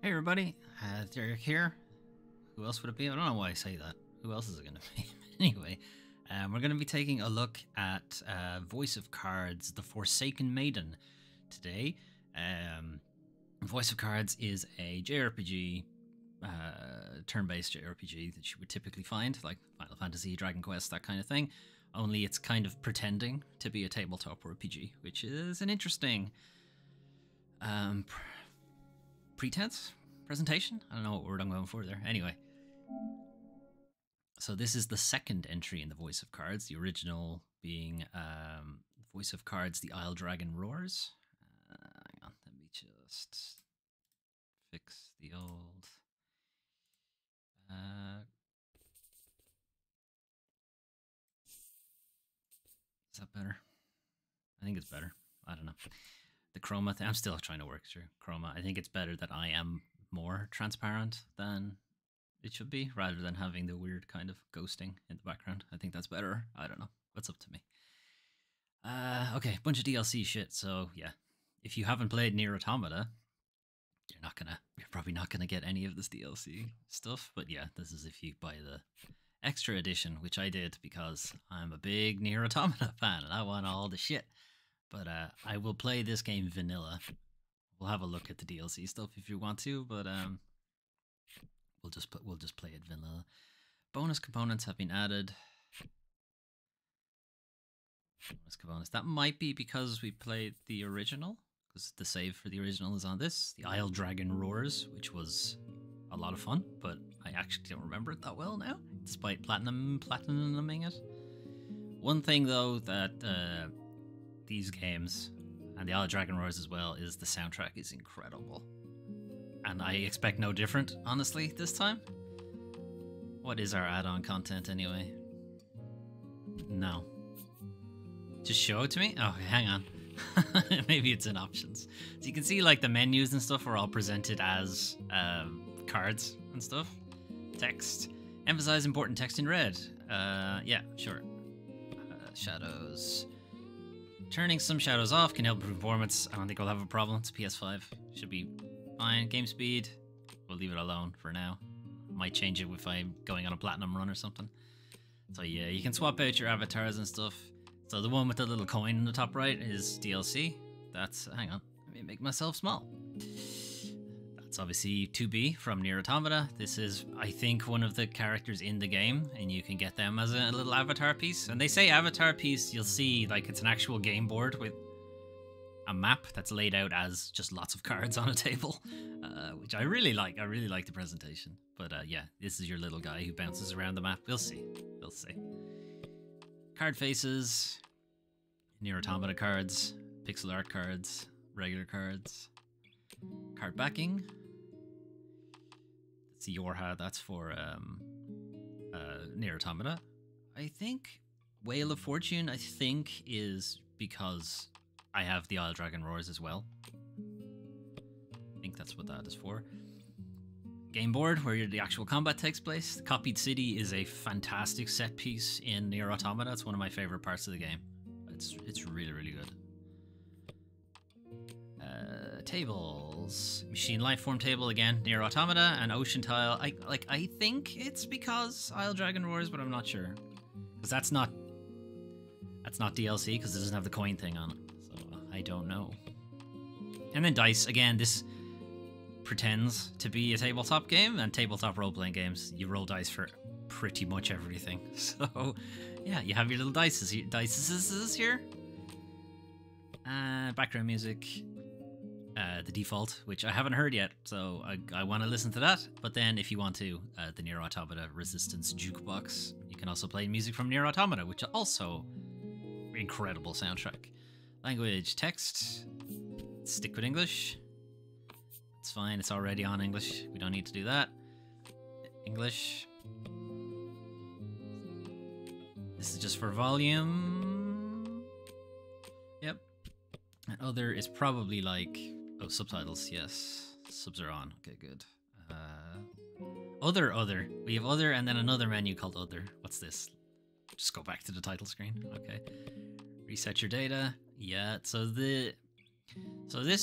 Hey everybody, Derek here. Who else would it be? I don't know why I say that. Who else is it going to be? Anyway, we're going to be taking a look at Voice of Cards, The Forsaken Maiden today. Voice of Cards is a JRPG, turn-based JRPG that you would typically find, like Final Fantasy, Dragon Quest, that kind of thing. Only it's kind of pretending to be a tabletop RPG, which is an interesting presentation. I don't know what word I'm going for there. Anyway, so this is the second entry in the Voice of Cards, the original being Voice of Cards, The Isle Dragon Roars. Hang on, let me just fix the old... is that better? I think it's better. I don't know. The chroma thing, I'm still trying to work through chroma. I think it's better that I am more transparent than it should be, rather than having the weird kind of ghosting in the background. I think that's better. I don't know. That's up to me. Okay, bunch of DLC shit. So yeah, if you haven't played Nier Automata, you're probably not gonna get any of this DLC stuff. But yeah, this is if you buy the extra edition, which I did because I'm a big Nier Automata fan and I want all the shit. But I will play this game vanilla. We'll have a look at the DLC stuff if you want to, but we'll just play it vanilla. Bonus components have been added. Bonus components. That might be because we played the original, because the save for the original is on this. The Isle Dragon Roars, which was a lot of fun, but I actually don't remember it that well now, despite platinuming it. One thing though that these games, and the Isle Dragon Roars as well, is the soundtrack is incredible. And I expect no different, honestly, this time. What is our add-on content anyway? No. Just show it to me? Oh, hang on. Maybe it's in options. So you can see like the menus and stuff are all presented as cards and stuff. Text. Emphasize important text in red. Yeah, sure. Shadows. Turning some shadows off can help improve performance. I don't think we'll have a problem. It's PS5. Should be fine. Game speed, we'll leave it alone for now. Might change it if I'm going on a platinum run or something. So yeah, you can swap out your avatars and stuff. So the one with the little coin in the top right is DLC. That's, hang on, let me make myself small. That's obviously 2B from Nier Automata. This is, I think, one of the characters in the game, and you can get them as a little avatar piece. And they say avatar piece, you'll see like it's an actual game board with a map that's laid out as just lots of cards on a table, which I really like. I really like the presentation. But yeah, this is your little guy who bounces around the map. We'll see. We'll see. Card faces, Nier Automata cards, pixel art cards, regular cards. Card backing. Let's see, Yorha, that's for Nier Automata. I think Whale of Fortune, I think, is because I have the Isle Dragon Roars as well. I think that's what that is for. Game board, where the actual combat takes place. The Copied City is a fantastic set piece in Nier Automata. It's one of my favorite parts of the game. It's really, really good. Tables. Machine Lifeform table again, Nier Automata, and Ocean Tile. I think it's because Isle Dragon Roars, but I'm not sure. Because that's not DLC, because it doesn't have the coin thing on it. So I don't know. And then dice, again, this pretends to be a tabletop game, and tabletop role-playing games, you roll dice for pretty much everything. So yeah, you have your little dices here. Background music. The default, which I haven't heard yet, so I want to listen to that. But then if you want to, the Nier Automata Resistance Jukebox. You can also play music from Nier Automata, which is also incredible soundtrack. Language, text, stick with English. It's fine, it's already on English. We don't need to do that. English. This is just for volume. Yep. And other is probably like... oh, subtitles, yes. Subs are on. Okay, good. Other. We have other and then another menu called other. What's this? Just go back to the title screen. Okay. Reset your data. Yeah, so this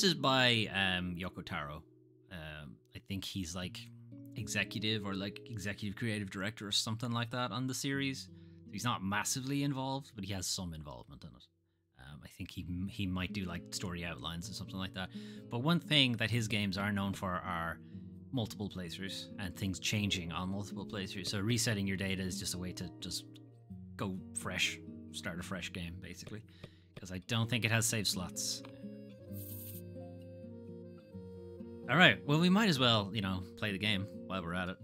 is by Yoko Taro. I think he's like executive or like executive creative director or something like that on the series. So he's not massively involved, but he has some involvement in it. I think he might do like story outlines or something like that. But one thing that his games are known for are multiple playthroughs and things changing on multiple playthroughs. So resetting your data is just a way to just go fresh, start a fresh game basically. Because I don't think it has save slots. All right, well, we might as well, you know, play the game while we're at it.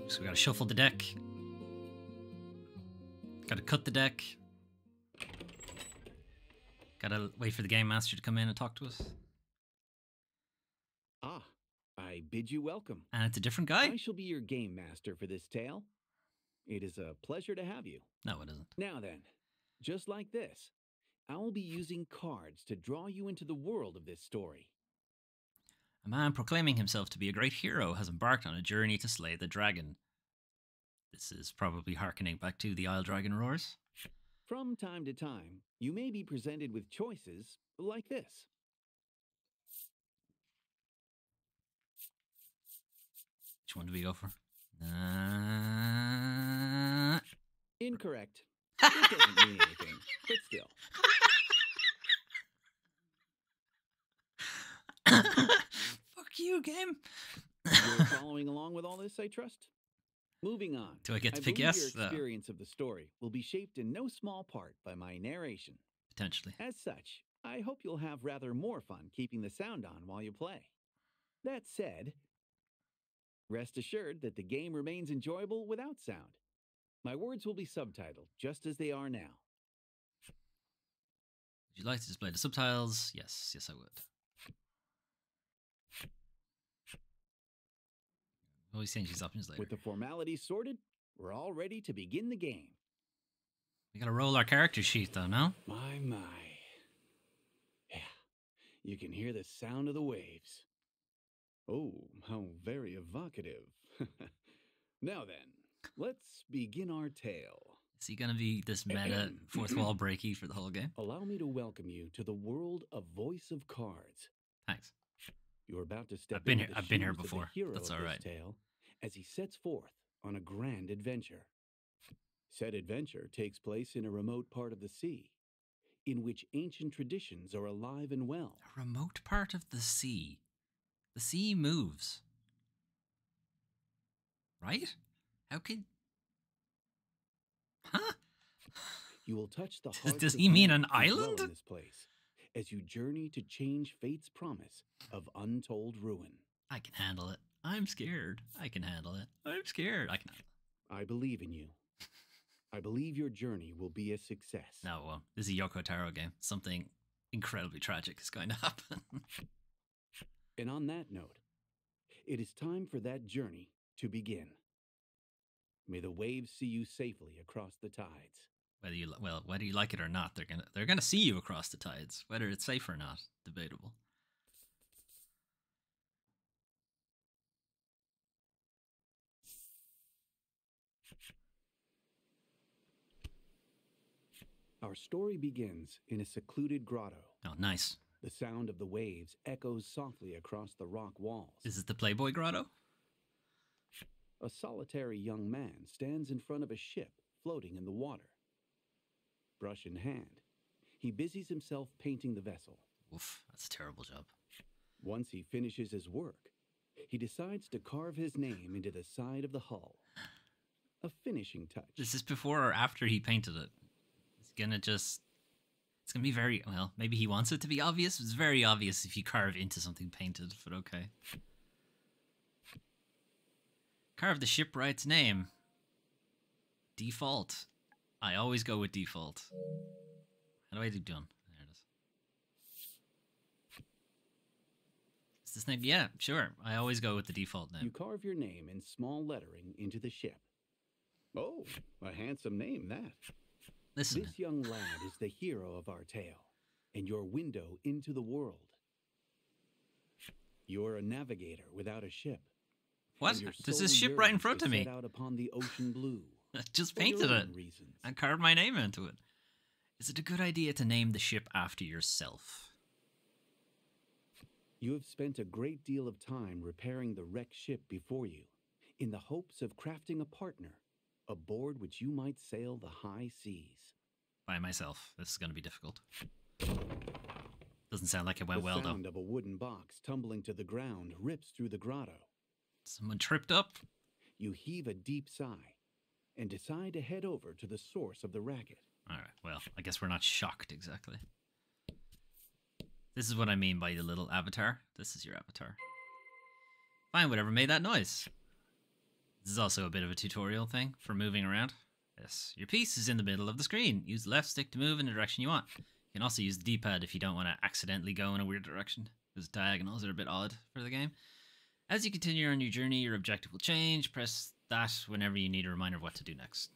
So we gotta shuffle the deck. Gotta cut the deck. Gotta wait for the game master to come in and talk to us. Ah, I bid you welcome. And it's a different guy? I shall be your game master for this tale. It is a pleasure to have you. No, it isn't. Now then, just like this, I will be using cards to draw you into the world of this story. A man proclaiming himself to be a great hero has embarked on a journey to slay the dragon. This is probably hearkening back to the Isle Dragon Roars. From time to time, you may be presented with choices like this. Which one do we go for? Incorrect. It doesn't mean anything, but still. Fuck you, game. You're following along with all this, I trust? Moving on. Do I get to pick believe yes? Your experience of the story will be shaped in no small part by my narration. Potentially. As such, I hope you'll have rather more fun keeping the sound on while you play. That said, rest assured that the game remains enjoyable without sound. My words will be subtitled just as they are now. Would you like to display the subtitles? Yes, yes I would. Always change these options later. With the formalities sorted, we're all ready to begin the game. We gotta roll our character sheet though, no? My. Yeah, you can hear the sound of the waves. Oh, how very evocative. Now then, let's begin our tale. Is he gonna be this meta fourth wall breaky for the whole game? Allow me to welcome you to the world of Voice of Cards. Thanks. You're about to step I've been into here the before. hero That's of all this right. tale as he sets forth on a grand adventure. Said adventure takes place in a remote part of the sea, in which ancient traditions are alive and well. A remote part of the sea. The sea moves. Right? How can... Huh? You will touch the hearts Does of he mean men an who dwell island? in this place as you journey to change fate's promise of untold ruin. I can handle it. I'm scared. I can handle it. I'm scared. I can handle it. I believe in you. I believe your journey will be a success. No, well, this is a Yoko Taro game. Something incredibly tragic is going to happen. And on that note, it is time for that journey to begin. May the waves see you safely across the tides. Whether you like it or not, they're gonna see you across the tides. Whether it's safe or not, debatable. Our story begins in a secluded grotto. Oh, nice. The sound of the waves echoes softly across the rock walls. Is it the Playboy Grotto? A solitary young man stands in front of a ship floating in the water. Brush in hand, he busies himself painting the vessel. Oof, that's a terrible job. Once he finishes his work, he decides to carve his name into the side of the hull. A finishing touch. Is this before or after he painted it? It's gonna be very, well, maybe he wants it to be obvious. It's very obvious if you carve into something painted, but okay. Carve the shipwright's name. Default. I always go with default. How do I do done? There it is. Is this name? Yeah, sure. I always go with the default name. You carve your name in small lettering into the ship. Oh, a handsome name, that. Listen. This young lad is the hero of our tale, and your window into the world. You're a navigator without a ship. What? There's this ship right in front of me. Set out upon the ocean blue. I just painted it. And carved my name into it. Is it a good idea to name the ship after yourself? You have spent a great deal of time repairing the wrecked ship before you, in the hopes of crafting a partner, aboard which you might sail the high seas. By myself. This is going to be difficult. Doesn't sound like it went well, though. The sound of a wooden box tumbling to the ground rips through the grotto. Someone tripped up? You heave a deep sigh and decide to head over to the source of the racket. Alright, well, I guess we're not shocked exactly. This is what I mean by the little avatar. This is your avatar. Fine, whatever made that noise. This is also a bit of a tutorial thing for moving around. Yes, your piece is in the middle of the screen. Use the left stick to move in the direction you want. You can also use the D-pad if you don't want to accidentally go in a weird direction, because diagonals are a bit odd for the game. As you continue on your journey, your objective will change. Press that whenever you need a reminder of what to do next.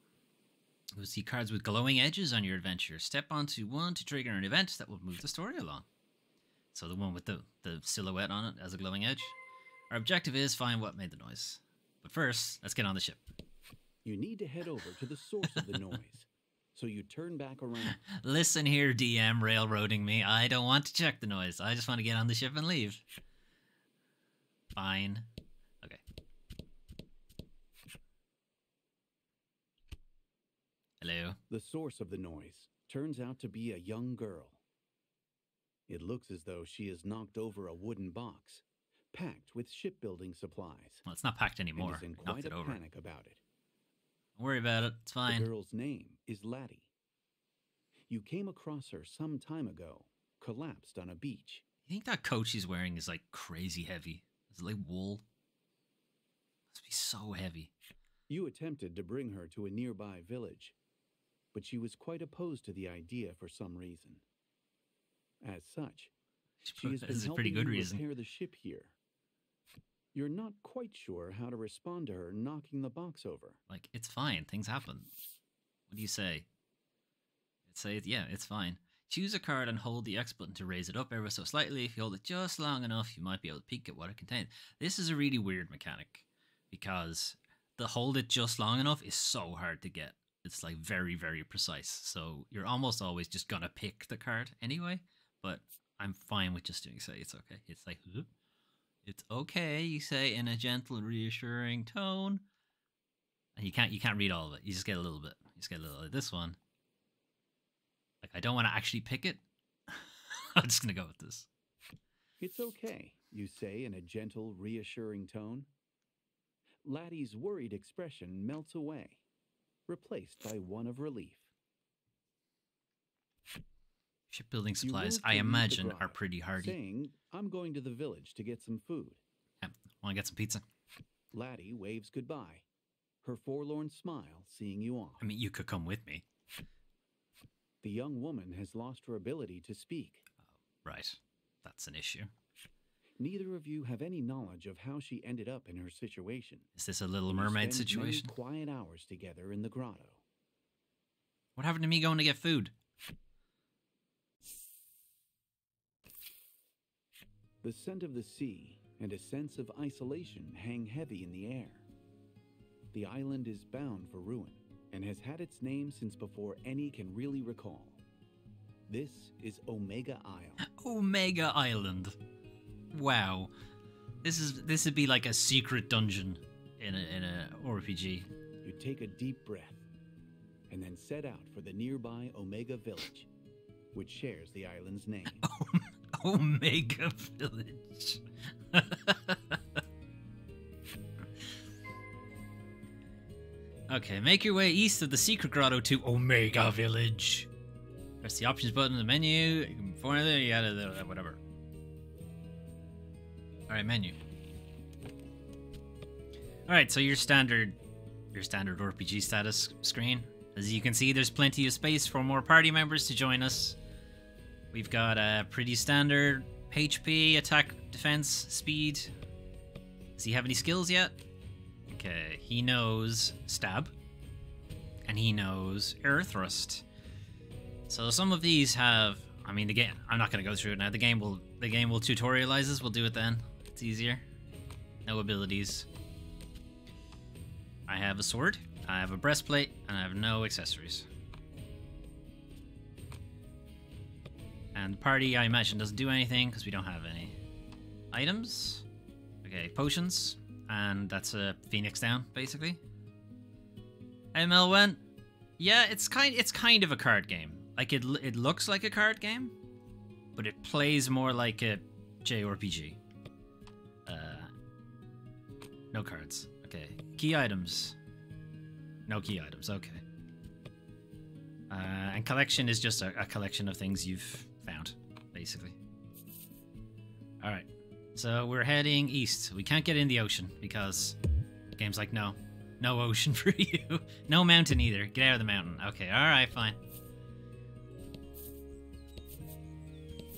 You'll see cards with glowing edges on your adventure. Step onto one to trigger an event that will move the story along. So the one with the silhouette on it as a glowing edge. Our objective is find what made the noise. But first, let's get on the ship. You need to head over to the source of the noise. So you turn back around. Listen here, DM railroading me. I don't want to check the noise. I just want to get on the ship and leave. Fine. Okay. Hello. The source of the noise turns out to be a young girl. It looks as though she has knocked over a wooden box, packed with shipbuilding supplies. Well, it's not packed anymore. And is in Knocked quite it a over. panic about it. Don't worry about it. It's fine. The girl's name is Laddie. You came across her some time ago, collapsed on a beach. You think that coat she's wearing is like crazy heavy? Is it like wool? Must be so heavy. You attempted to bring her to a nearby village, but she was quite opposed to the idea for some reason. As such, she has been That's a helping pretty good you reason. repair the ship here. You're not quite sure how to respond to her knocking the box over. Like, it's fine. Things happen. What do you say? Say, yeah, it's fine. Choose a card and hold the X button to raise it up ever so slightly. If you hold it just long enough, you might be able to peek at what it contains. This is a really weird mechanic because the hold it just long enough is so hard to get. It's like very, very precise. So you're almost always just gonna pick the card anyway. But I'm fine with just doing say it's okay. It's like, it's okay, you say in a gentle, reassuring tone. And you can't read all of it. You just get a little bit. You just get a little of this one. Like, I don't want to actually pick it. I'm just going to go with this. It's okay, you say in a gentle, reassuring tone. Laddie's worried expression melts away, replaced by one of relief. Shipbuilding You supplies, move I to leave the imagine, grotto, are pretty hardy. saying, I'm going to the village to get some food. Yeah, want to get some pizza? Laddie waves goodbye, her forlorn smile seeing you off. I mean, you could come with me. The young woman has lost her ability to speak. Right. That's an issue. Neither of you have any knowledge of how she ended up in her situation. Is this a Little You Mermaid spend situation? many quiet hours together in the grotto. What happened to me going to get food? The scent of the sea and a sense of isolation hang heavy in the air. The island is bound for ruin and has had its name since before any can really recall. This is Omega Isle. Omega Island. Wow. This would be like a secret dungeon in a RPG. You take a deep breath and then set out for the nearby Omega Village, which shares the island's name. Omega Village. Okay, make your way east of the secret grotto to Omega Village. Press the options button in the menu. You can find it, you gotta, whatever. Alright, menu. Alright, so your standard RPG status screen. As you can see, there's plenty of space for more party members to join us. We've got a pretty standard HP, attack, defense, speed. Does he have any skills yet? Okay, he knows stab. And he knows air thrust. So some of these have, I mean, the game, I'm not going to go through it now. The game will tutorialize this. We'll do it then. It's easier. No abilities. I have a sword, I have a breastplate, and I have no accessories. And the party, I imagine, doesn't do anything because we don't have any items. Okay, potions. And that's a Phoenix down, basically. ML went. Yeah, it's kind of a card game. Like, it looks like a card game, but it plays more like a JRPG. No cards. Okay. Key items. No key items. Okay. And collection is just a collection of things you've found, basically. Alright. So we're heading east. We can't get in the ocean because the game's like, no. No ocean for you. No mountain either. Get out of the mountain. Okay, alright, fine.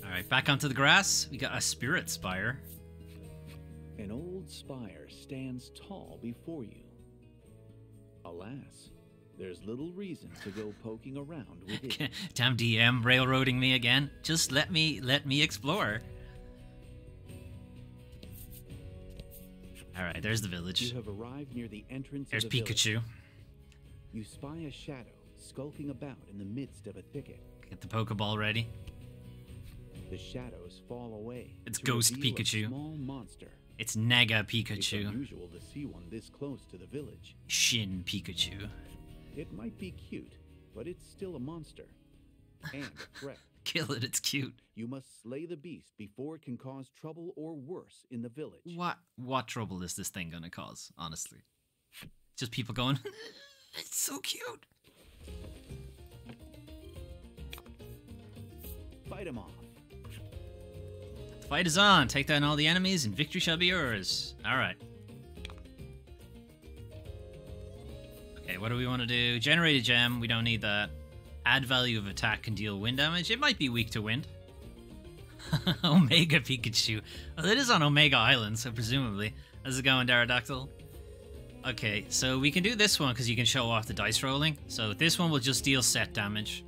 Alright, back onto the grass. We got a spirit spire. An old spire stands tall before you. Alas, there's little reason to go poking around with it. Damn DM railroading me again. Just let me explore. Alright, there's the village. You have arrived near the entrance There's of the Pikachu. village. You spy a shadow skulking about in the midst of a thicket. Get the Pokeball ready. The shadows fall away. It's to Ghost reveal Pikachu. A small monster. It's Nega It's Pikachu. unusual to see one this close to the village. Shin Pikachu. It might be cute, but it's still a monster. And a threat. Kill it, it's cute. You must slay the beast before it can cause trouble or worse in the village. What trouble is this thing gonna cause, honestly? Just people going, it's so cute. Fight him off. The fight is on. Take down all the enemies and victory shall be yours. Alright. Okay, what do we want to do? Generate a gem. We don't need that. Add value of attack can deal wind damage. It might be weak to wind. Omega Pikachu. Well, it is on Omega Island, so presumably. How's it going, Daradactyl? Okay, so we can do this one because you can show off the dice rolling. So this one will just deal set damage.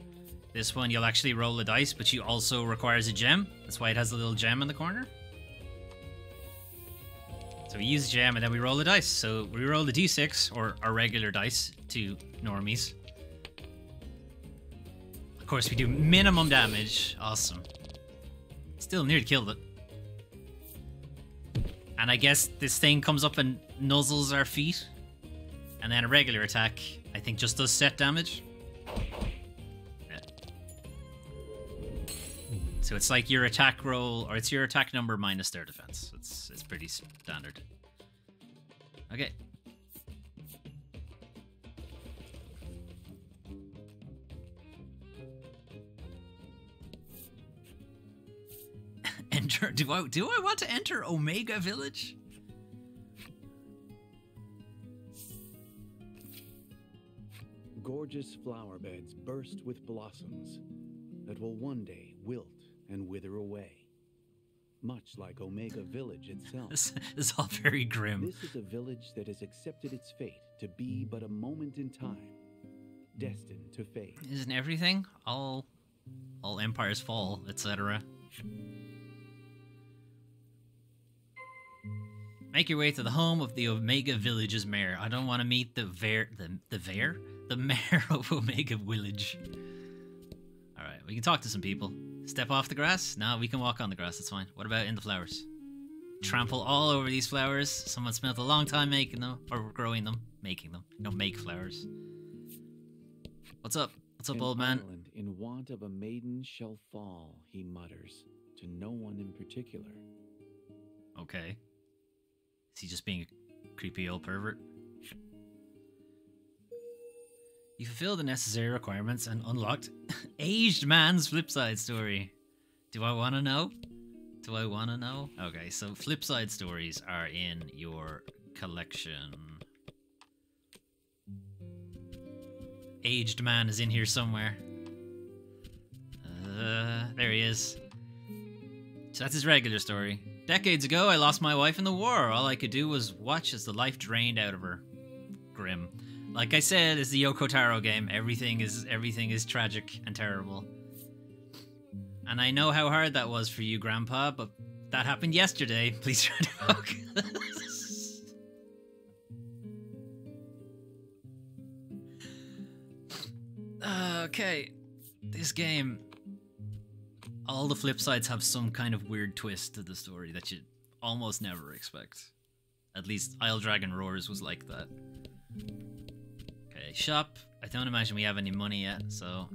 This one you'll actually roll the dice, but you also requires a gem. That's why it has a little gem in the corner. So we use a gem and then we roll the dice. So we roll the d6, or our regular dice, to normies. Of course, we do minimum damage. Awesome. Still nearly killed it. And I guess this thing comes up and nuzzles our feet. And then a regular attack, I think, just does set damage. Yeah. So it's like your attack roll, or it's your attack number minus their defense. It's pretty standard. Okay. Enter. Do I want to enter Omega Village? Gorgeous flower beds burst with blossoms that will one day wilt and wither away. Much like Omega Village itself. This is all very grim. This is a village that has accepted its fate to be but a moment in time, destined to fade. Isn't everything? All empires fall, etc. Make your way to the home of the Omega Village's mayor. I don't want to meet the mayor of Omega Village. Alright, we can talk to some people. Step off the grass? No, we can walk on the grass, that's fine. What about in the flowers? Trample all over these flowers. Someone spent a long time making them, or growing them. Making them. You don't make flowers. What's up? What's up, old man? An island in want of a maiden shall fall, he mutters, to no one in particular. Okay. Is he just being a creepy old pervert? You fulfilled the necessary requirements and unlocked Aged Man's Flipside Story. Do I want to know? Do I want to know? Okay, so Flipside Stories are in your collection. Aged Man is in here somewhere. There he is. So that's his regular story. Decades ago, I lost my wife in the war. All I could do was watch as the life drained out of her. Grim. Like I said, it's the Yoko Taro game. Everything is tragic and terrible. And I know how Hard that was for you, Grandpa, but that happened yesterday. Please try to focus. Okay. This game. all the flip sides have some kind of weird twist to the story that you almost never expect. At least Isle Dragon Roars was like that. Okay, shop. I don't imagine we have any money yet, so...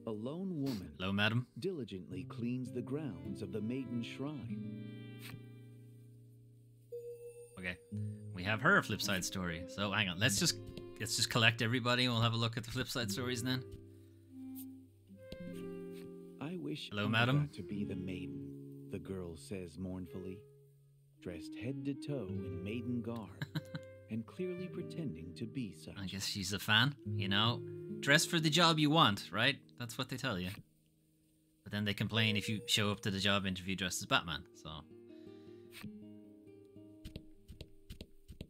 A lone woman Hello, madam. diligently cleans the grounds of the Maiden Shrine. Okay, we have her flip side story. So hang on, let's just collect everybody and we'll have a look at the flip side stories then. I wish Hello, I madam. got to be the maiden, the girl says mournfully, dressed head to toe in maiden garb, and clearly pretending to be such. I guess she's a fan, you know? Dress for the job you want, right? That's what they tell you. But then they complain if you show up to the job interview dressed as Batman, so...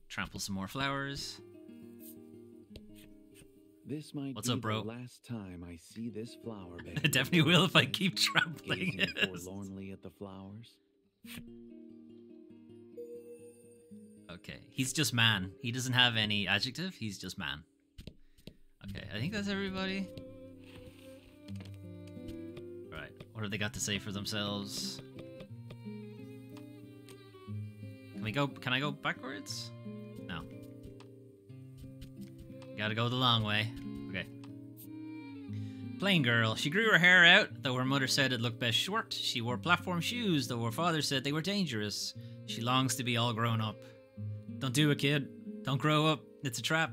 Trample some more flowers. This might What's be up, bro? the last time I see this flower bed. I definitely will if I keep trampling Gazing it. forlornly at the flowers. Okay, he's just man. He doesn't have any adjective, he's just man. Okay, I think that's everybody. Alright, what have they got to say for themselves? Can I go backwards? No. Gotta go the long way. Okay. Plain girl. She grew her hair out, though her mother said it looked best short. She wore platform shoes, though her father said they were dangerous. She longs to be all grown up. Don't do it, kid. Don't grow up. It's a trap.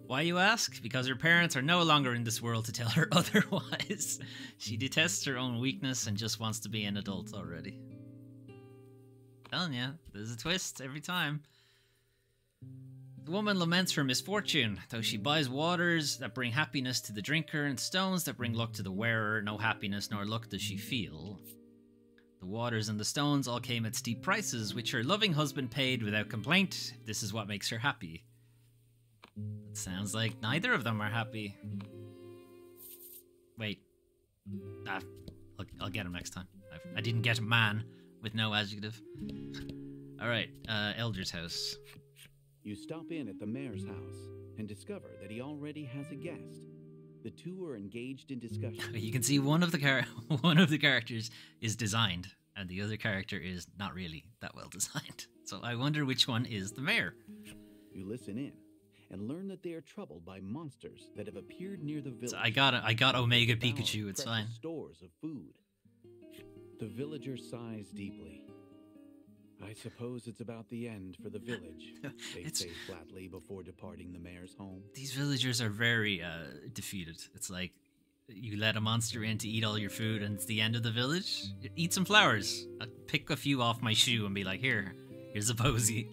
Why, you ask? Because her parents are no longer in this world to tell her otherwise. She detests her own weakness and just wants to be an adult already. Telling ya, there's a twist every time. The woman laments her misfortune, though she buys waters that bring happiness to the drinker and stones that bring luck to the wearer. No happiness nor luck does she feel. The waters and the stones all came at steep prices, which her loving husband paid without complaint. This is what makes her happy. It sounds like neither of them are happy. Wait. I'll get him next time. I didn't get a man with no adjective. Alright, Elder's house. You stop in at the mayor's house and discover that he already has a guest. The two are engaged in discussion. You can see one of the characters is designed, and the other character is not really that well designed. So I wonder which one is the mayor. You listen in and learn that they are troubled by monsters that have appeared near the village. So I got Omega Devour Pikachu. It's precious fine. Stores of food. The villager sighs deeply. I suppose it's about the end for the village, they say flatly before departing the mayor's home. These villagers are very defeated. It's like you let a monster in to eat all your food and it's the end of the village. Eat some flowers. I'll pick a few off my shoe and be like, here's a posy.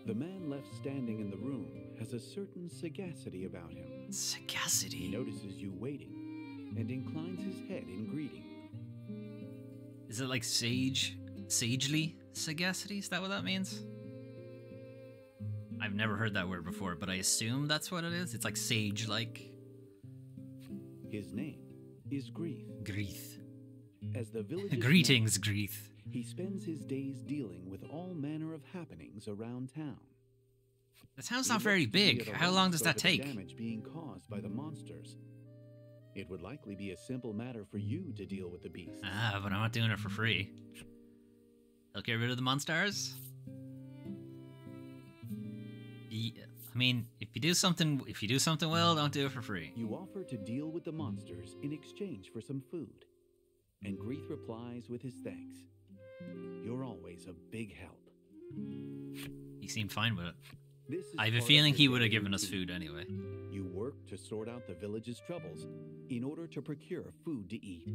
The man left standing in the room has a certain sagacity about him. Sagacity? He notices you waiting and inclines his head in greeting. Is it like sagely sagacity? Is that what that means? I've never heard that word before, but I assume that's what it is. It's like sage-like. His name is Grief. Grief. As the village Greetings, Grief. He spends his days dealing with all manner of happenings around town. The town's not very big. How long does that take? Damage being caused by the monsters. It would likely be a simple matter for you to deal with the beasts. Ah, but I'm not doing it for free. They'll get rid of the monsters? Yeah, I mean, if you do something well, don't do it for free. You offer to deal with the monsters in exchange for some food, and Grief replies with his thanks. You're always a big help. He seemed fine with it. This is I have a part of feeling your he would have daily given us routine. food anyway. You work to sort out the village's troubles in order to procure food to eat.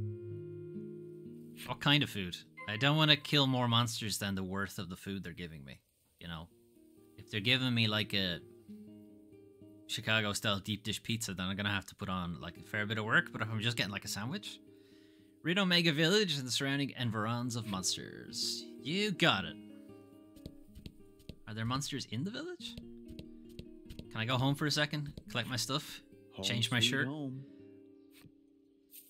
What kind of food? I don't want to kill more monsters than the worth of the food they're giving me. You know? If they're giving me like a Chicago-style deep dish pizza, then I'm going to have to put on like a fair bit of work. But if I'm just getting like a sandwich, rid Omega Village and the surrounding environs of monsters. You got it. Are there monsters in the village? Can I go home for a second? Collect my stuff? Home Change my sweet shirt? home.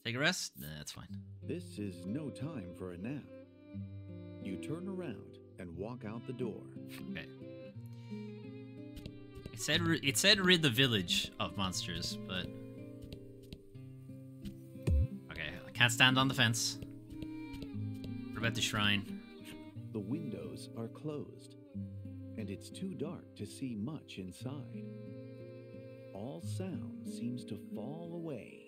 Take a rest? Nah, that's fine. This is no time for a nap. You turn around and walk out the door. Okay. It said rid the village of monsters, but can't stand on the fence. What about the shrine? The windows are closed, and it's too dark to see much inside. All sound seems to fall away.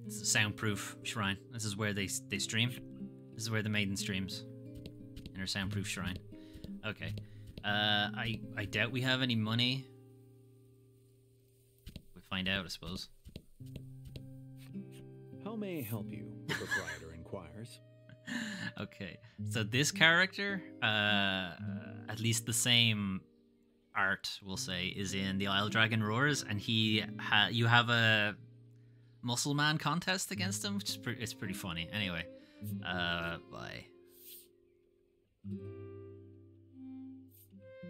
It's a soundproof shrine. This is where they stream. This is where the maiden streams. In her soundproof shrine. Okay. I doubt we have any money. We'll find out, I suppose. How may I help you? The proprietor inquires. Okay, so this character, at least the same art, we'll say, is in the Isle Dragon Roars, and you have a muscle man contest against him, which is it's pretty funny. Anyway, bye.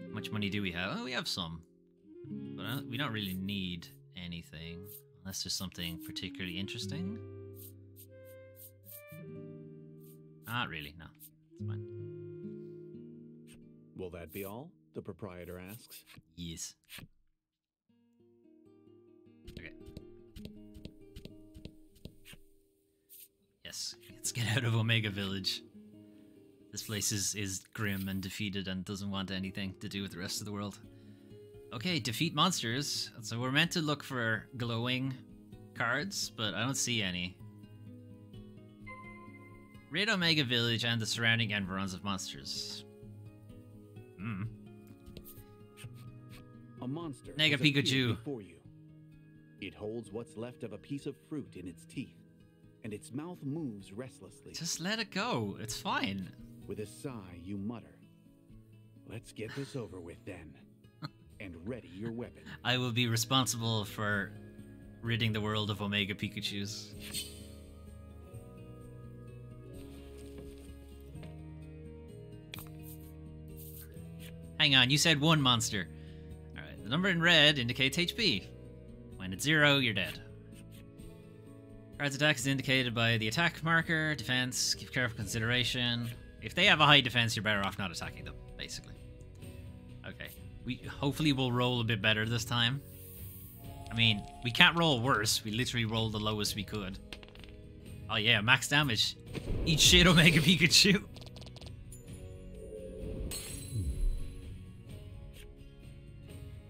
How much money do we have? Oh, we have some, but we don't really need anything unless there's something particularly interesting. Not really, no. It's fine. Will that be all? The proprietor asks. Yes. Okay. Yes, let's get out of Omega Village. This place is grim and defeated and doesn't want anything to do with the rest of the world. Okay, defeat monsters. So we're meant to look for glowing cards, but I don't see any. Rid Omega Village and the surrounding environs of monsters. A monster Nega has appeared Pikachu. before you. It holds what's left of a piece of fruit in its teeth, and its mouth moves restlessly. Just let it go. It's fine. With a sigh, you mutter, "Let's get this over with then." And ready your weapon. I will be responsible for ridding the world of Omega Pikachus. Hang on, you said one monster. Alright, the number in red indicates HP. When it's 0, you're dead. Card's attack is indicated by the attack marker, defense, give careful consideration. If they have a high defense, you're better off not attacking them, basically. Okay, hopefully we'll roll a bit better this time. I mean, we can't roll worse, we literally rolled the lowest we could. Oh yeah, max damage. Eat shit, Omega Pikachu.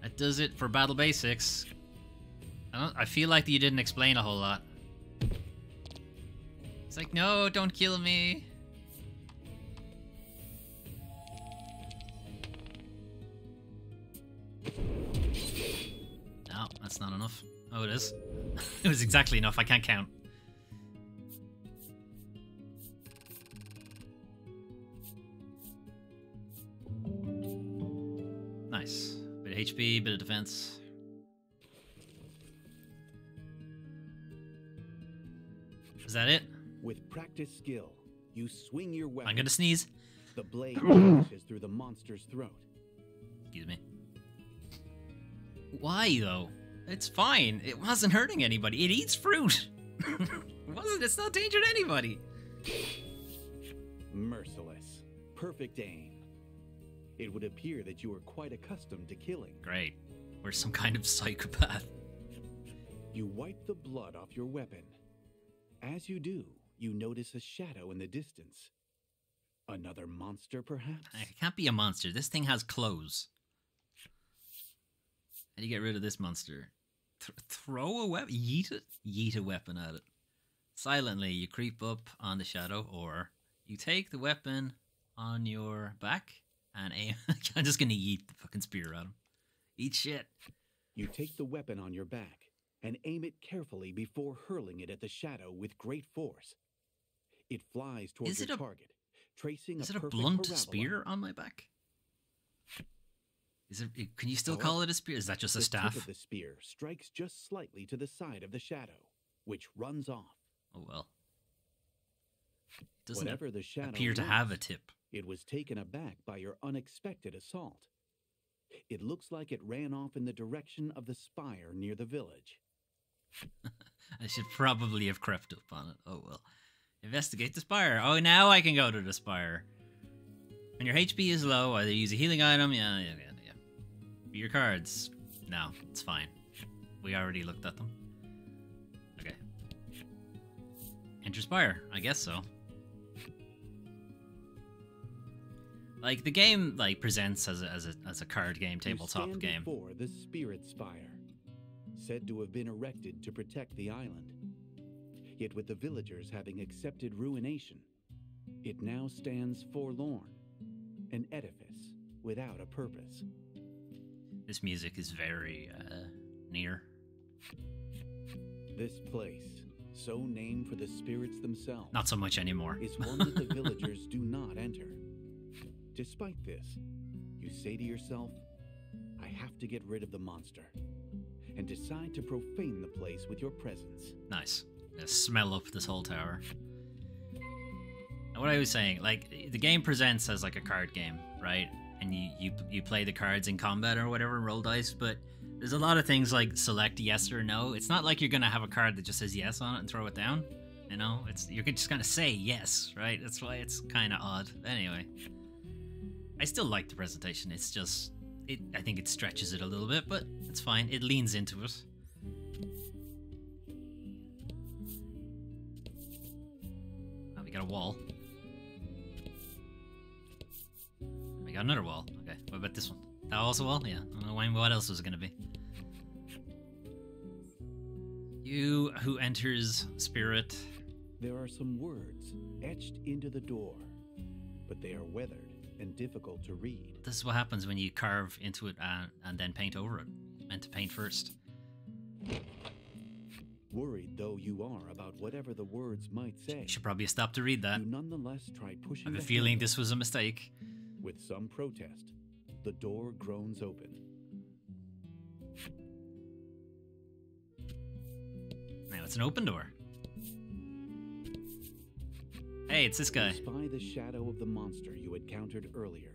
That does it for Battle Basics. I feel like you didn't explain a whole lot. It's like, no, don't kill me. No, that's not enough. Oh, it is. It was exactly enough. I can't count. Nice. Bit of HP, bit of defense. Is that it? With practiced skill, you swing your weapon. I'm gonna sneeze. The blade flashes through the monster's throat. Excuse me. Why, though? It's fine. It wasn't hurting anybody. It eats fruit. It's not danger to anybody. Merciless. Perfect aim. It would appear that you are quite accustomed to killing. Great. We're some kind of psychopath. You wipe the blood off your weapon. As you do, you notice a shadow in the distance. Another monster, perhaps? It can't be a monster. This thing has clothes. How do you get rid of this monster? Throw a weapon? Yeet it? Yeet a weapon at it. Silently, you creep up on the shadow, or you take the weapon on your back and aim. I'm just gonna yeet the fucking spear at him. Eat shit. You take the weapon on your back and aim it carefully before hurling it at the shadow with great force. It flies towards your target, tracing Is a it a perfect blunt parabola. spear on my back? Is it? Can you still call it a spear? Is that just a The staff? tip of the spear strikes just slightly to the side of the shadow, which runs off. Oh well. It doesn't Whatever the shadow appear to was, have a tip. It was taken aback by your unexpected assault. It looks like it ran off in the direction of the spire near the village. I should probably have crept up on it. Oh well. Investigate the spire. Oh, now I can go to the spire. When your HP is low, either use a healing item. Yeah. Your cards. No, it's fine. We already looked at them. Okay. Enter Spire, I guess so. Like, the game, like, presents as a card game, tabletop you stand game. before the Spirit Spire, said to have been erected to protect the island. Yet with the villagers having accepted ruination, it now stands forlorn, an edifice without a purpose. This music is very, near. This place, so named for the spirits themselves, Not so much anymore. is one that the villagers do not enter. Despite this, you say to yourself, I have to get rid of the monster, and decide to profane the place with your presence. Nice. Smell up this whole tower. And what I was saying, like, the game presents as like a card game, right? And you play the cards in combat or whatever, roll dice, but there's a lot of things like select yes or no. It's not like you're gonna have a card that just says yes on it and throw it down. You know, you're just gonna say yes, right? That's why it's kind of odd. Anyway, I still like the presentation. It's just, I think it stretches it a little bit, but it's fine. It leans into it. Oh, we got a wall. We got another wall. Okay, what about this one? That also a wall? Yeah, I don't know what else was it going to be. You who enters Spirit. There are some words etched into the door, but they are weathered and difficult to read. This is what happens when you carve into it and then paint over it. Meant to paint first. Worried though you are about whatever the words might say, You should probably stop to read that. you nonetheless try pushing I have a ahead. feeling this was a mistake. With some protest, the door groans open. Now it's an open door. Hey, it's this guy. You spy the shadow of the monster you had countered earlier.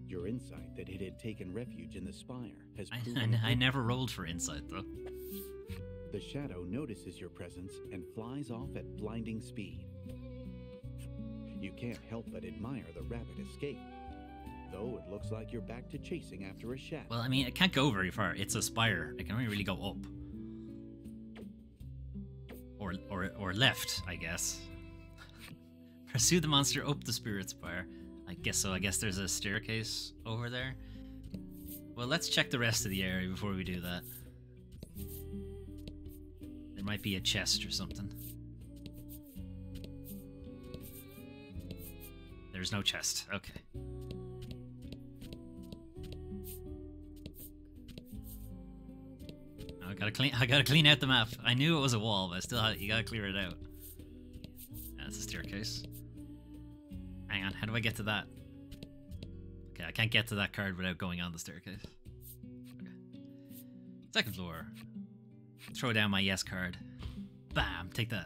Your insight that it had taken refuge in the spire has proven I never rolled for insight, though. The shadow notices your presence and flies off at blinding speed. You can't help but admire the rapid escape, though it looks like you're back to chasing after a shadow. Well, I mean, it can't go very far. It's a spire. It can only really go up. Or left, I guess. Pursue the monster up the spirit spire. I guess so. I guess there's a staircase over there. Well, let's check the rest of the area before we do that. There might be a chest or something. There's no chest. Okay. I gotta clean out the map. I knew it was a wall, but you gotta clear it out. That's a staircase. Hang on, how do I get to that? Okay, I can't get to that card without going on the staircase. Okay. Second floor. Throw down my yes card. Bam, take that.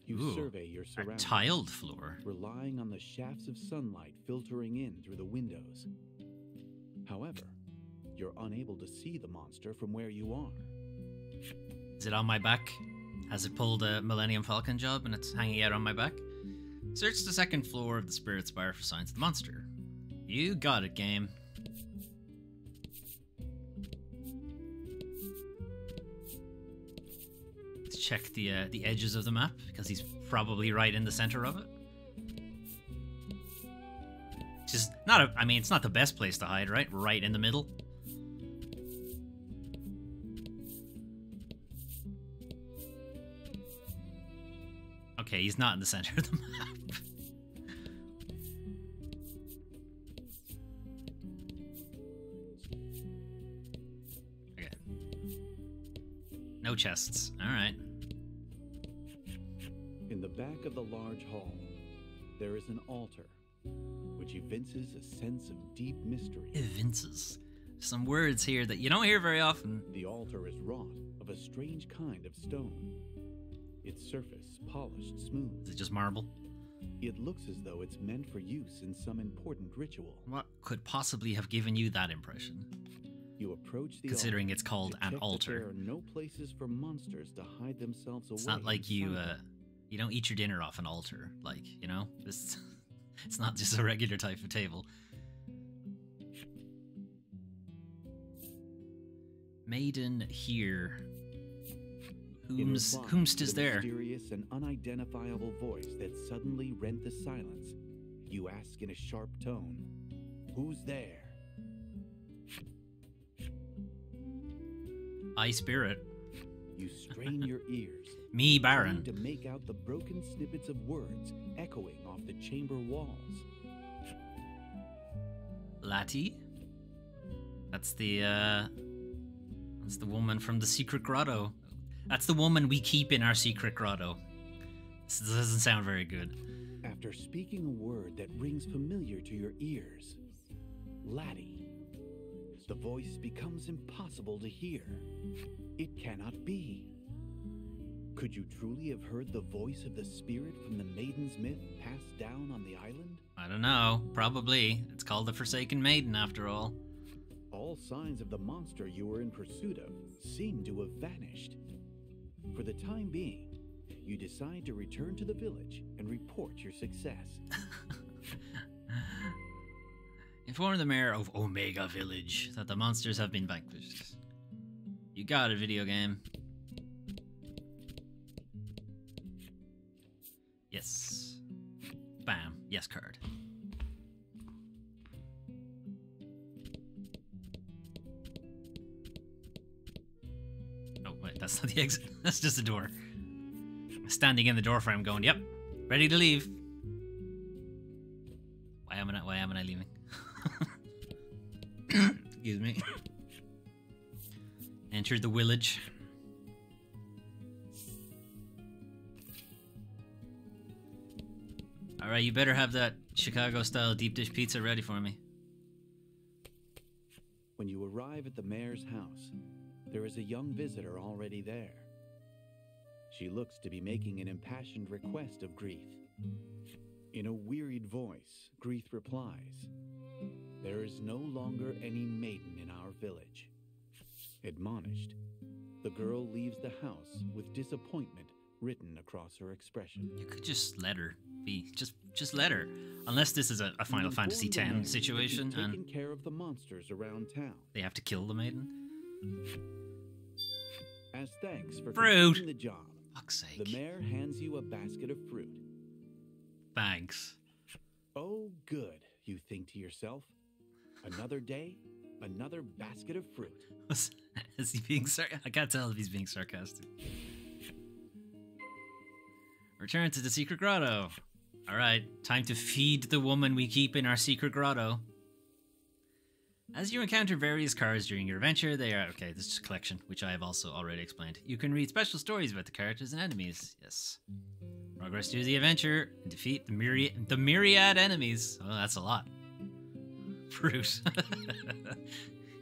You survey your A surroundings, tiled floor. relying on the shafts of sunlight filtering in through the windows. However, you're unable to see the monster from where you are. Is it on my back? Has it pulled a Millennium Falcon job and it's hanging out on my back? Search the second floor of the Spirit Spire for signs of the monster. You got it, game. Let's check the edges of the map, because he's probably right in the center of it. Just not I mean, it's not the best place to hide, right? Right in the middle. Okay, he's not in the center of the map. Okay. No chests. Alright. In the back of the large hall, there is an altar, which evinces a sense of deep mystery. Evinces. Some words here that you don't hear very often. The altar is wrought of a strange kind of stone, its surface polished smooth. Is it just marble? It looks as though it's meant for use in some important ritual. What could possibly have given you that impression? You approach the Considering altar it's called to an check that altar. there are no places for monsters to hide themselves away. It's not like you inside. you don't eat your dinner off an altar, like, you know? It's not just a regular type of table. Maiden here. Whomst is the there? mysterious and unidentifiable voice that suddenly rent the silence, you ask in a sharp tone, "Who's there?" I spirit. You strain your ears, Me, trying Baron. to make out the broken snippets of words echoing off the chamber walls. Lati? That's the woman from the secret grotto. That's the woman we keep in our secret grotto. This doesn't sound very good. After speaking a word that rings familiar to your ears, Laddie, the voice becomes impossible to hear. It cannot be. Could you truly have heard the voice of the spirit from the maiden's myth passed down on the island? I don't know. Probably. It's called the Forsaken Maiden, after all. All signs of the monster you were in pursuit of seem to have vanished. For the time being, you decide to return to the village and report your success. Inform the mayor of Omega Village that the monsters have been vanquished. You got it, video game. Yes. Bam. Yes card. Oh, wait, that's not the exit. That's just the door. Standing in the door frame going, yep, ready to leave. Why am I leaving? Excuse me. Entered the village. Alright, you better have that Chicago-style deep dish pizza ready for me. When you arrive at the mayor's house, there is a young visitor already there. She looks to be making an impassioned request of Greeth. In a wearied voice, Greeth replies, "There is no longer any maiden in our village." Admonished, the girl leaves the house with disappointment written across her expression. You could just let her be. Just let her. Unless this is a Final Fantasy X situation and taking care of the monsters around town. they have to kill the maiden. As thanks for Fruit. completing the job, Fuck's sake. the mayor hands you a basket of fruit. Thanks. Oh, good, you think to yourself. Another day, another basket of fruit. Is he being I can't tell if he's being sarcastic. Return to the secret grotto. Alright, time to feed the woman we keep in our secret grotto. As you encounter various cards during your adventure, they are... Okay, this is a collection, which I have also already explained. You can read special stories about the characters and enemies. Yes. Progress through the adventure and defeat the myriad enemies. Oh, that's a lot. Fruit.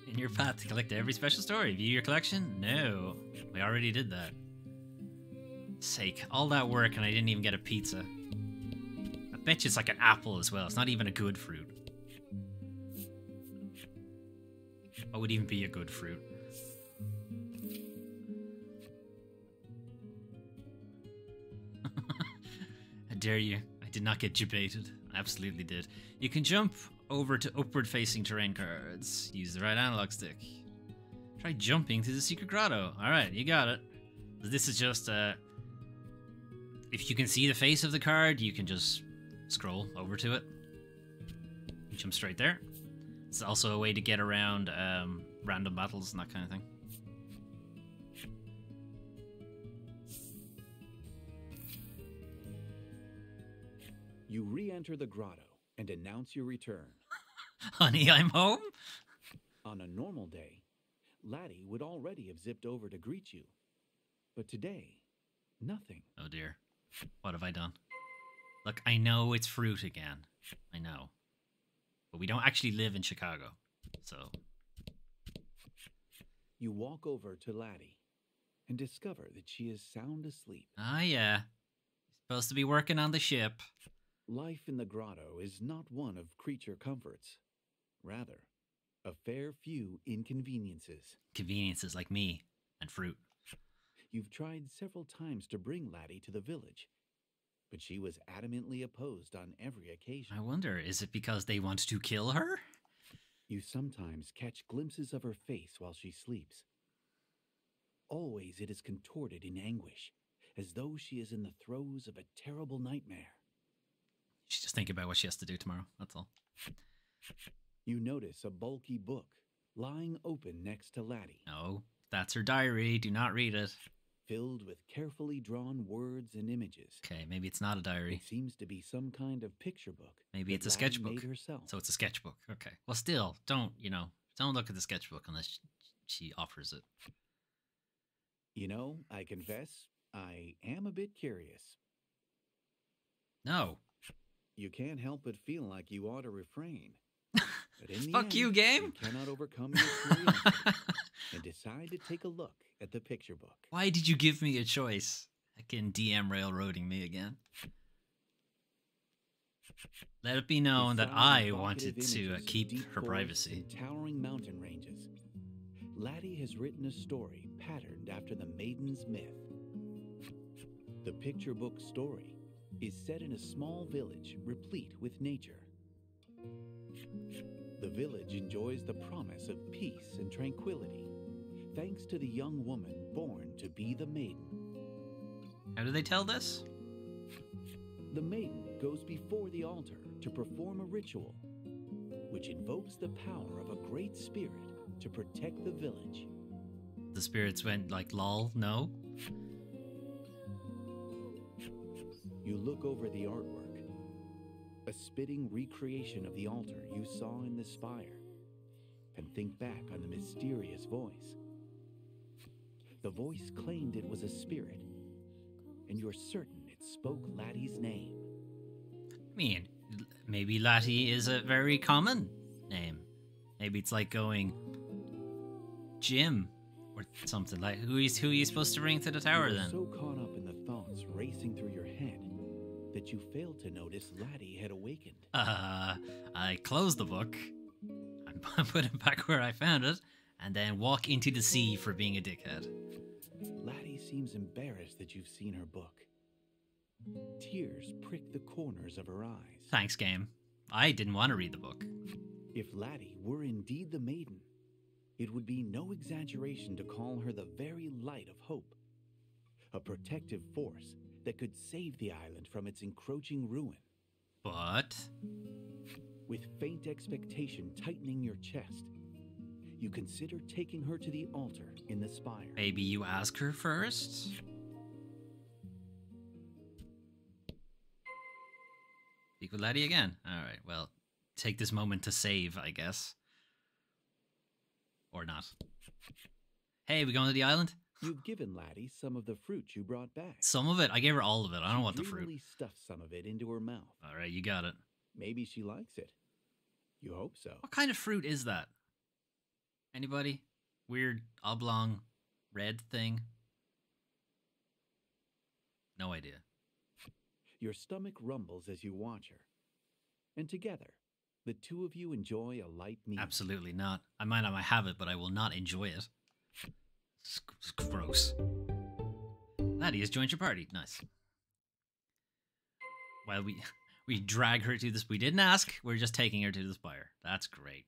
In your path to collect every special story. View your collection? No. We already did that. Sake. All that work and I didn't even get a pizza. I bet you it's like an apple as well. It's not even a good fruit. What would even be a good fruit? How dare you? I did not get debated. I absolutely did. You can jump over to upward facing terrain cards. Use the right analog stick. Try jumping to the secret grotto. Alright, you got it. This is just if you can see the face of the card, you can just scroll over to it. Jump straight there. It's also a way to get around random battles and that kind of thing. You re-enter the grotto and announce your return. Honey, I'm home? On a normal day, Laddie would already have zipped over to greet you. But today, nothing. Oh dear. What have I done? Look, I know it's fruit again. I know. But we don't actually live in Chicago, so... You walk over to Laddie and discover that she is sound asleep. Ah, yeah. Supposed to be working on the ship. Life in the grotto is not one of creature comforts. Rather, a fair few inconveniences. Conveniences like me and fruit. You've tried several times to bring Laddie to the village, but she was adamantly opposed on every occasion. I wonder, is it because they want to kill her? You sometimes catch glimpses of her face while she sleeps. Always it is contorted in anguish, as though she is in the throes of a terrible nightmare. She's just thinking about what she has to do tomorrow. That's all. You notice a bulky book lying open next to Laddie. No, that's her diary. Do not read it. Filled with carefully drawn words and images. Okay, maybe it's not a diary. It seems to be some kind of picture book. Maybe it's a Laddie sketchbook. made herself. So it's a sketchbook. Okay. Well, still, don't look at the sketchbook unless she offers it. You know, I confess, I am a bit curious. No. You can't help but feel like you ought to refrain. But in the Fuck end, you, game. You cannot overcome your curiosity and decide to take a look at the picture book. Why did you give me a choice? Again, DM railroading me again. Let it be known that I wanted to keep her privacy. Towering mountain ranges. Laddie has written a story patterned after the Maiden's myth. The picture book story is set in a small village replete with nature. The village enjoys the promise of peace and tranquility, thanks to the young woman born to be the Maiden. How do they tell this? The Maiden goes before the altar to perform a ritual, which invokes the power of a great spirit to protect the village. The spirits went like, lol, no? You look over the artwork, a spitting recreation of the altar you saw in the spire, and think back on the mysterious voice. The voice claimed it was a spirit, and you're certain it spoke Laddie's name. I mean, maybe Laddie is a very common name. Maybe it's like going Jim or something. Like who are you supposed to bring to the tower then? You were so caught up in the thoughts racing through your head that you failed to notice Laddie had awakened. I close the book, I put it back where I found it, and then walk into the sea for being a dickhead. Laddie seems embarrassed that you've seen her book. Tears prick the corners of her eyes. Thanks, game. I didn't want to read the book. If Laddie were indeed the Maiden, it would be no exaggeration to call her the very light of hope. A protective force that could save the island from its encroaching ruin. But with faint expectation tightening your chest, you consider taking her to the altar in the spire. Maybe you ask her first? Speak with Laddie again. Alright, well, take this moment to save, I guess. Or not. Hey, we going to the island? You've given Laddie some of the fruit you brought back. Some of it? I gave her all of it. I don't want the fruit. She stuffed some of it into her mouth. Alright, you got it. Maybe she likes it. You hope so. What kind of fruit is that? Anybody? Weird, oblong, red thing? No idea. Your stomach rumbles as you watch her. And together, the two of you enjoy a light meal. Absolutely not. I might have it, but I will not enjoy it. It's gross. Laddie has joined your party. Nice. Well, we drag her to this. We didn't ask. We're just taking her to the spire. That's great.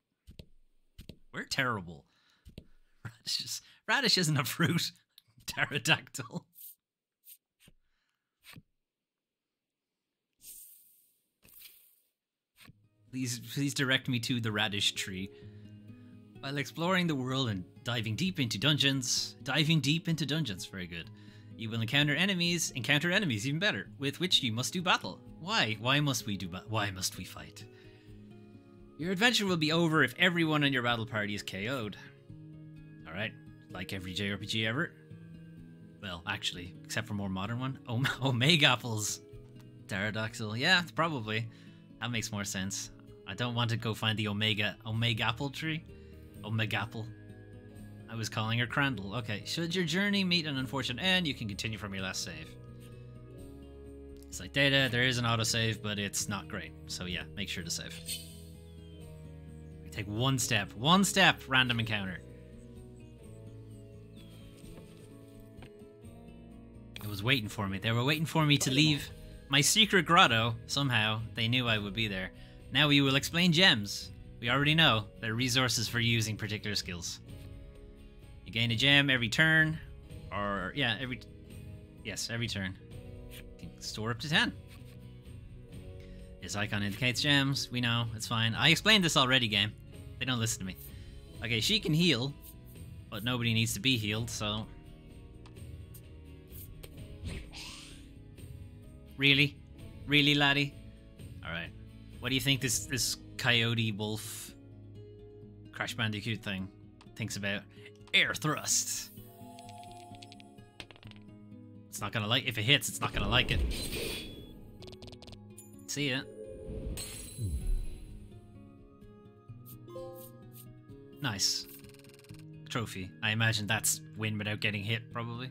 We're terrible. Radish isn't a fruit. Pterodactyl. Please direct me to the radish tree. While exploring the world and diving deep into dungeons, very good. You will encounter enemies, even better, with which you must do battle. Why? Why must we fight? Your adventure will be over if everyone in your battle party is KO'd. Alright, like every JRPG ever. Well, actually, except for more modern one. Omega apples. Pterodactyl, yeah, probably. That makes more sense. I don't want to go find the Omega apple tree. Omega apple. I was calling her Crandall. Okay, should your journey meet an unfortunate end, you can continue from your last save. It's like data, there is an autosave, but it's not great. So yeah, make sure to save. Take one step, random encounter. It was waiting for me. They were waiting for me to leave my secret grotto. Somehow, they knew I would be there. Now we will explain gems. We already know they're resources for using particular skills. You gain a gem every turn. Or, yeah, every turn. You can store up to 10. This icon indicates gems. We know, it's fine. I explained this already, game. They don't listen to me. Okay, she can heal, but nobody needs to be healed, so... Really? Really, laddie? Alright. What do you think this coyote wolf Crash Bandicoot thing thinks about air thrust? It's not gonna like... If it hits, it's not gonna like it. See ya. Nice. Trophy. I imagine that's win without getting hit, probably.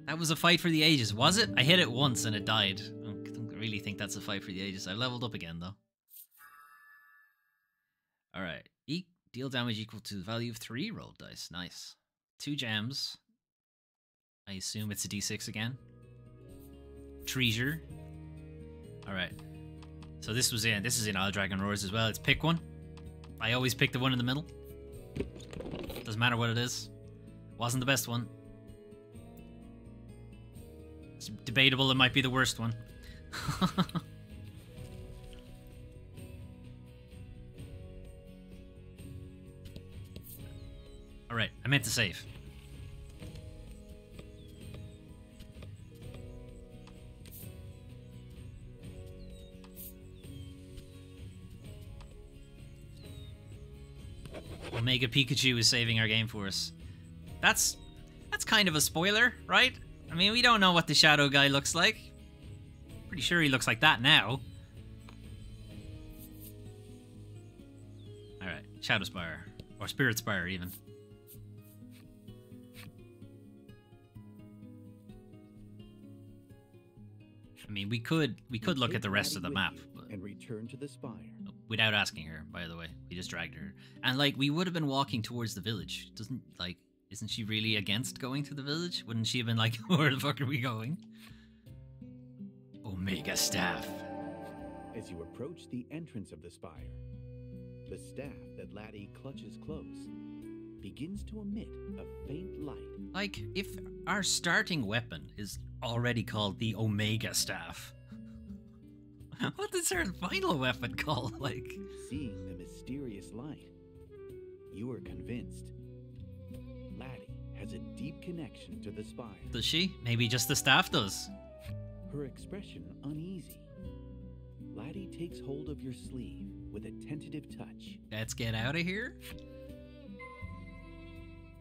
That was a fight for the ages, was it? I hit it once and it died. I don't really think that's a fight for the ages. I leveled up again, though. Alright. Deal damage equal to the value of 3 rolled dice. Nice. 2 gems. I assume it's a d6 again. Treasure. Alright. So this is in Isle Dragon Roars as well. It's pick one. I always pick the one in the middle. Doesn't matter what it is. Wasn't the best one. It's debatable, it might be the worst one. Alright, I meant to save. Omega Pikachu is saving our game for us. That's kind of a spoiler, right? I mean, we don't know what the shadow guy looks like. Pretty sure he looks like that now. Alright, Shadow Spire. Or Spirit Spire, even. I mean, we could look at the rest of the map, but and return to the spire. Without asking her, by the way. We just dragged her. And, like, we would have been walking towards the village. Isn't she really against going to the village? Wouldn't she have been like, where the fuck are we going? Omega Staff. As you approach the entrance of the spire, the staff that Laddie clutches close begins to emit a faint light. Like, if our starting weapon is already called the Omega Staff, what is our final weapon called? Like, seeing the mysterious light, you are convinced Laddie has a deep connection to the spire. Does she? Maybe just the staff does. Her expression uneasy. Laddie takes hold of your sleeve with a tentative touch. Let's get out of here.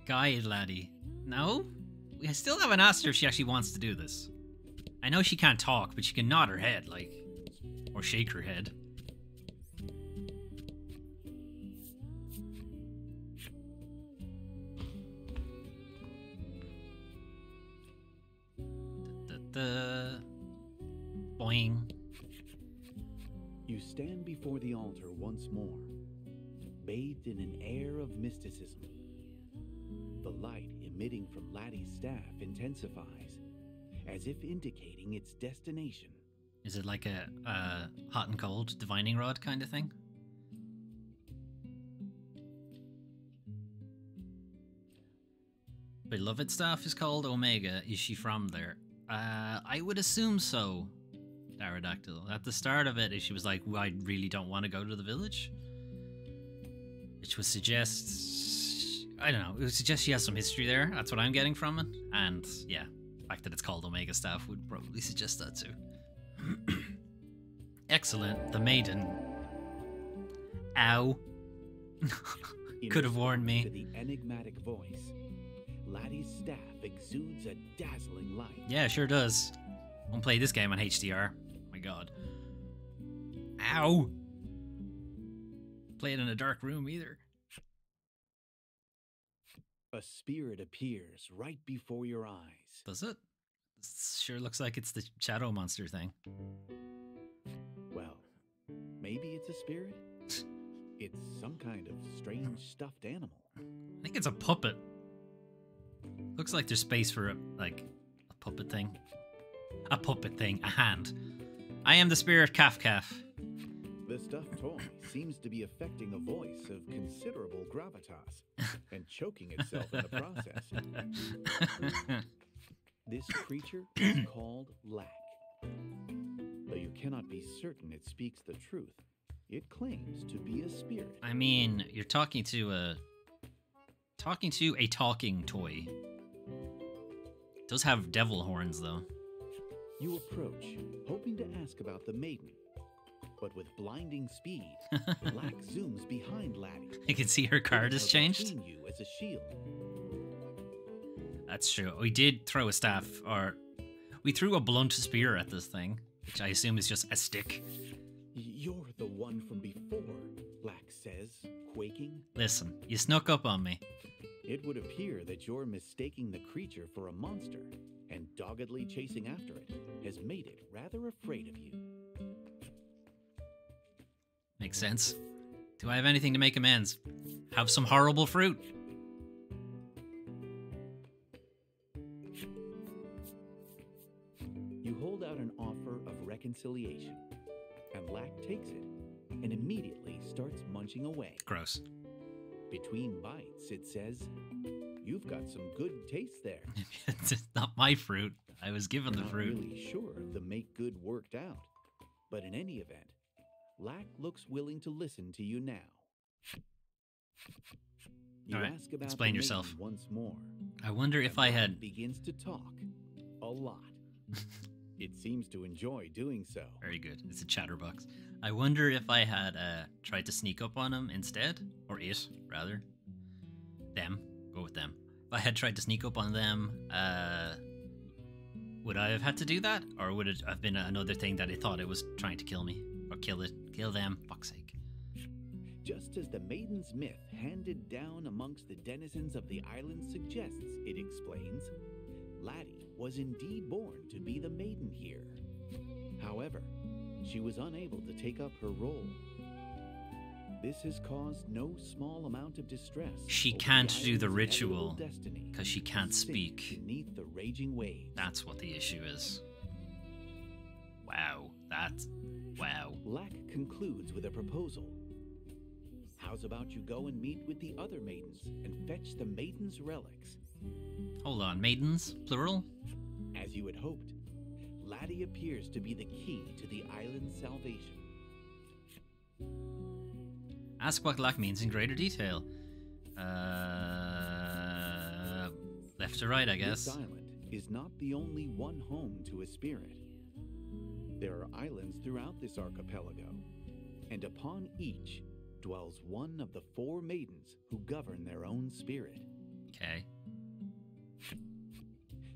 Guide, Laddie. No? We still haven't asked her if she actually wants to do this. I know she can't talk, but she can nod her head, like, or shake her head. Boing. You stand before the altar once more, bathed in an air of mysticism. The light emitting from Laddie's staff intensifies, as if indicating its destination. Is it like a hot and cold divining rod kind of thing? Beloved staff is called Omega. Is she from there? I would assume so. Aerodactyl. At the start of it, she was like, well, I really don't want to go to the village. Which would suggest... I don't know. It would suggest she has some history there. That's what I'm getting from it. And, yeah, the fact that it's called Omega Staff would probably suggest that too. Excellent. The maiden. Ow. Could have warned me. To the enigmatic voice, Laddie's staff exudes a dazzling light. Yeah, sure does. Won't play this game on HDR. My god. Ow! Play it in a dark room either. A spirit appears right before your eyes. Does it? This sure looks like it's the shadow monster thing. Well, maybe it's a spirit? It's some kind of strange stuffed animal. I think it's a puppet. Looks like there's space for a puppet thing. A puppet thing. A hand. I am the spirit Calf. The stuffed toy seems to be affecting a voice of considerable gravitas, and choking itself in the process. This creature is called Lack. Though you cannot be certain it speaks the truth, it claims to be a spirit. I mean, you're talking to a talking toy. It does have devil horns, though. You approach, hoping to ask about the maiden. But with blinding speed, Lack zooms behind Laddie. You can see her card has changed. Between you as a shield. That's true. We did throw a staff, or we threw a blunt spear at this thing, which I assume is just a stick. You're the one from before, Lack says, quaking. Listen, you snuck up on me. It would appear that you're mistaking the creature for a monster, and doggedly chasing after it has made it rather afraid of you. Makes sense. Do I have anything to make amends? Have some horrible fruit. You hold out an offer of reconciliation, and Lack takes it and immediately starts munching away. Gross. Between bites, it says, "You've got some good taste there." It's not my fruit. I was given the Not fruit. really sure if the make good worked out, but in any event, Lack looks willing to listen to you now. You All right, ask about explain the yourself. maiden once more. I wonder if and I Lack had... begins to talk a lot. It seems to enjoy doing so. Very good. It's a chatterbox. I wonder if I had tried to sneak up on him instead. Or it, rather. Them. Go with them. If I had tried to sneak up on them, would I have had to do that? Or would it have been another thing that it thought it was trying to kill me? Or kill it? Kill them? Fuck's sake. Just as the maiden's myth handed down amongst the denizens of the island suggests, it explains, Laddie was indeed born to be the maiden here. However, she was unable to take up her role. This has caused no small amount of distress. She over can't the do the island's ritual inevitable destiny because she can't to sink speak. beneath the raging waves. That's what the issue is. Wow. Wow. Lack concludes with a proposal. How's about you go and meet with the other maidens and fetch the maiden's relics? Hold on. Maidens? Plural? As you had hoped, Laddie appears to be the key to the island's salvation. Ask what Lack means in greater detail. Left to right, I guess. This island is not the only one home to a spirit. There are islands throughout this archipelago, and upon each dwells one of the 4 maidens who govern their own spirit. Okay.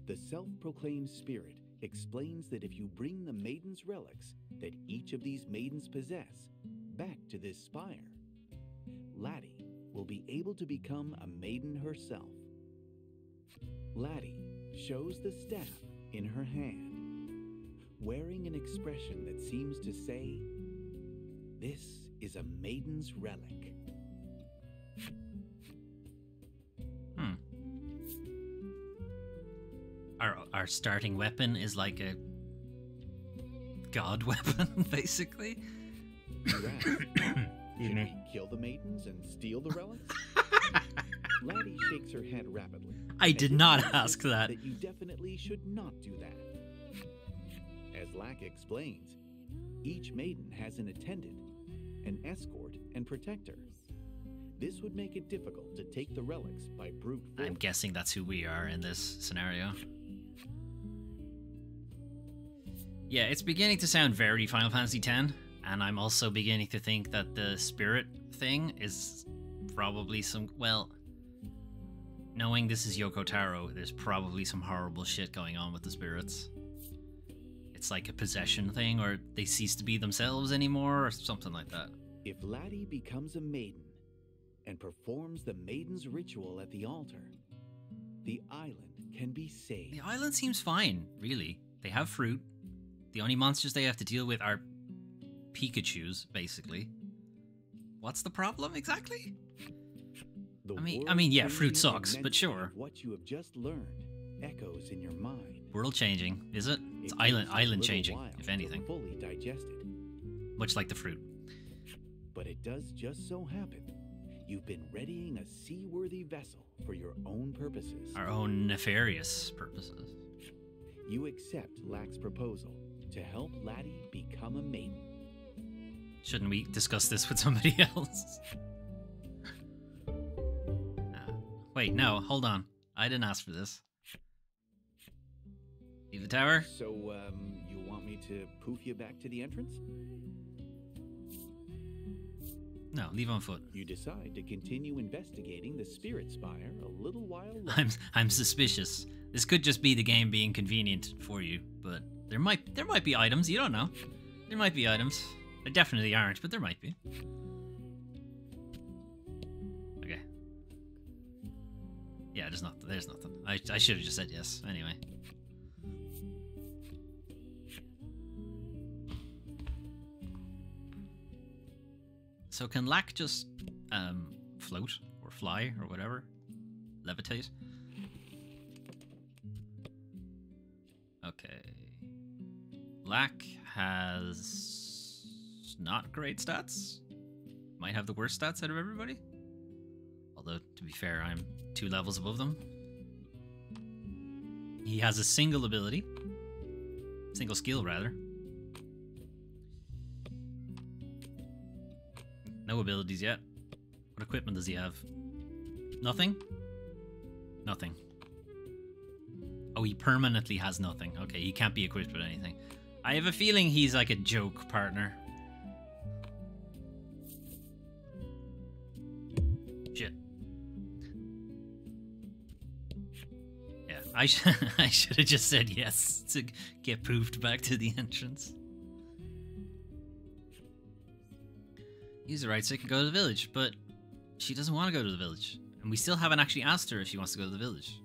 The self-proclaimed spirit explains that if you bring the maiden's relics that each of these maidens possess back to this spire, Laddie will be able to become a maiden herself. Laddie shows the staff in her hand, wearing an expression that seems to say, "This is a maiden's relic." Our starting weapon is like a god weapon, basically. You ask, should we kill the maidens and steal the relics? Laddie shakes her head rapidly. I did not ask that. that. You definitely should not do that. As Lack explains, each maiden has an attendant, an escort, and protector. This would make it difficult to take the relics by brute force. I'm guessing that's who we are in this scenario. Yeah, it's beginning to sound very Final Fantasy X, and I'm also beginning to think that the spirit thing is probably some, well, knowing this is Yoko Taro, there's probably some horrible shit going on with the spirits. It's like a possession thing, or they cease to be themselves anymore, or something like that. If Laddie becomes a maiden and performs the maiden's ritual at the altar, the island can be saved. The island seems fine, really. They have fruit. The only monsters they have to deal with are Pikachus, basically. What's the problem exactly? I mean, yeah, fruit sucks, but sure. What you have just learned echoes in your mind. World changing, is it? It's It takes a island little changing, while if to anything. fully digest it. Much like the fruit. But it does just so happen You've been readying a seaworthy vessel for your own purposes. Our own nefarious purposes. You accept Lack's proposal to help Laddie become a maiden. Shouldn't we discuss this with somebody else? Wait, no, hold on. I didn't ask for this. Leave the tower? So, you want me to poof you back to the entrance? No, leave on foot. You decide to continue investigating the Spirit Spire a little while longer. I'm suspicious. This could just be the game being convenient for you, but there might be items, you don't know. There might be items. There definitely aren't, but there might be. Okay. Yeah, there's nothing. I should have just said yes, anyway. So can Lack just float or fly or whatever? Levitate? Okay. Lack has not great stats. Might have the worst stats out of everybody. Although, to be fair, I'm 2 levels above them. He has a single ability. Single skill, rather. No abilities yet. What equipment does he have? Nothing? Nothing. Oh, he permanently has nothing. Okay, he can't be equipped with anything. I have a feeling he's like a joke partner. Shit. Yeah, I should have just said yes to get poofed back to the entrance. Use the right stick and go to the village, but she doesn't want to go to the village. And we still haven't actually asked her if she wants to go to the village.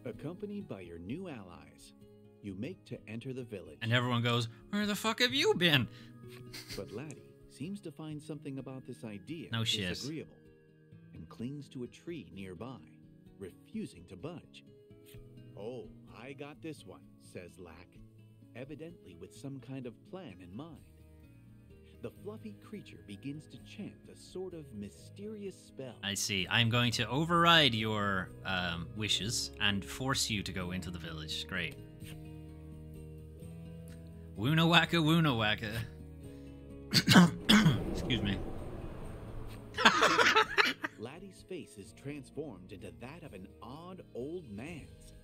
Accompanied by your new allies, you make to enter the village. And everyone goes, "Where the fuck have you been?" But Laddie seems to find something about this idea No shit. disagreeable and clings to a tree nearby, refusing to budge. "Oh, I got this one," says Lack, evidently with some kind of plan in mind. The fluffy creature begins to chant a sort of mysterious spell. I see. I'm going to override your wishes and force you to go into the village. Great. Woona wacka, woona wacka. Excuse me. Laddie's face is transformed into that of an odd old man's.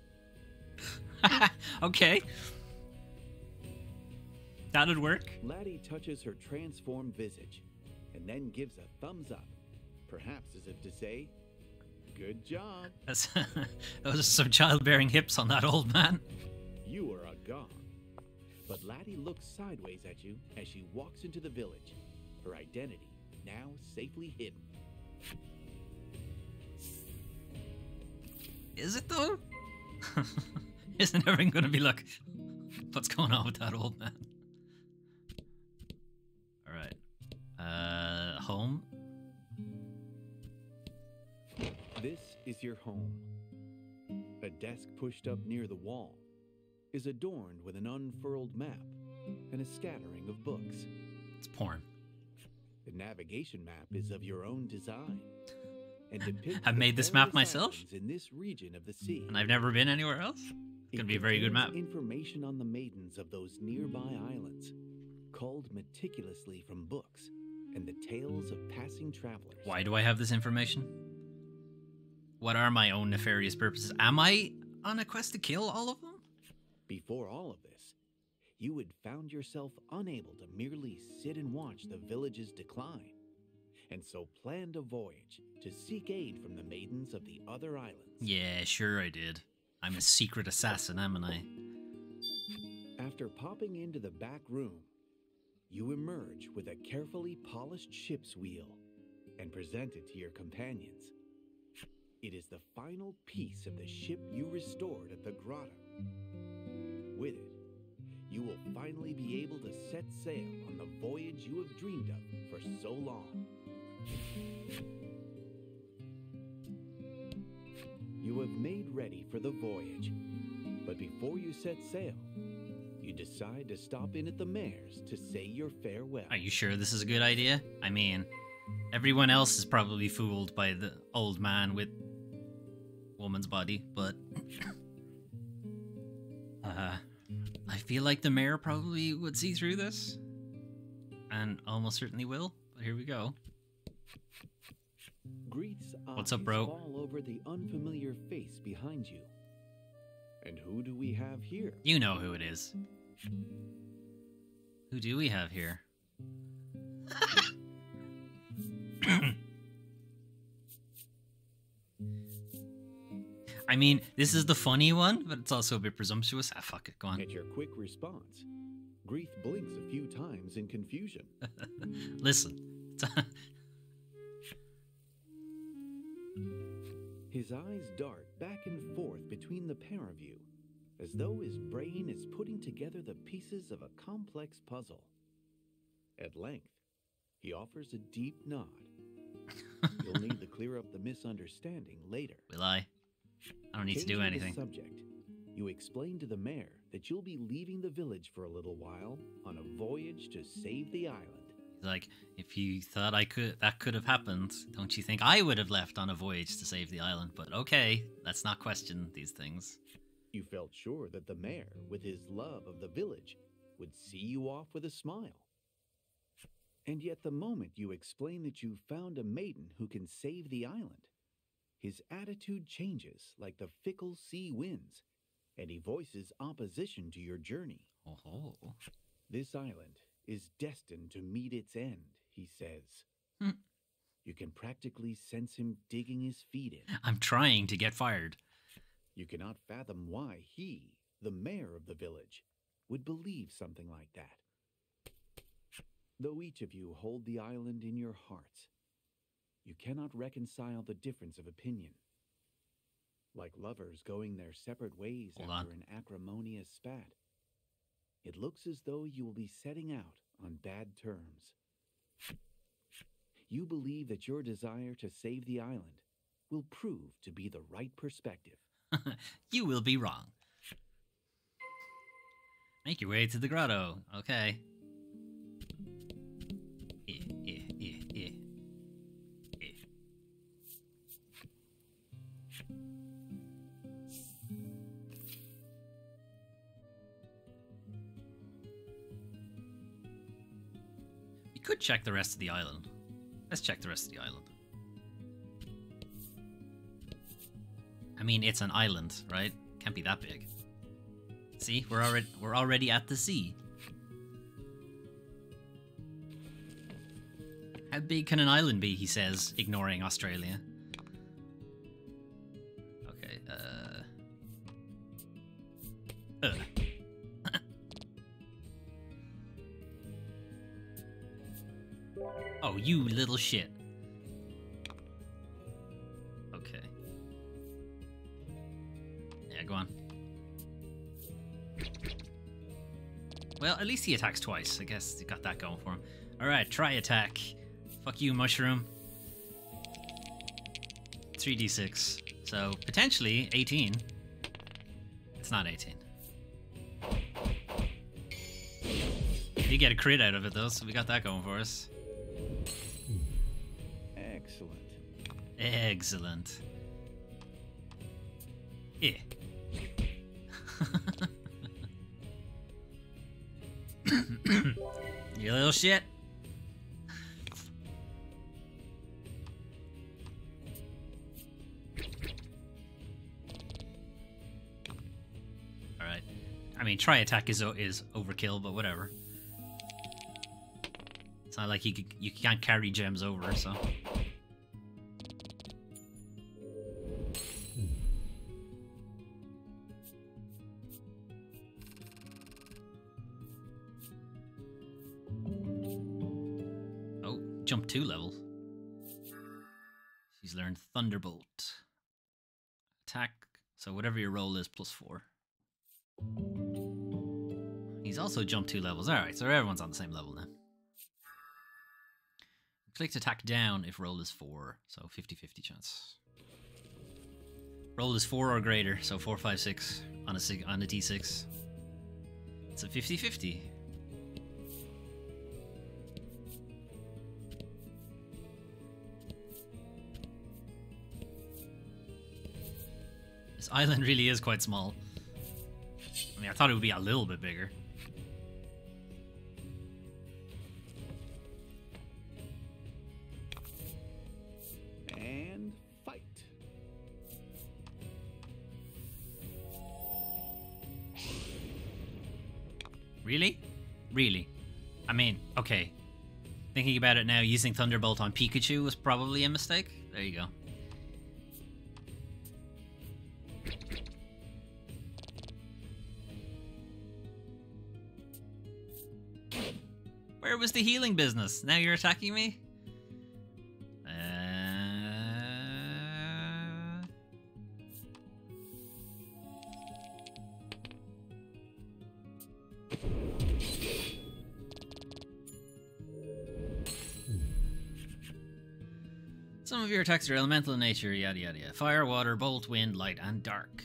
Okay. That'd work. Laddie touches her transformed visage and then gives a thumbs up, perhaps as if to say, "Good job." Those are some childbearing hips on that old man. You are a god. But Laddie looks sideways at you as she walks into the village, her identity now safely hidden. Is it though? Isn't everyone going to be like, what's going on with that old man? Alright. Home? This is your home. A desk pushed up near the wall is adorned with an unfurled map and a scattering of books. It's porn. The navigation map is of your own design and depicts I made this map various myself, islands in this region of the sea. and I've never been anywhere else. It's gonna be a very good map. contains information on the maidens of those nearby islands, culled meticulously from books and the tales of passing travelers. Why do I have this information? What are my own nefarious purposes? Am I on a quest to kill all of them? Before all of this, you had found yourself unable to merely sit and watch the village's decline, and so planned a voyage to seek aid from the maidens of the other islands. Yeah, sure I did. I'm a secret assassin, haven't I? After popping into the back room, you emerge with a carefully polished ship's wheel and present it to your companions. It is the final piece of the ship you restored at the grotto. With it, you will finally be able to set sail on the voyage you have dreamed of for so long. You have made ready for the voyage, but before you set sail, you decide to stop in at the mayor's to say your farewell. Are you sure this is a good idea? I mean, everyone else is probably fooled by the old man with woman's body, but I feel like the mayor probably would see through this, and almost certainly will. But here we go. Greeth's What's up, eyes bro? fall over the unfamiliar face behind you. And who do we have here? You know who it is. Who do we have here? I mean, this is the funny one, but it's also a bit presumptuous. Ah, fuck it, go on. At your quick response, Greeth blinks a few times in confusion. Listen. His eyes dart back and forth between the pair of you, as though his brain is putting together the pieces of a complex puzzle. At length, he offers a deep nod. You'll need to clear up the misunderstanding later. Will I? I don't need to do Changing the anything. subject, you explain to the mayor that you'll be leaving the village for a little while on a voyage to save the island. Like, if you thought that could have happened, don't you think I would have left on a voyage to save the island? But okay, let's not question these things. You felt sure that the mayor, with his love of the village, would see you off with a smile. And yet the moment you explain that you found a maiden who can save the island, his attitude changes like the fickle sea winds, and he voices opposition to your journey. Oh. This island is destined to meet its end, he says. You can practically sense him digging his feet in. I'm trying to get fired. You cannot fathom why he, the mayor of the village, would believe something like that. Though each of you hold the island in your hearts, you cannot reconcile the difference of opinion. Like lovers going their separate ways after an acrimonious spat, it looks as though you will be setting out on bad terms. You believe that your desire to save the island will prove to be the right perspective. You will be wrong. Make your way to the grotto. Okay. We could check the rest of the island. Let's check the rest of the island. I mean, it's an island, right? Can't be that big. See, we're already at the sea. How big can an island be? He says, ignoring Australia. Okay. Oh, you little shit. Okay. Yeah, go on. Well, at least he attacks twice. I guess he got that going for him. Alright, try attack. Fuck you, mushroom. 3d6. So, potentially 18. It's not 18. You get a crit out of it, though, so we got that going for us. Excellent. Excellent. Yeah. You little shit. Alright. I mean, try attack is overkill, but whatever. It's not like you can't carry gems over, so... Jump 2 levels. She's learned Thunderbolt. Attack, so whatever your roll is, +4. He's also jumped 2 levels. Alright, so everyone's on the same level now. Click attack down if roll is 4, so 50-50 chance. Roll is 4 or greater, so 4, 5, 6 on a d6. It's a 50-50. This island really is quite small. I mean, I thought it would be a little bit bigger. And fight. Really? Really? I mean, okay. Thinking about it now, using Thunderbolt on Pikachu was probably a mistake. There you go. Where was the healing business? Now you're attacking me? Some of your attacks are elemental in nature, yada yada yada. Fire, water, bolt, wind, light, and dark.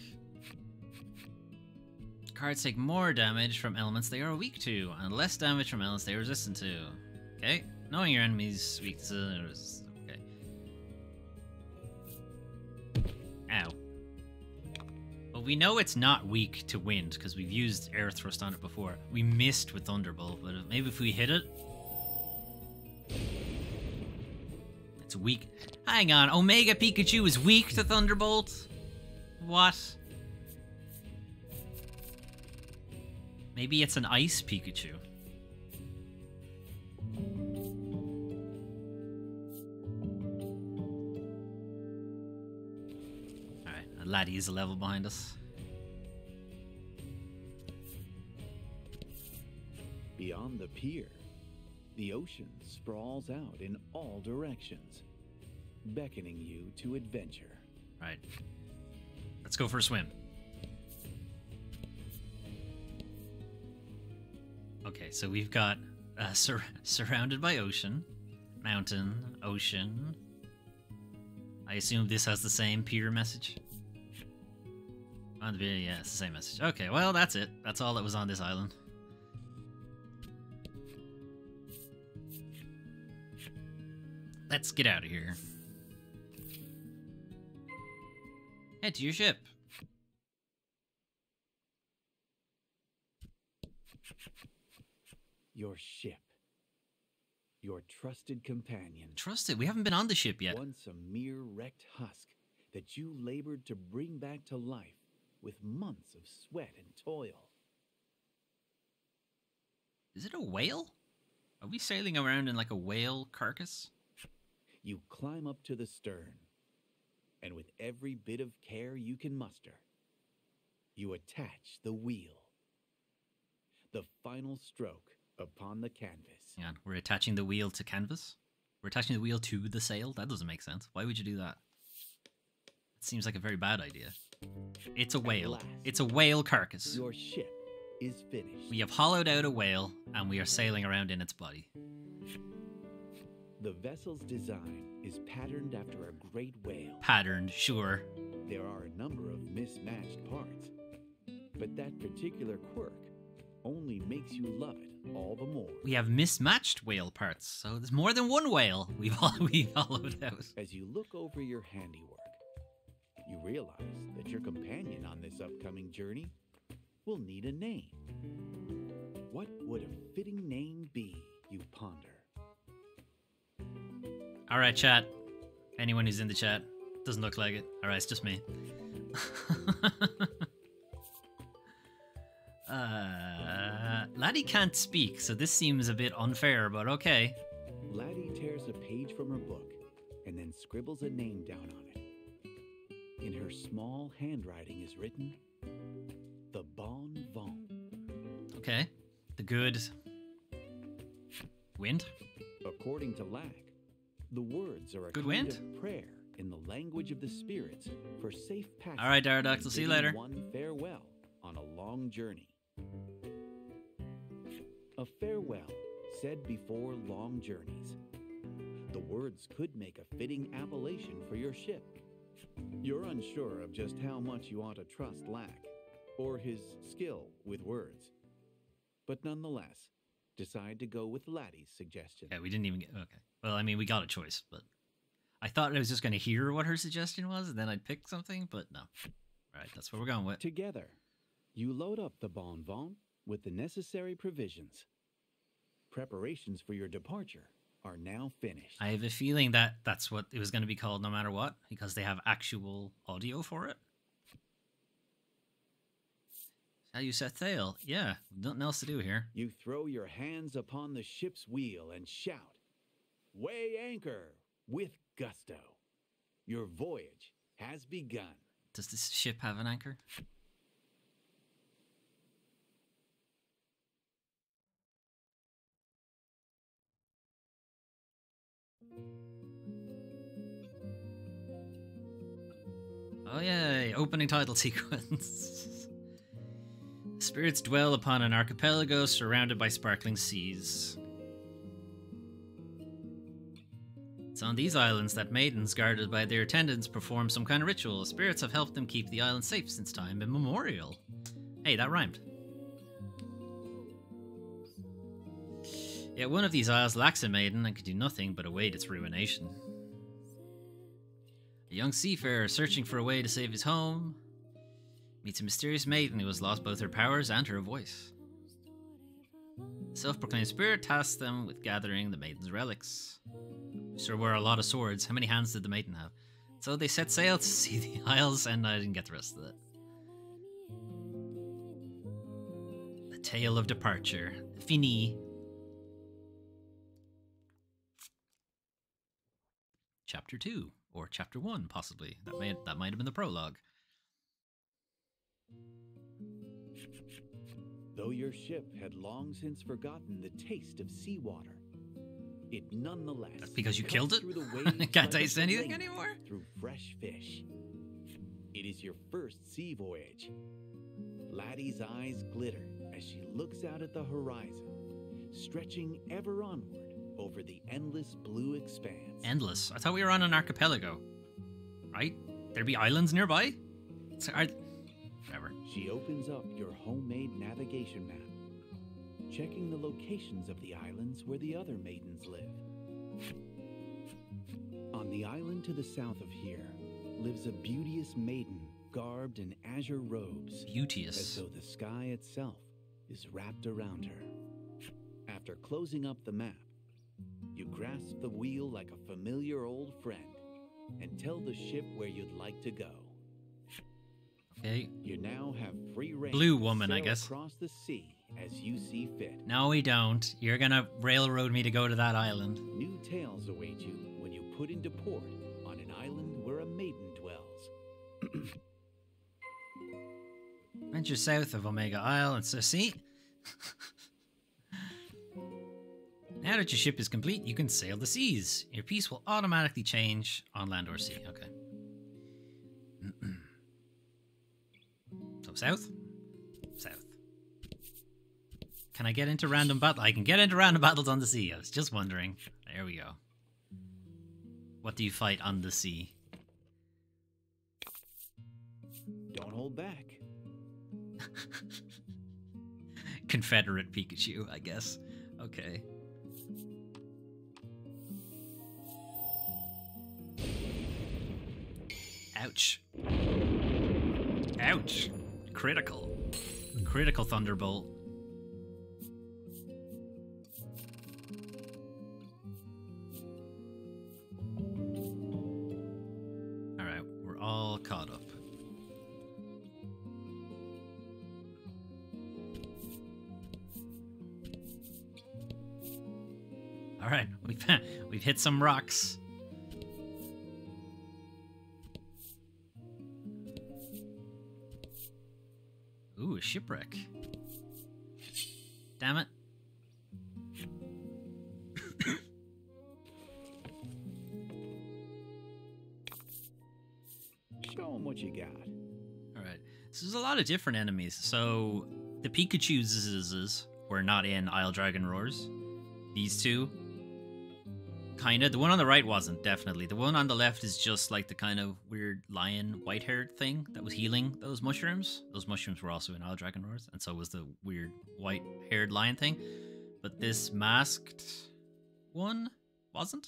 Cards take more damage from elements they are weak to, and less damage from elements they are resistant to. Okay? Knowing your enemy's weaknesses. Okay. Ow. Well, we know it's not weak to wind, because we've used Air Thrust on it before. We missed with Thunderbolt, but maybe if we hit it... It's weak. Hang on, Omega Pikachu is weak to Thunderbolt? What? Maybe it's an Ice Pikachu. Alright, a laddie is a level behind us. Beyond the pier, the ocean sprawls out in all directions, beckoning you to adventure. Right. Let's go for a swim. Okay, so we've got surrounded by ocean, mountain, ocean. I assume this has the same pier message. On the video, yeah, it's the same message. Okay, well, that's it. That's all that was on this island. Let's get out of here. Head to your ship. Your ship. Your trusted companion. Trusted? We haven't been on the ship yet. Once a mere wrecked husk that you labored to bring back to life with months of sweat and toil. Is it a whale? Are we sailing around in like a whale carcass? You climb up to the stern, and with every bit of care you can muster, you attach the wheel. The final stroke upon the canvas. Yeah, we're attaching the wheel to canvas? We're attaching the wheel to the sail? That doesn't make sense. Why would you do that? It seems like a very bad idea. It's a whale. Last, it's a whale carcass. your ship is finished. We have hollowed out a whale, and we are sailing around in its body. The vessel's design is patterned after a great whale. Patterned, sure. There are a number of mismatched parts, but that particular quirk only makes you love it all the more. We have mismatched whale parts, so there's more than one whale we've hollowed out. As you look over your handiwork, you realize that your companion on this upcoming journey will need a name. What would a fitting name be, you ponder? All right, chat. Anyone who's in the chat. Doesn't look like it. All right, it's just me. Laddie can't speak, so this seems a bit unfair, but okay. Laddie tears a page from her book and then scribbles a name down on it. In her small handwriting is written, the Bon Vent. Okay. The good wind. According to Lack, the words are a Good kind wind? of prayer in the language of the spirits for safe passage. All right, Daradux, see you later. One farewell on a long journey. A farewell said before long journeys. The words could make a fitting appellation for your ship. You're unsure of just how much you ought to trust Lack, or his skill with words. but nonetheless, decide to go with Laddie's suggestion. Yeah, we didn't even get... Okay. Well, I mean, we got a choice, but... I thought I was just going to hear what her suggestion was, and then I'd pick something, but no. All right, that's what we're going with. Together, you load up the Bon Bon with the necessary provisions. Preparations for your departure are now finished. I have a feeling that that's what it was going to be called no matter what, because they have actual audio for it. How you set sail? Yeah, nothing else to do here. You throw your hands upon the ship's wheel and shout, "Weigh anchor with gusto. Your voyage has begun." Does this ship have an anchor? Oh yay, opening title sequence. Spirits dwell upon an archipelago surrounded by sparkling seas. It's on these islands that maidens guarded by their attendants perform some kind of ritual. Spirits have helped them keep the island safe since time immemorial. Hey, that rhymed. Yet one of these isles lacks a maiden and can do nothing but await its ruination. A young seafarer searching for a way to save his home meets a mysterious maiden who has lost both her powers and her voice. The self-proclaimed spirit tasks them with gathering the maiden's relics. Sure were a lot of swords. How many hands did the maiden have? So they set sail to see the isles, and I didn't get the rest of it. The Tale of Departure. Fini. Chapter 2. Or Chapter 1, possibly. That might have been the prologue. Though your ship had long since forgotten the taste of seawater, it nonetheless... That's because you killed it? It Can't taste anything anymore? Through fresh fish. It is your first sea voyage. Laddie's eyes glitter as she looks out at the horizon, stretching ever onward over the endless blue expanse. Endless? I thought we were on an archipelago. Right? There'd be islands nearby? Whatever. She opens up your homemade navigation map, checking the locations of the islands where the other maidens live. On the island to the south of here lives a beauteous maiden garbed in azure robes. Beauteous. As though the sky itself is wrapped around her. After closing up the map, you grasp the wheel like a familiar old friend and tell the ship where you'd like to go. Okay. You now have free reign. Blue woman, I sail guess. Across the sea as you see fit. No, we don't. You're gonna railroad me to go to that island. New tales await you when you put into port on an island where a maiden dwells. Venture south of Omega Isle and so see. Now that your ship is complete, you can sail the seas. Your piece will automatically change on land or sea. Okay. So south? South. Can I get into random battle? I can get into random battles on the sea. I was just wondering. There we go. What do you fight on the sea? Don't hold back. Confederate Pikachu, I guess. Okay. Ouch. Ouch. Critical. Critical Thunderbolt. Alright, we're all caught up. Alright, we've hit some rocks. Ooh, a shipwreck. Damn it. Show them what you got. Alright, so there's a lot of different enemies. So, the Pikachus were not in Isle Dragon Roars. These two Kind of. The one on the right wasn't, definitely. The one on the left is just like the kind of weird lion, white-haired thing that was healing those mushrooms. Those mushrooms were also in Isle Dragon Roars, and so was the weird white-haired lion thing. But this masked one wasn't.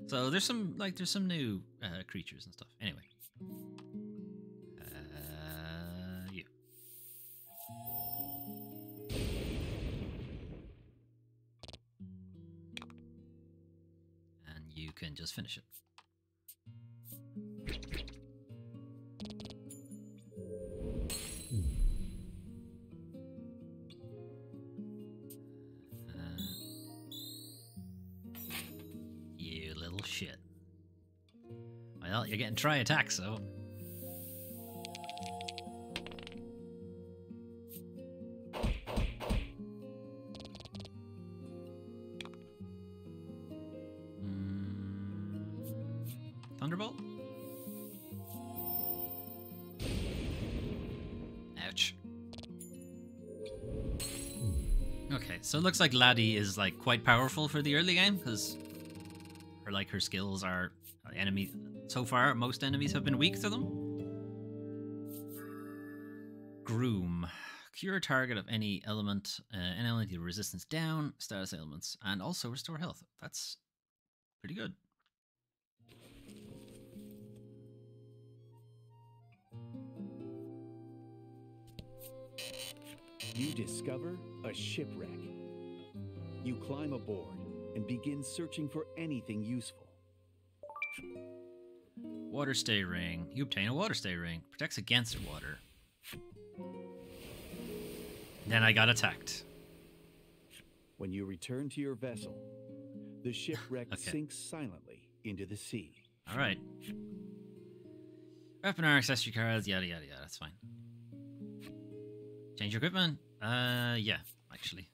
So there's some new creatures and stuff. Anyway. Yeah. And you can just finish it. You little shit. Well, you're getting try attacks, so. Thunderbolt? Ouch. Okay, so it looks like Laddie is like quite powerful for the early game because her skills are enemy. So far, most enemies have been weak to them. Groom. Cure a target of any element with resistance down, status ailments, and also restore health. That's pretty good. You discover a shipwreck. You climb aboard and begin searching for anything useful. Water stay ring. You obtain a water stay ring. Protects against water. Then I got attacked. When you return to your vessel, the shipwreck sinks silently into the sea. All right. Weapon or accessory cards, yada yada yada. That's fine. Change your equipment? Yeah, actually.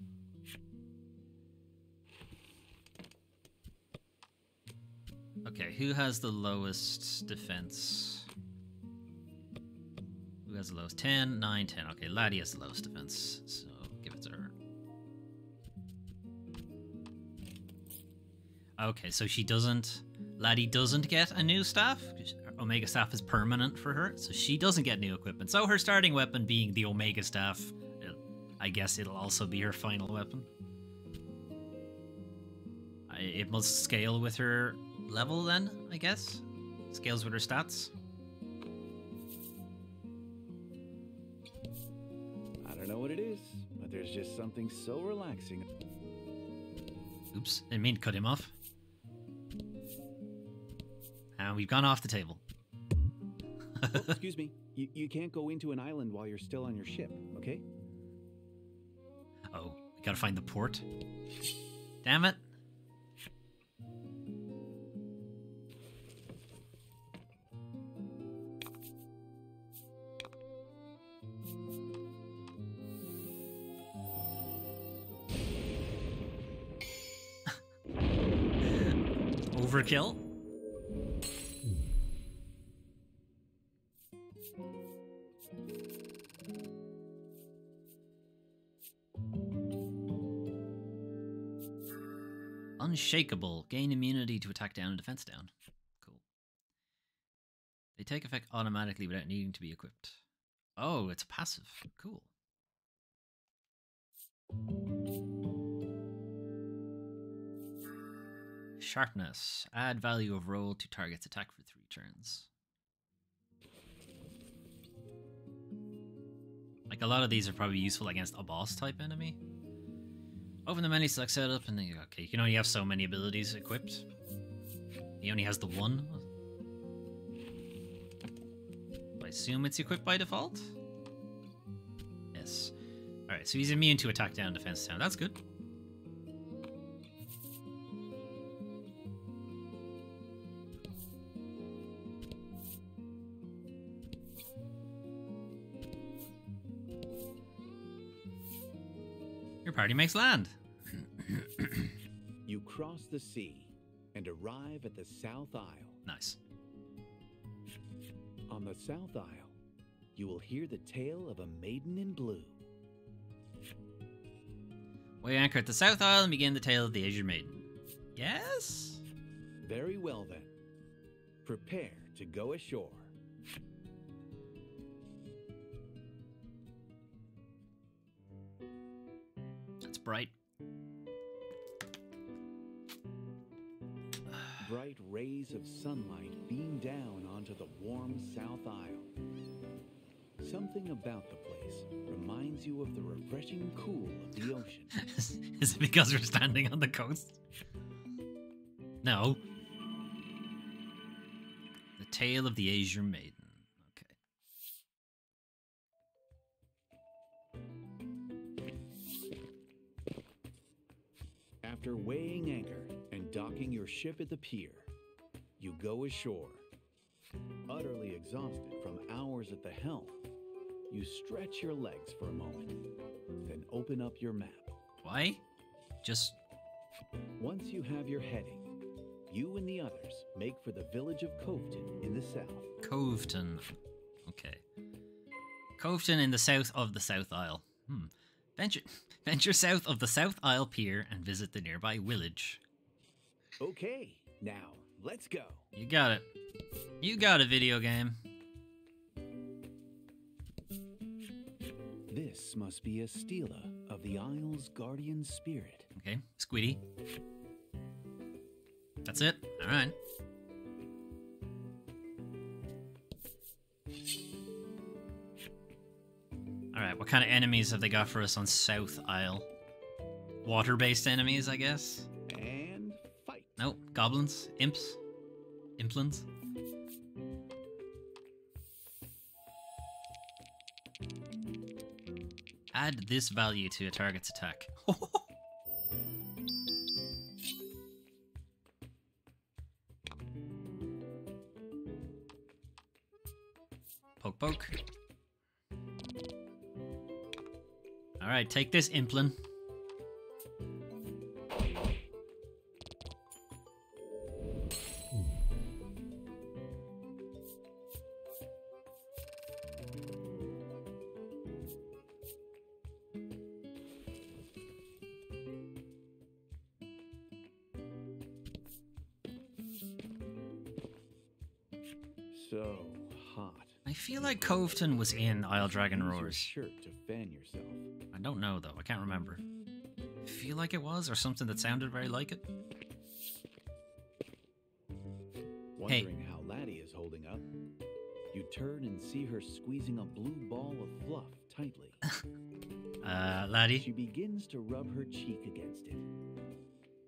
Okay, who has the lowest defense? Who has the lowest? 10, 9, 10. Okay, Laddie has the lowest defense, so give it to her. Okay, so she doesn't... Laddie doesn't get a new staff. Omega staff is permanent for her, so she doesn't get new equipment. So her starting weapon being the Omega staff, I guess it'll also be her final weapon. It must scale with her level then, I guess? Scales with her stats? I don't know what it is, but there's just something so relaxing. Oops, didn't mean to cut him off. And we've gone off the table. Oh, excuse me. You can't go into an island while you're still on your ship, okay? Oh, we gotta find the port. Damn it. Overkill? Unshakable. Gain immunity to attack down and defense down. Cool. They take effect automatically without needing to be equipped. Oh, it's passive. Cool. Sharpness. Add value of roll to target's attack for 3 turns. Like, a lot of these are probably useful against a boss type enemy. Open the menu, select setup, and then you go, okay, you can only have so many abilities equipped. He only has the one. I assume it's equipped by default? Yes. Alright, so he's immune to attack down, defense down. That's good. Your party makes land. You cross the sea and arrive at the South Isle. Nice. On the South Isle, you will hear the tale of a maiden in blue. We anchor at the South Isle and begin the tale of the Azure Maiden. Yes? Very well then. Prepare to go ashore. That's bright. Bright rays of sunlight beam down onto the warm South Isle. Something about the place reminds you of the refreshing cool of the ocean. Is it because we're standing on the coast? No. The Tale of the Azure Maiden. Okay. After weighing anchor and docking your ship at the pier, you go ashore. Utterly exhausted from hours at the helm, you stretch your legs for a moment, then open up your map. Why? Just... Once you have your heading, you and the others make for the village of Coveton in the south. Coveton. Okay. Coveton in the south of the South Isle. Venture south of the South Isle Pier and visit the nearby village. Okay, now let's go. You got it. You got a video game. This must be a stela of the Isle's guardian spirit. Okay, Squiddy. That's it? Alright. Alright, what kind of enemies have they got for us on South Isle? Water-based enemies, I guess? And fight. Nope. Goblins? Imps? Implants? Add this value to a target's attack. Poke, poke. Alright, take this, Implin. So hot. I feel like Coveton was in Isle Dragon Use your Roars. shirt to fan yourself. I don't know though, I can't remember. I feel like it was, or something that sounded very like it. Wondering how Laddie is holding up, you turn and see her squeezing a blue ball of fluff tightly. Laddie? She begins to rub her cheek against it.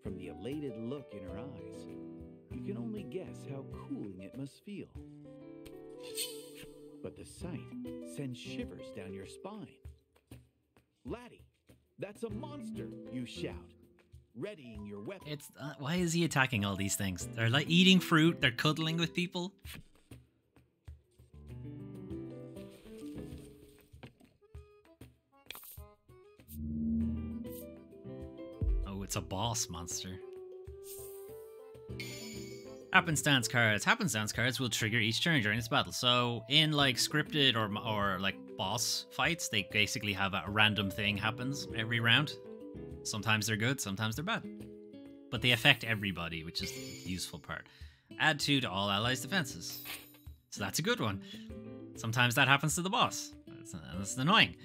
From the elated look in her eyes, you can only guess how cooling it must feel. But the sight sends shivers down your spine. Laddie, that's a monster, you shout, readying your weapon. It's why is he attacking all these things? They're like eating fruit, they're cuddling with people. Oh, it's a boss monster. Happenstance cards. Happenstance cards will trigger each turn during this battle. So in like scripted or like boss fights, they basically have a random thing happens every round. Sometimes they're good, sometimes they're bad. But they affect everybody, which is the useful part. Add 2 to all allies' defenses. So that's a good one. Sometimes that happens to the boss. That's annoying.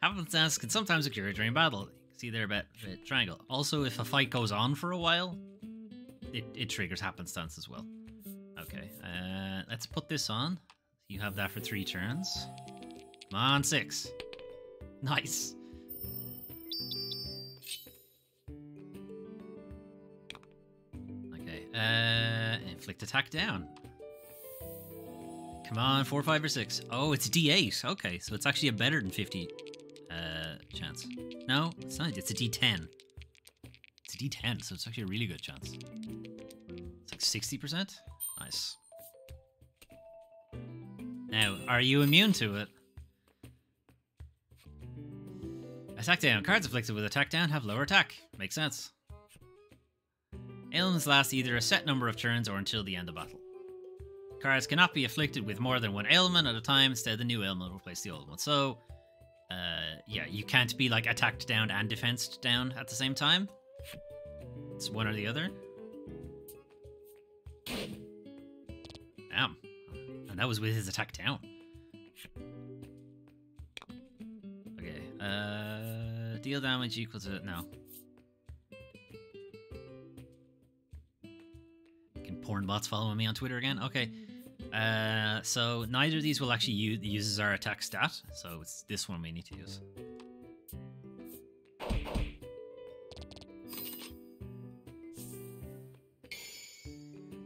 Happenstance can sometimes occur during battle. See there about triangle. Also, if a fight goes on for a while, it triggers happenstance as well. Okay, let's put this on. You have that for 3 turns. Come on, 6. Nice. Okay, inflict attack down. Come on, 4, 5, or 6. Oh, it's D8. Okay, so it's actually a better than 50 chance. No, it's not. It's a D10. It's a D10, so it's actually a really good chance. It's like 60%. Nice. Now, are you immune to it? Attack down. Cards afflicted with attack down have lower attack. Makes sense. Ailments last either a set number of turns or until the end of battle. Cards cannot be afflicted with more than one ailment at a time. Instead, the new ailment will replace the old one. So, yeah, you can't be like attacked down and defensed down at the same time. It's one or the other. Damn. And that was with his attack down. Okay. Deal damage equal to... No. Can porn bots following me on Twitter again? Okay. So neither of these will actually use our attack stat. So it's this one we need to use.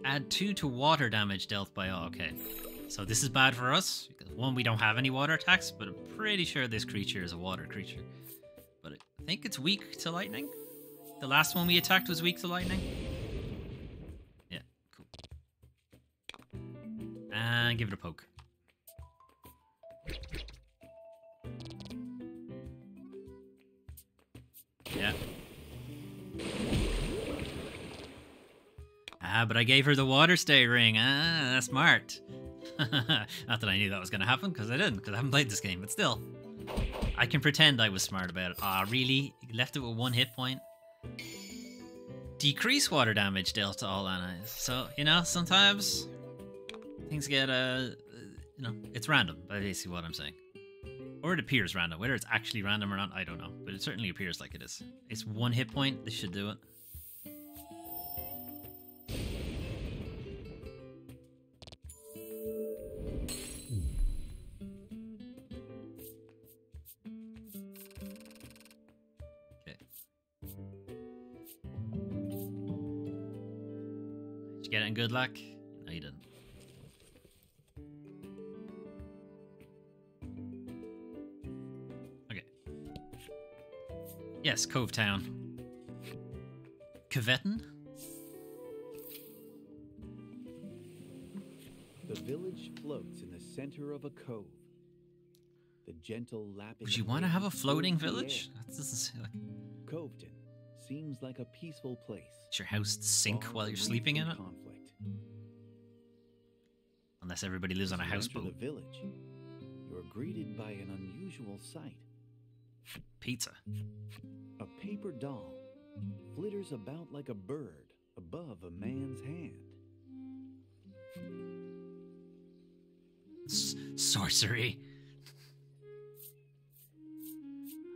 Add 2 to water damage dealt by... Oh, okay. So this is bad for us. Because one, we don't have any water attacks, but I'm pretty sure this creature is a water creature. But I think it's weak to lightning. The last one we attacked was weak to lightning. Yeah, cool. And give it a poke. Yeah. Ah, but I gave her the water stay ring. Ah, that's smart. Not that I knew that was going to happen, because I didn't, because I haven't played this game, but still. I can pretend I was smart about it. Ah, really? Left it with 1 hit point? Decrease water damage dealt to all allies. So, you know, sometimes things get, you know, it's random, by basically what I'm saying. Or it appears random. Whether it's actually random or not, I don't know. But it certainly appears like it is. It's 1 hit point. This should do it. Get it in good luck? No, you didn't. Okay. Yes, Cove Town. Coveton? The village floats in the center of a cove. The gentle lapping. Would you want to have a floating village? That doesn't seem like... Coveton seems like a peaceful place. Does your house sink while you're sleeping in it? Conflict. Unless everybody lives on a houseboat. The village, you're greeted by an unusual sight. Pizza. A paper doll flitters about like a bird above a man's hand. Sorcery.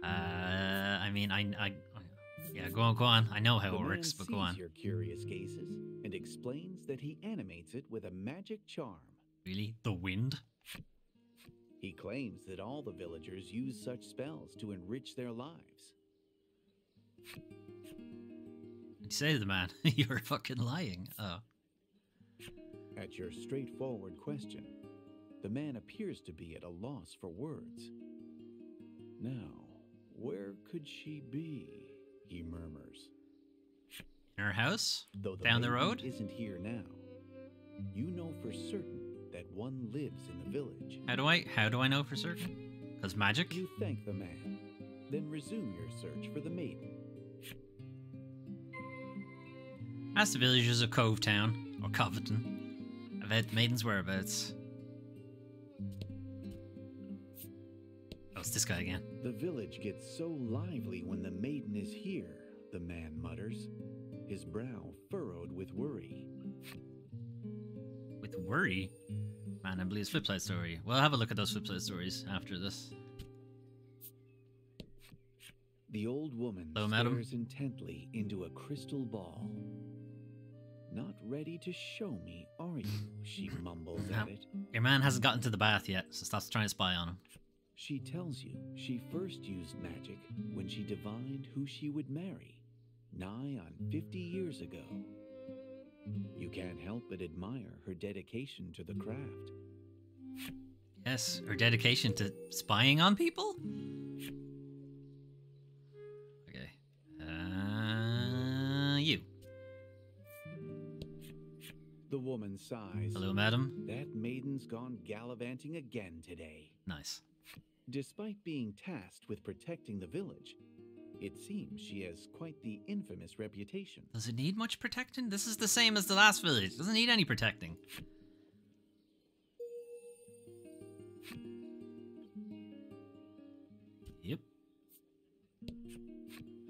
I mean, yeah, go on. I know how it works, but go on. Your curious gazes and explains that he animates it with a magic charm. Really? The wind? He claims that all the villagers use such spells to enrich their lives. You say to the man, you're fucking lying. Oh. At your straightforward question, the man appears to be at a loss for words. Now, where could she be? He murmurs. In her house? Though the down the maiden road? Isn't here now. You know for certain that one lives in the village. How do I know for certain? Because magic? You thank the man, then resume your search for the maiden. Ask the villagers of Cove Town, or Coveton, about Maiden's whereabouts. Oh, it's this guy again. The village gets so lively when the maiden is here, the man mutters, his brow furrowed with worry. With worry? Man, I believe it's flip side story. We'll have a look at those flip side stories after this. The old woman Hello, madam. stares intently into a crystal ball. Not ready to show me, are you? She mumbles at it. Your man hasn't gotten to the bath yet, so stop trying to spy on him. She tells you she first used magic when she divined who she would marry, nigh on 50 years ago. You can't help but admire her dedication to the craft. Yes, her dedication to spying on people? Okay. You. The woman sighs. Hello, madam. That maiden's gone gallivanting again today. Nice. Despite being tasked with protecting the village, it seems she has quite the infamous reputation. Does it need much protecting? This is the same as the last village. It doesn't need any protecting. Yep.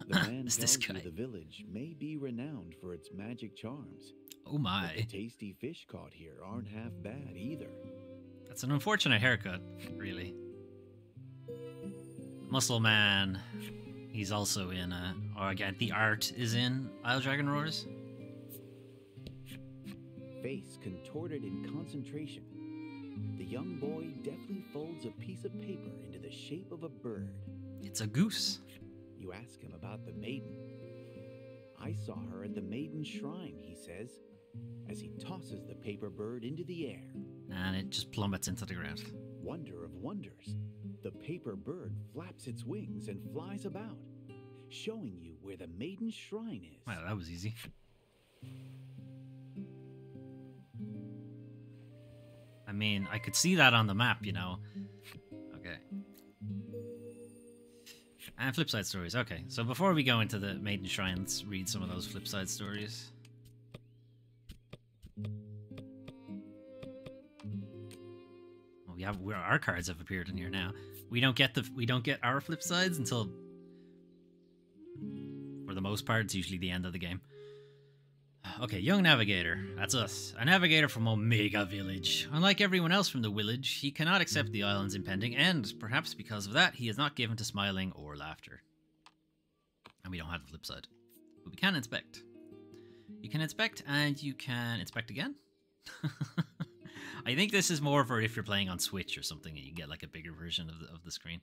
The man It's this tells you guy. the village may be renowned for its magic charms. But the my. tasty fish caught here aren't half bad either. That's an unfortunate haircut, really. Muscle Man. He's also in, or again, the art is in Isle Dragon Roars. Face contorted in concentration. The young boy deftly folds a piece of paper into the shape of a bird. It's a goose. You ask him about the maiden. I saw her at the maiden shrine, he says, as he tosses the paper bird into the air. And it just plummets into the ground. Wonder of wonders. The paper bird flaps its wings and flies about, showing you where the maiden shrine is. Wow, that was easy. I mean, I could see that on the map, you know. Okay. And flip side stories. Okay, so before we go into the Maiden Shrine, let's read some of those flip side stories. Well, our cards have appeared in here now. We don't get our flip sides until, for the most part, it's usually the end of the game. Okay, young navigator. That's us. A navigator from Omega Village. Unlike everyone else from the village, he cannot accept the island's impending end. Perhaps because of that, he is not given to smiling or laughter. And we don't have the flip side. But we can inspect. You can inspect and you can inspect again. I think this is more for if you're playing on Switch or something and you get like a bigger version of the screen.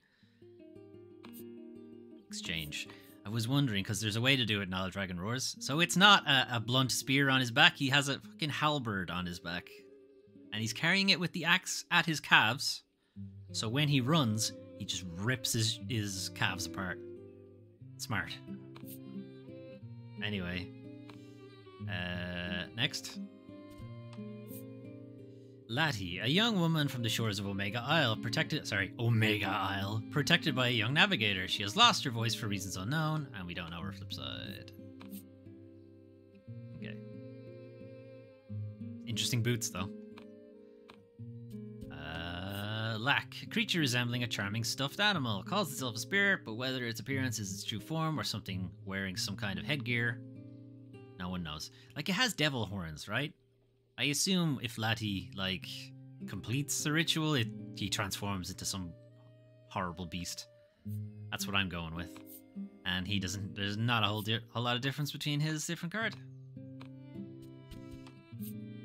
Exchange. I was wondering, because there's a way to do it in Isle Dragon Roars. So it's not a blunt spear on his back, he has a fucking halberd on his back. And he's carrying it with the axe at his calves. So when he runs, he just rips his calves apart. Smart. Anyway. Next. Lati, a young woman from the shores of Omega Isle, protected by a young navigator. She has lost her voice for reasons unknown, and we don't know her flip side. Okay. Interesting boots, though. Lack, a creature resembling a charming stuffed animal. Calls itself a spirit, but whether its appearance is its true form or something wearing some kind of headgear, no one knows. Like, it has devil horns, right? I assume if Lati, like, completes the ritual, he transforms into some horrible beast. That's what I'm going with. And he doesn't, there's not a whole lot of difference between his different card.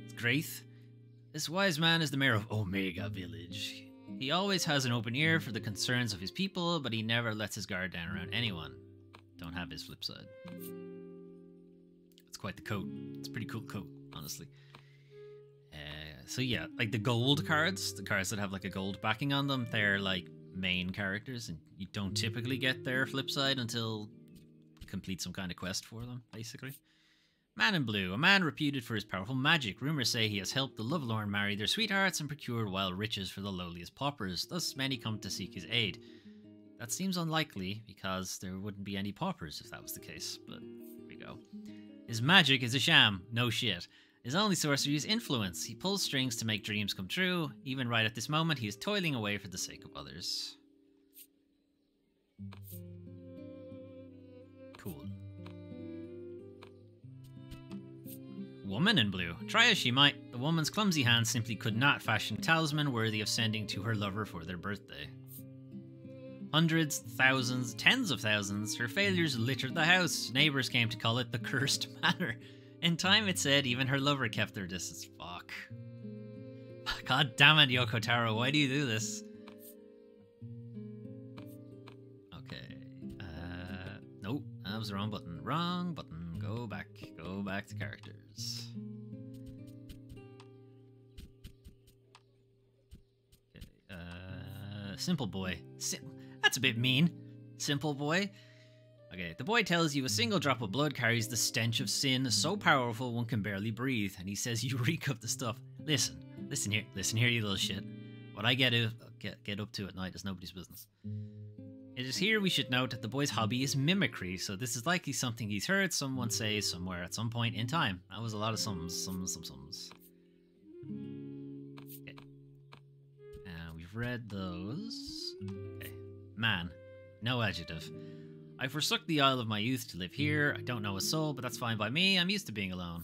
It's Graith. This wise man is the mayor of Omega Village. He always has an open ear for the concerns of his people, but he never lets his guard down around anyone. Don't have his flip side. It's quite the coat. It's a pretty cool coat, honestly. So yeah, like the gold cards, the cards that have like a gold backing on them, they're like main characters, and you don't typically get their flip side until you complete some kind of quest for them, basically. Man in Blue, a man reputed for his powerful magic. Rumors say he has helped the lovelorn marry their sweethearts and procured wild riches for the lowliest paupers. Thus, many come to seek his aid. That seems unlikely, because there wouldn't be any paupers if that was the case, but here we go. His magic is a sham. No shit. His only sorcery is influence. He pulls strings to make dreams come true. Even right at this moment, he is toiling away for the sake of others. Cool. Woman in Blue. Try as she might, the woman's clumsy hands simply could not fashion a talisman worthy of sending to her lover for their birthday. Hundreds, thousands, tens of thousands, her failures littered the house. Neighbors came to call it the Cursed Manor. In time, it said even her lover kept their distance. Fuck. God damn it, Yoko Taro, why do you do this? Okay. Nope, that was the wrong button. Wrong button. Go back. Go back to characters. Okay. Simple Boy. That's a bit mean. Simple Boy. Okay, the boy tells you a single drop of blood carries the stench of sin so powerful one can barely breathe, and he says you reek of the stuff. Listen here, you little shit. What I get up to at night is nobody's business. It is here we should note that the boy's hobby is mimicry, so this is likely something he's heard someone say somewhere at some point in time. That was a lot of sums. Okay. We've read those. Okay. Man. No adjective. I forsook the isle of my youth to live here. I don't know a soul, but that's fine by me. I'm used to being alone.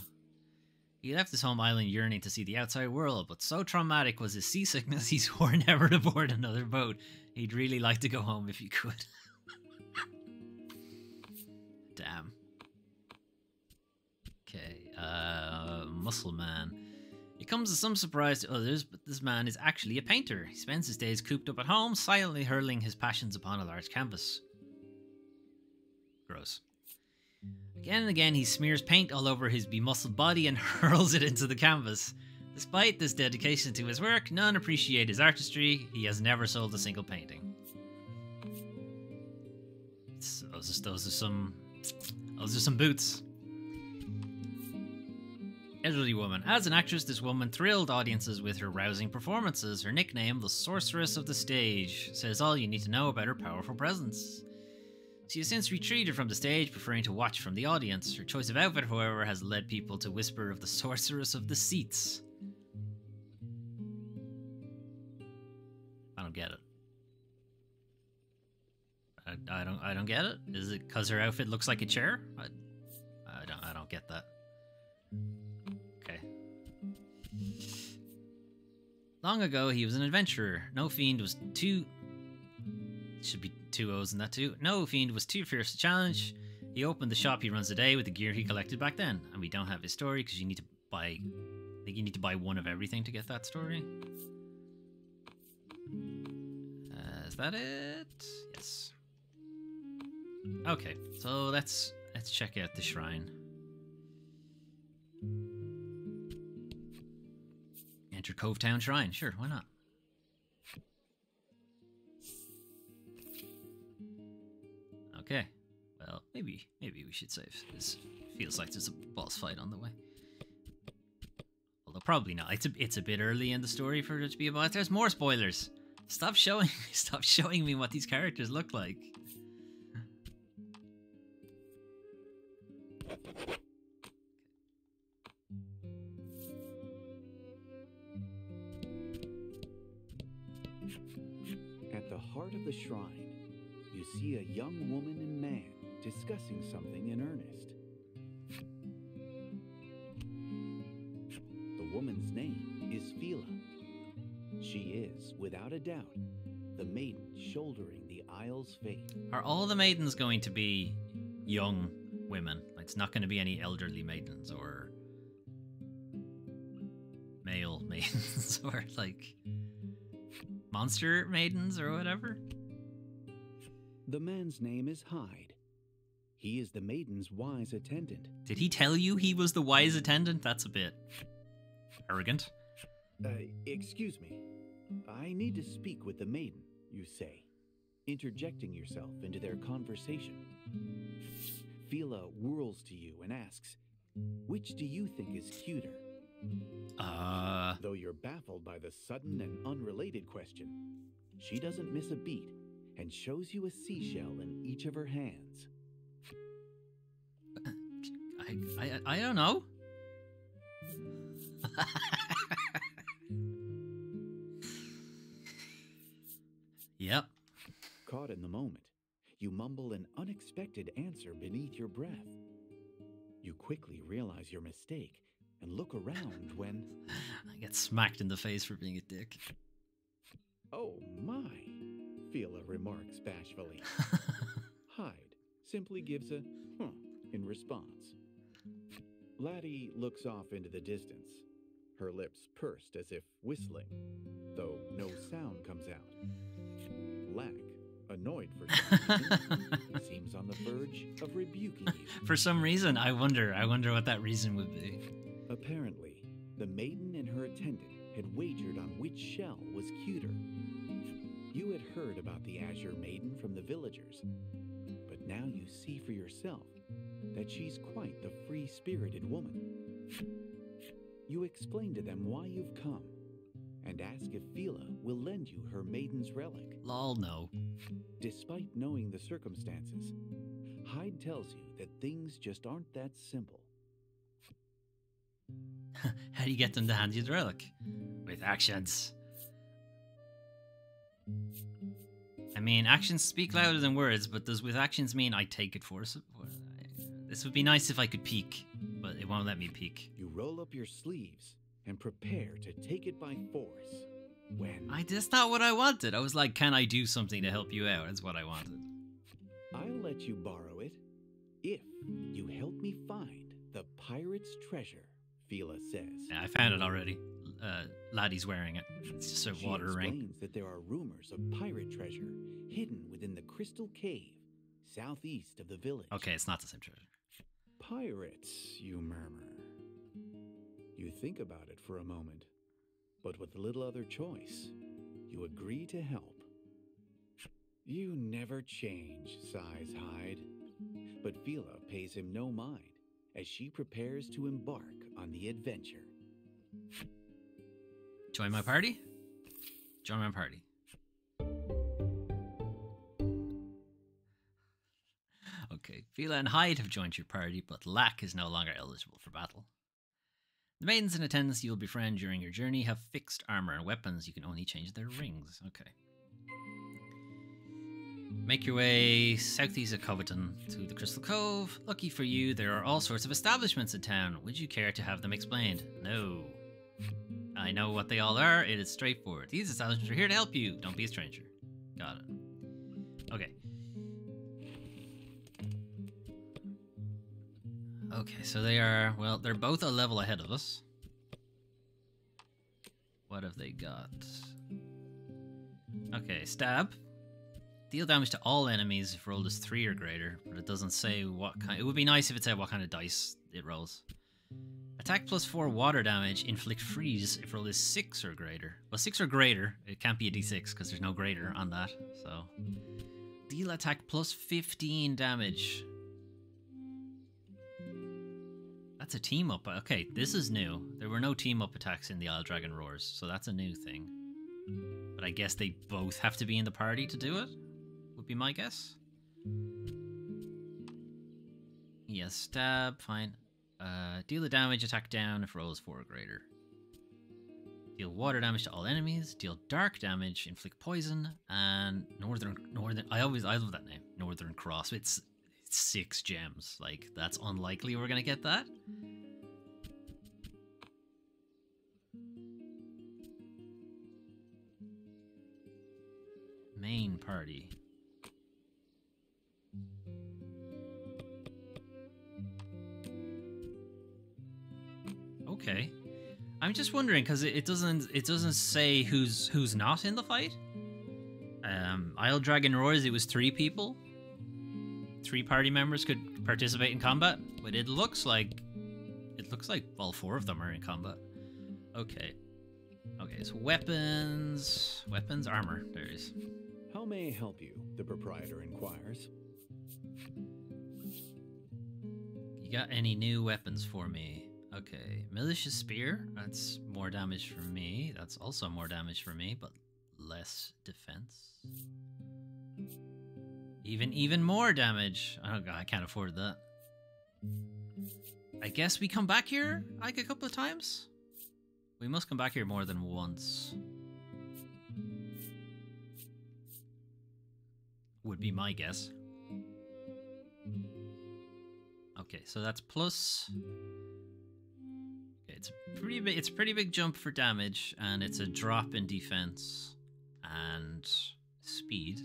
He left his home island yearning to see the outside world, but so traumatic was his seasickness he swore never to board another boat. He'd really like to go home if he could. Damn. Okay, Muscle Man. It comes as some surprise to others, but this man is actually a painter. He spends his days cooped up at home, silently hurling his passions upon a large canvas. Gross. Again and again, he smears paint all over his bemuscled body and hurls it into the canvas. Despite this dedication to his work, none appreciate his artistry. He has never sold a single painting. Those are some boots. Elderly woman. As an actress, this woman thrilled audiences with her rousing performances. Her nickname, the Sorceress of the Stage, says all you need to know about her powerful presence. She has since retreated from the stage, preferring to watch from the audience. Her choice of outfit, however, has led people to whisper of the Sorceress of the Seats. I don't get it. I don't get it. Is it because her outfit looks like a chair? I don't get that. Okay. Long ago, he was an adventurer. No fiend was too... Should be 2 O's in that too. No fiend was too fierce to challenge. He opened the shop he runs today with the gear he collected back then. And we don't have his story because you need to buy... I think you need to buy one of everything to get that story. Is that it? Yes. Okay, so let's check out the shrine. Enter Covetown Shrine. Sure, why not? Okay, well, maybe we should save. This feels like there's a boss fight on the way. Although probably not. It's a bit early in the story for it to be a boss. There's more spoilers. Stop showing me what these characters look like. At the heart of the shrine, you see a young woman and man discussing something in earnest. The woman's name is Fila. She is, without a doubt, the maiden shouldering the Isle's fate. Are all the maidens going to be young women? Like, it's not going to be any elderly maidens or male maidens or like monster maidens or whatever? The man's name is Hyde. He is the maiden's wise attendant. Did he tell you he was the wise attendant? That's a bit arrogant. Excuse me. I need to speak with the maiden, you say, interjecting yourself into their conversation. Fila whirls to you and asks, which do you think is cuter? Though you're baffled by the sudden and unrelated question, she doesn't miss a beat and shows you a seashell in each of her hands. I don't know. Yep. Caught in the moment, you mumble an unexpected answer beneath your breath. You quickly realize your mistake and look around when... I get smacked in the face for being a dick. Oh my, Fila remarks bashfully. Hyde simply gives a in response. Laddie looks off into the distance, her lips pursed as if whistling, though no sound comes out. Lack, annoyed for some reason, seems on the verge of rebuking you. For some reason, I wonder what that reason would be. Apparently, the maiden and her attendant had wagered on which shell was cuter. You had heard about the Azure Maiden from the villagers, but now you see for yourself that she's quite the free-spirited woman. You explain to them why you've come, and ask if Fila will lend you her maiden's relic. Lol, no. Despite knowing the circumstances, Hyde tells you that things just aren't that simple. How do you get them to hand you the relic? With actions. I mean, actions speak louder than words, but does with actions mean I take it for This would be nice if I could peek, but it won't let me peek. You roll up your sleeves and prepare to take it by force. When That's not what I wanted. I was like, can I do something to help you out? That's what I wanted. I'll let you borrow it if you help me find the pirate's treasure, Fila says. Yeah, I found it already. Laddie's wearing it. It's just a water ring. She explains that there are rumors of pirate treasure hidden within the crystal cave southeast of the village. Okay, it's not the same treasure. Pirates, you murmur. You think about it for a moment, but with little other choice, you agree to help. You never change, sighs Hyde. But Fila pays him no mind as she prepares to embark on the adventure. Join my party? Join my party. Okay, Fila and Hyde have joined your party, but Lack is no longer eligible for battle. The maidens in attendance you will befriend during your journey have fixed armor and weapons. You can only change their rings. Okay. Make your way southeast of Coveton to the Crystal Cove. Lucky for you, there are all sorts of establishments in town. Would you care to have them explained? No. I know what they all are. It is straightforward. These establishments are here to help you. Don't be a stranger. Got it. Okay. Okay, so they are, well, they're both a level ahead of us. What have they got? Okay, stab. Deal damage to all enemies if rolled is 3 or greater, but it doesn't say what kind. It would be nice if it said what kind of dice it rolls. Attack plus 4 water damage, inflict freeze if rolled is 6 or greater. Well, 6 or greater, it can't be a d6 because there's no greater on that, so. Deal attack plus 15 damage. That's a team up. Okay, this is new. There were no team up attacks in the Isle Dragon Roars, so that's a new thing. But I guess they both have to be in the party to do it? Would be my guess. Yes, stab, fine. Deal the damage, attack down if roll is 4 or greater. Deal water damage to all enemies. Deal dark damage, inflict poison, and northern. I love that name, Northern Cross. It's 6 gems. Like, that's unlikely we're gonna get that. Main party. Okay. I'm just wondering because it doesn't say who's not in the fight. Isle Dragon Roars, it was 3 people. 3 party members could participate in combat, but it looks like all 4 of them are in combat. Okay. Okay, so weapons, armor. There it is. How may I help you? The proprietor inquires. You got any new weapons for me? Okay, malicious spear. That's more damage for me. That's also more damage for me, but less defense. Even more damage. Oh god, I can't afford that. I guess we come back here like a couple of times. We must come back here more than once. Would be my guess. Okay, so that's plus. Okay, it's a pretty big jump for damage, and it's a drop in defense and speed.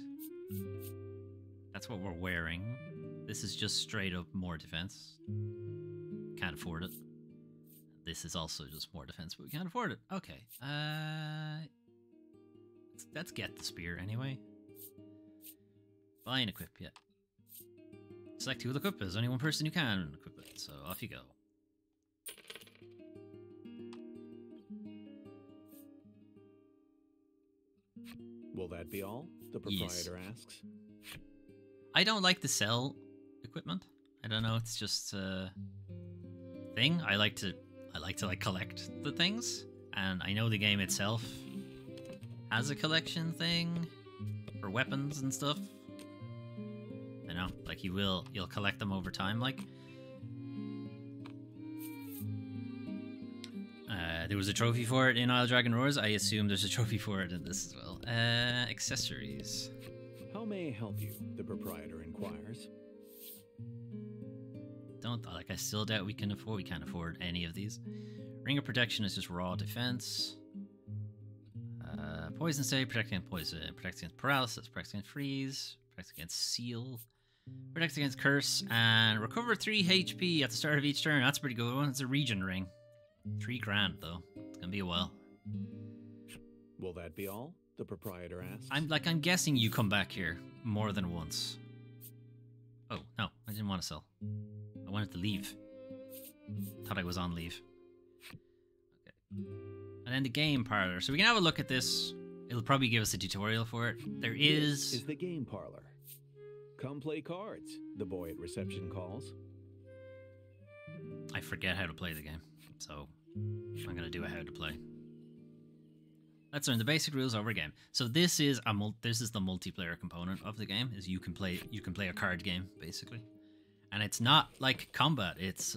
That's what we're wearing. This is just straight up more defense. Can't afford it. This is also just more defense, but we can't afford it. Okay. Let's get the spear anyway. Buy and equip, yeah. Select who will equip it. There's only one person who can equip it, so off you go. Will that be all? The proprietor asks. I don't like to sell equipment. I don't know, it's just a thing. I like to like collect the things, and I know the game itself has a collection thing for weapons and stuff. You know, like you'll collect them over time. Like there was a trophy for it in Isle Dragon Roars. I assume there's a trophy for it in this as well. Accessories. How may I help you? The proprietor inquires. I still doubt we can't afford any of these. Ring of Protection is just raw defense. Poison Stay, protect against poison, protect against paralysis, protect against freeze, protect against seal, protect against curse, and recover 3 HP at the start of each turn. That's a pretty good one. It's a regen ring. 3 grand though. It's gonna be a while. Will that be all? The proprietor asks. I'm guessing you come back here more than once. Oh, no, I didn't want to sell. I wanted to leave. Thought I was on leave. Okay. And then the game parlor. So we can have a look at this. It'll probably give us a tutorial for it. There is... This is the game parlor. Come play cards, the boy at reception calls. I forget how to play the game, so I'm going to do a how to play. Let's learn the basic rules over again. So this is the multiplayer component of the game. Is you can play a card game basically, and it's not like combat. It's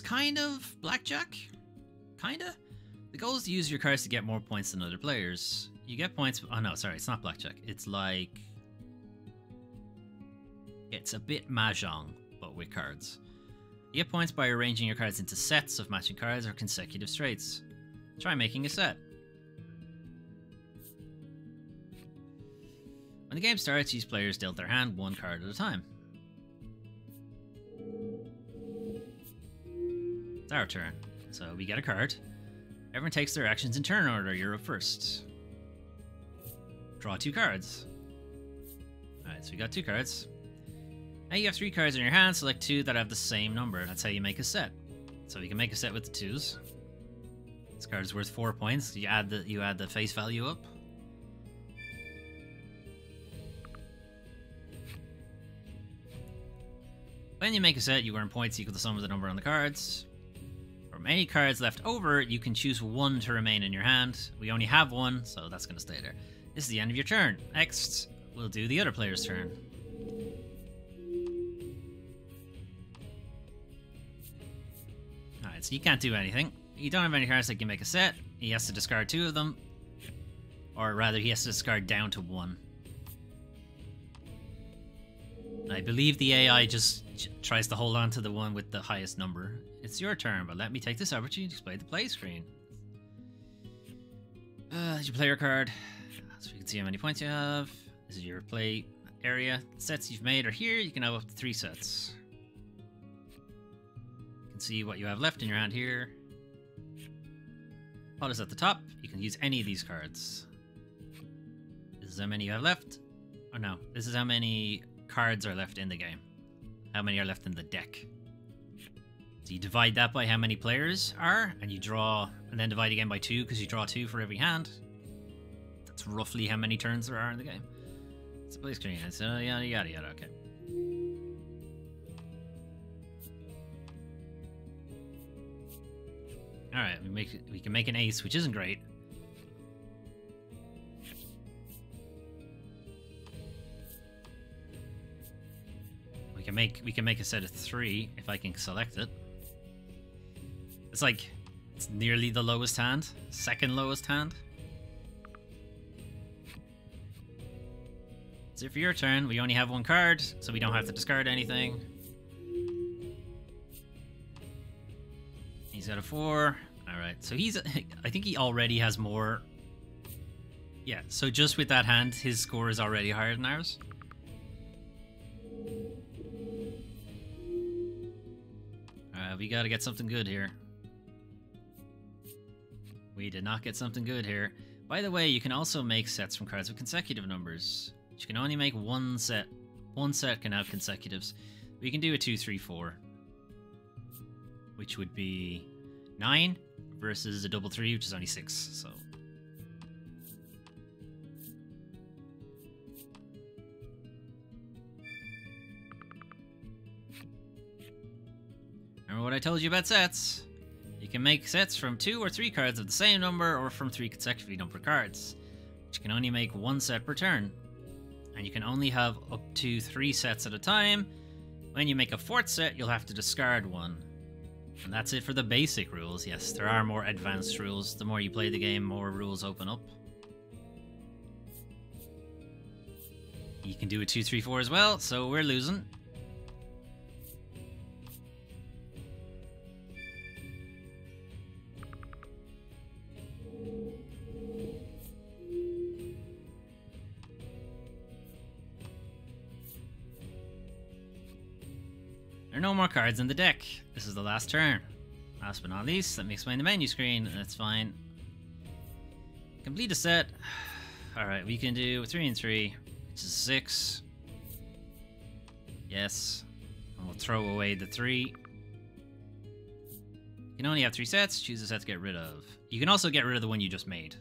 kind of blackjack, kinda. The goal is to use your cards to get more points than other players. You get points. Oh no, sorry, it's not blackjack. It's a bit mahjong, but with cards. You get points by arranging your cards into sets of matching cards or consecutive straights. Try making a set. When the game starts, each player is dealt their hand 1 card at a time. It's our turn, so we get a card. Everyone takes their actions in turn order. You're up first. Draw 2 cards. Alright, so we got 2 cards. Now you have 3 cards in your hand, select 2 that have the same number. That's how you make a set. So you can make a set with the 2s. This card is worth 4 points. You add the face value up. When you make a set, you earn points equal to the sum of the number on the cards. From any cards left over, you can choose 1 to remain in your hand. We only have 1, so that's going to stay there. This is the end of your turn. Next, we'll do the other player's turn. Alright, so you can't do anything. You don't have any cards that can make a set. He has to discard 2 of them. Or rather, he has to discard down to 1. I believe the AI just tries to hold on to the one with the highest number. It's your turn, but let me take this opportunity to display the play screen. This is your player card. So you can see how many points you have. This is your play area. The sets you've made are here. You can have up to 3 sets. You can see what you have left in your hand here. Pot is at the top. You can use any of these cards. This is how many you have left. Oh no, this is how many cards are left in the game. How many are left in the deck. So you divide that by how many players are, and you draw, and then divide again by 2 because you draw 2 for every hand. That's roughly how many turns there are in the game. It's a play screen. It's yada yada yada. Okay. All right, we can make an ace, which isn't great. We can make a set of 3 if I can select it. It's nearly the lowest hand, second lowest hand. So for your turn, we only have 1 card, so we don't have to discard anything. He's got a 4. All right, so I think he already has more. Yeah, so just with that hand, his score is already higher than ours. We gotta get something good here. We did not get something good here. By the way, you can also make sets from cards with consecutive numbers. You can only make 1 set. 1 set can have consecutives. We can do a 2, 3, 4. Which would be 9 versus a double 3, which is only 6, so... Remember what I told you about sets? You can make sets from 2 or 3 cards of the same number or from 3 consecutively numbered cards, but you can only make 1 set per turn. And you can only have up to 3 sets at a time. When you make a 4th set, you'll have to discard 1. And that's it for the basic rules. Yes, there are more advanced rules. The more you play the game, more rules open up. He can do a 2-3-4 as well, so we're losing. There are no more cards in the deck. This is the last turn. Last but not least, let me explain the menu screen. That's fine. Complete a set. Alright, we can do 3 and 3, which is 6. Yes. And we'll throw away the 3. You can only have 3 sets. Choose a set to get rid of. You can also get rid of the one you just made.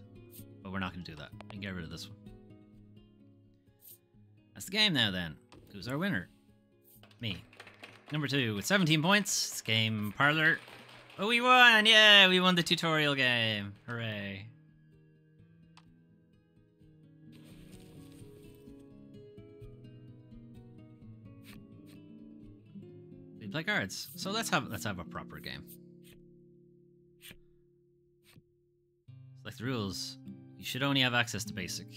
But we're not going to do that. We can get rid of this one. That's the game now then. Who's our winner? Me. Number 2 with 17 points. It's game Parlor. Oh, we won! Yeah, we won the tutorial game. Hooray. We play cards. So let's have a proper game. Select the rules. You should only have access to basic.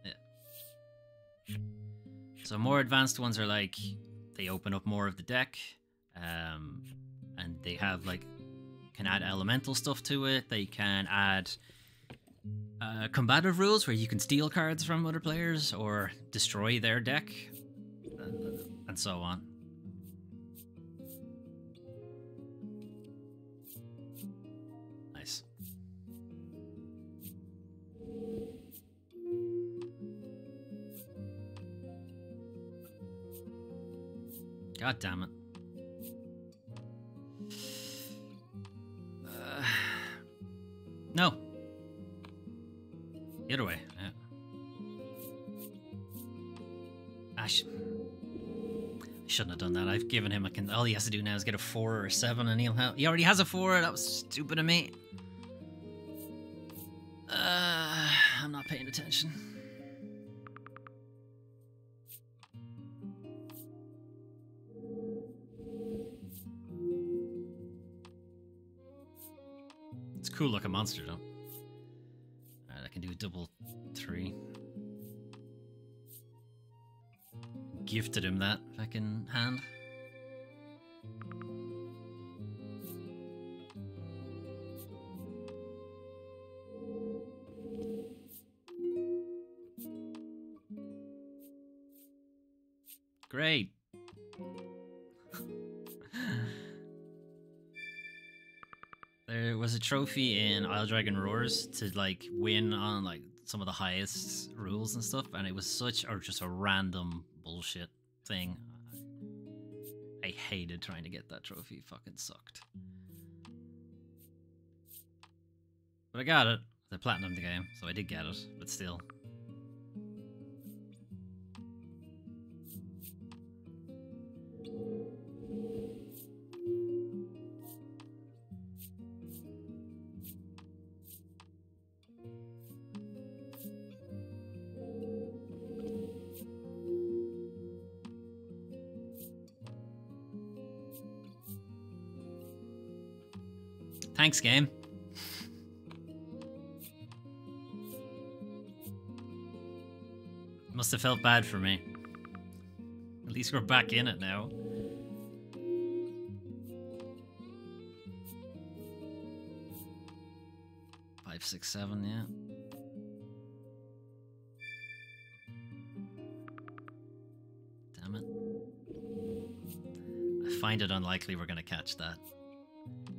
Yeah. So more advanced ones are like they open up more of the deck. And they have like can add elemental stuff to it. They can add combative rules where you can steal cards from other players or destroy their deck, and so on. Nice. God damn it. No. The other way. Yeah. I shouldn't have done that. I've given him all he has to do now is get a 4 or a 7 and he already has a 4. That was stupid of me. I'm not paying attention. It's cool looking monster though. Alright, I can do a double 3. Gifted him that fucking hand. Great. There was a trophy in Isle Dragon Roars to like win on like some of the highest rules and stuff, and it was just a random bullshit thing. I hated trying to get that trophy. It fucking sucked. But I got it. I platinumed the game, so I did get it, but still. Thanks, game. Must have felt bad for me. At least we're back in it now. Five, 6, 7, yeah. Damn it. I find it unlikely we're gonna catch that.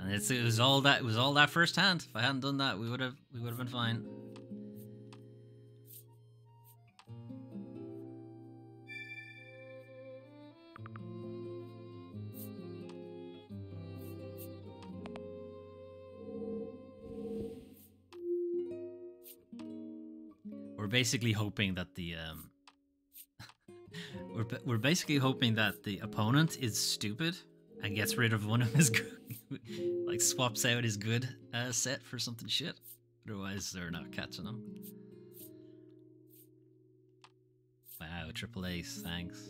And it was all that first hand. If I hadn't done that, we would have been fine. We're basically hoping that the we're basically hoping that the opponent is stupid and gets rid of one of his good, like swaps out his good set for something shit. Otherwise, they're not catching him. Wow, triple ace, thanks.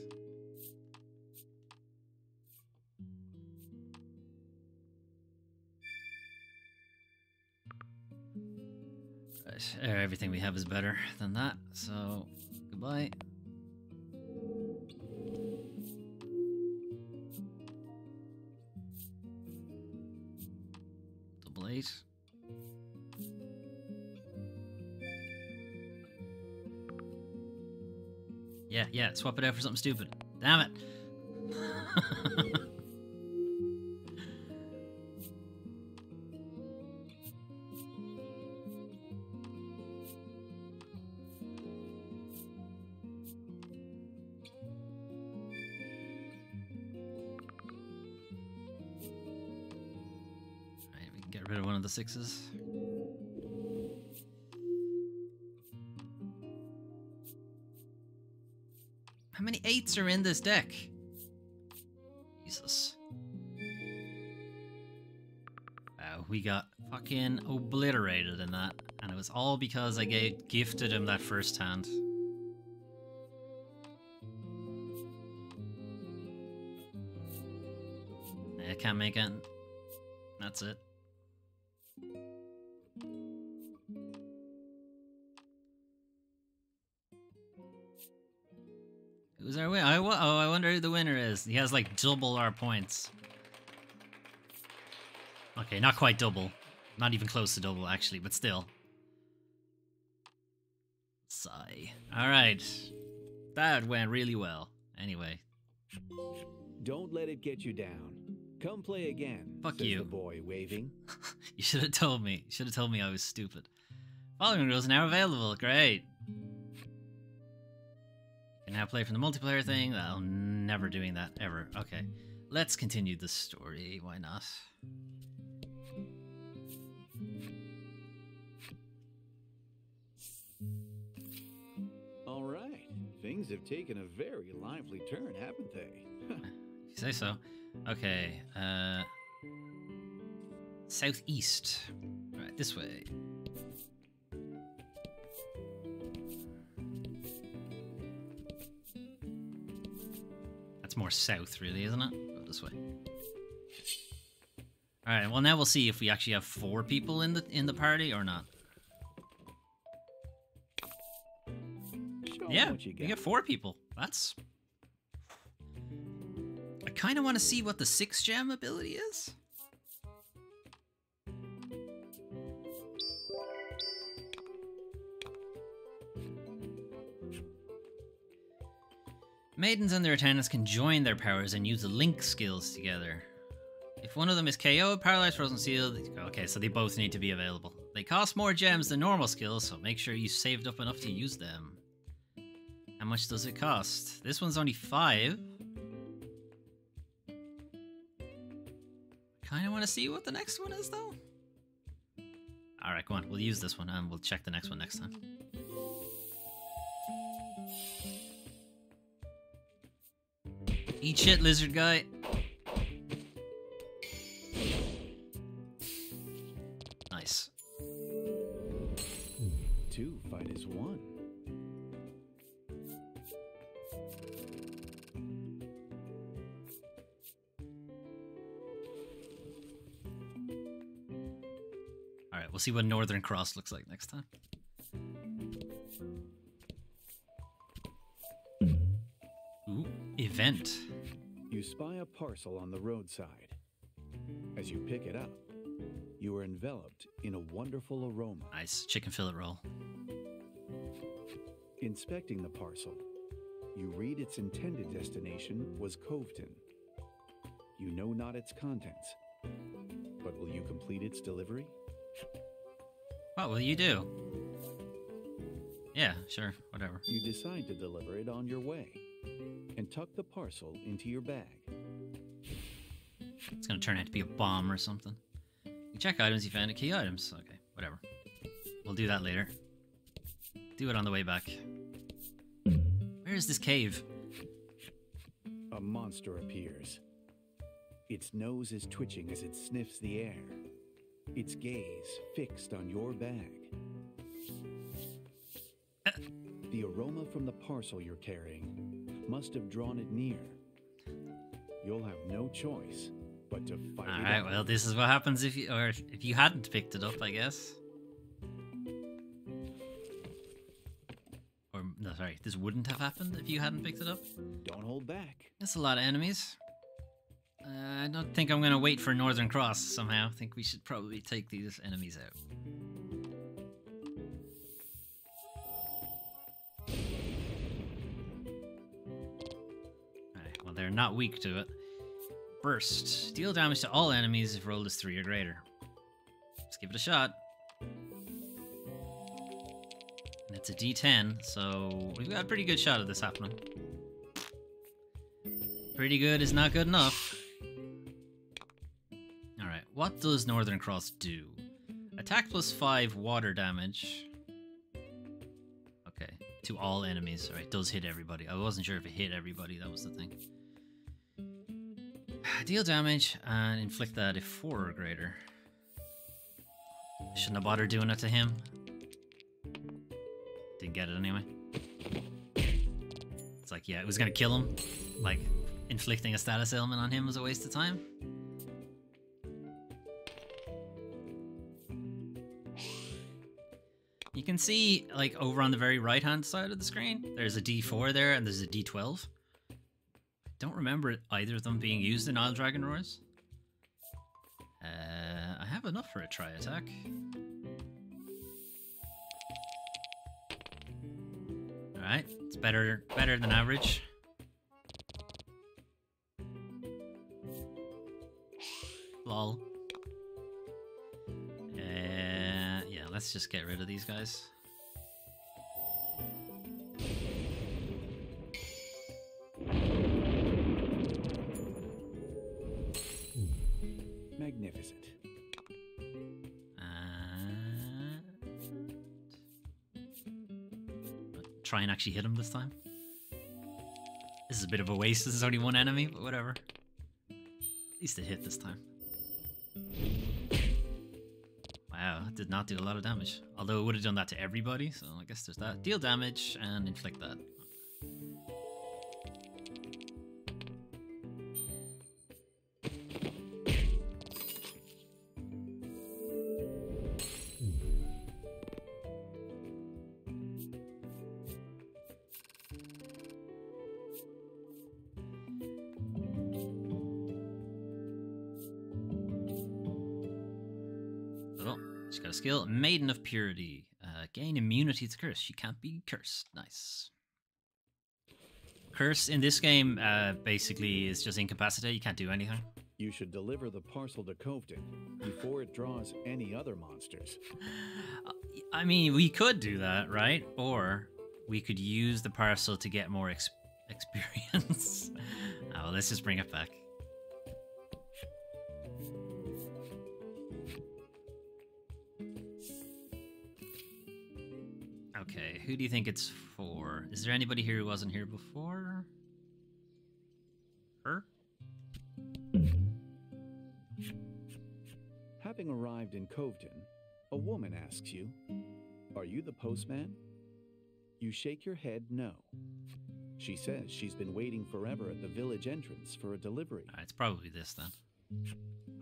Right, everything we have is better than that, so goodbye. Great. Yeah, swap it out for something stupid. Damn it. Alright, we can get rid of one of the 6s. How many 8s are in this deck? Jesus. Wow, we got fucking obliterated in that. And it was all because I gifted him that first hand. I can't make it. That's it. Who's our winner? I wonder who the winner is. He has like double our points. Okay, not quite double. Not even close to double, actually, but still. Sigh. Alright. That went really well. Anyway. Don't let it get you down. Come play again. Fuck says you. The boy waving. You should have told me. You should have told me I was stupid. Following rules are now available. Great. You can now play from the multiplayer thing. I'm never doing that, ever. Okay. Let's continue the story. Why not? All right. Things have taken a very lively turn, haven't they? You say so. Okay. Southeast. Right, this way. That's more south, really, isn't it? Go this way. All right. Well, now we'll see if we actually have 4 people in the party or not. Yeah, we got 4 people. That's... I kind of want to see what the 6 gem ability is. Maidens and their attendants can join their powers and use the link skills together. If one of them is KO'd, paralyzed, frozen, sealed... Okay, so they both need to be available. They cost more gems than normal skills, so make sure you saved up enough to use them. How much does it cost? This one's only 5. Kind of want to see what the next one is, though. Alright, go on. We'll use this one, and we'll check the next one next time. Eat shit, lizard guy. Nice. 2 fight as 1. Alright, we'll see what Northern Cross looks like next time. Ooh, event. You spy a parcel on the roadside. As you pick it up, you are enveloped in a wonderful aroma. Nice. Chicken fillet roll. Inspecting the parcel, you read its intended destination was Coveton. You know not its contents, but will you complete its delivery? What will you do? Yeah, sure, whatever. You decide to deliver it on your way and tuck the parcel into your bag. It's gonna turn out to be a bomb or something. You check items you found at key items. Okay, whatever. We'll do that later. Do it on the way back. Where is this cave? A monster appears. Its nose is twitching as it sniffs the air. Its gaze fixed on your bag. The aroma from the parcel you're carrying must have drawn it near. You'll have no choice but to fight it out. Alright, well, this is what happens if you hadn't picked it up, I guess. Or, no, sorry, this wouldn't have happened if you hadn't picked it up. Don't hold back. That's a lot of enemies. I don't think I'm going to wait for Northern Cross somehow. I think we should probably take these enemies out. Alright, well, they're not weak to it. Burst. Deal damage to all enemies if roll is 3 or greater. Let's give it a shot. And it's a D10, so we've got a pretty good shot of this happening. Pretty good is not good enough. Alright, what does Northern Cross do? Attack plus 5 water damage. Okay, to all enemies. Alright, does hit everybody. I wasn't sure if it hit everybody, that was the thing. Deal damage and inflict that if 4 or greater. Shouldn't have bothered doing it to him. Didn't get it anyway. It's like, yeah, it was gonna kill him. Like, inflicting a status ailment on him was a waste of time. You can see, like, over on the very right-hand side of the screen, there's a D4 there and there's a D12. Don't remember either of them being used in Isle Dragon Roars. I have enough for a tri-attack. Alright, it's better than average. Lol. Yeah, let's just get rid of these guys. Magnificent. Try and actually hit him this time. This is a bit of a waste. This is only one enemy, but whatever. At least it hit this time. Wow, it did not do a lot of damage. Although it would have done that to everybody, so I guess there's that. Deal damage and inflict that. She's got a skill, Maiden of Purity. Gain immunity to curse. She can't be cursed. Nice. Curse in this game basically is just incapacitate. You can't do anything. You should deliver the parcel to Coveton before it draws any other monsters. I mean, we could do that, right? Or we could use the parcel to get more experience. Oh, well, let's just bring it back. Okay, who do you think it's for? Is there anybody here who wasn't here before? Her? Having arrived in Coveton, a woman asks you, "Are you the postman?" You shake your head no. She says she's been waiting forever at the village entrance for a delivery. It's probably this then.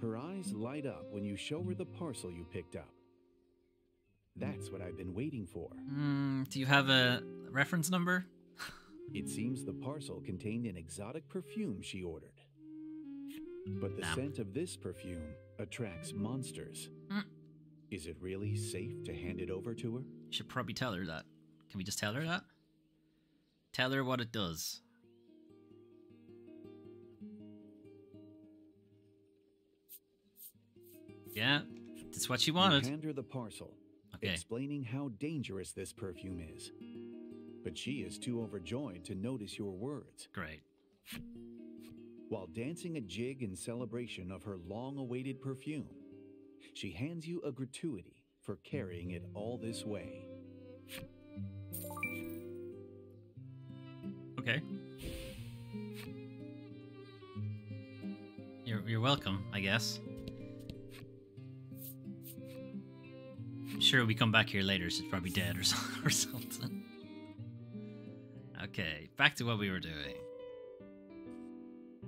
Her eyes light up when you show her the parcel you picked up. That's what I've been waiting for. Do you have a reference number? It seems the parcel contained an exotic perfume she ordered. But the scent of this perfume attracts monsters. Is it really safe to hand it over to her? You should probably tell her that. Can we just tell her that? Tell her what it does. Yeah, that's what she wanted. You hand her the parcel. Okay. Explaining how dangerous this perfume is. But she is too overjoyed to notice your words. Great. While dancing a jig in celebration of her long-awaited perfume, she hands you a gratuity for carrying it all this way. Okay. You're welcome, I guess. I'm sure we come back here later, she's probably dead or something. Okay, back to what we were doing.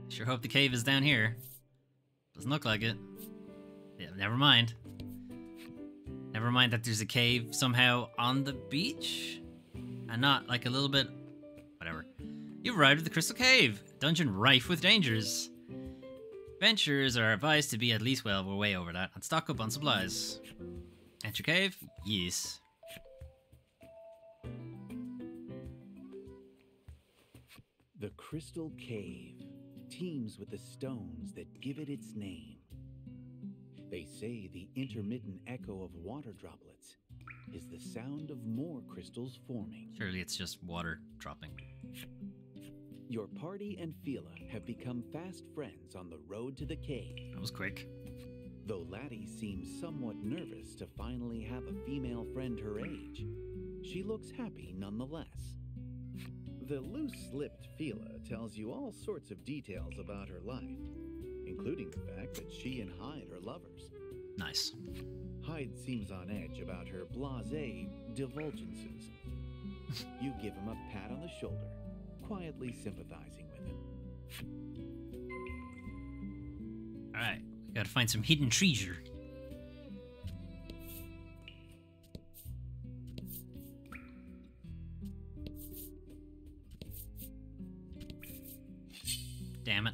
Sure hope the cave is down here. Doesn't look like it. Yeah, never mind. Never mind that there's a cave somehow on the beach. And not like a little bit... Whatever. You've arrived at the Crystal Cave. Dungeon rife with dangers. Adventurers are advised to be at least, well, we're way over that, and stock up on supplies. Enter cave? Yes. The Crystal Cave teems with the stones that give it its name. They say the intermittent echo of water droplets is the sound of more crystals forming. Surely it's just water dropping. Your party and Fila have become fast friends on the road to the cave. That was quick. Though Laddie seems somewhat nervous to finally have a female friend her age, she looks happy nonetheless. The loose-lipped Fila tells you all sorts of details about her life, including the fact that she and Hyde are lovers. Nice. Hyde seems on edge about her blasé divulgences. You give him a pat on the shoulder, quietly sympathizing with him. Alright, we gotta find some hidden treasure. Damn it.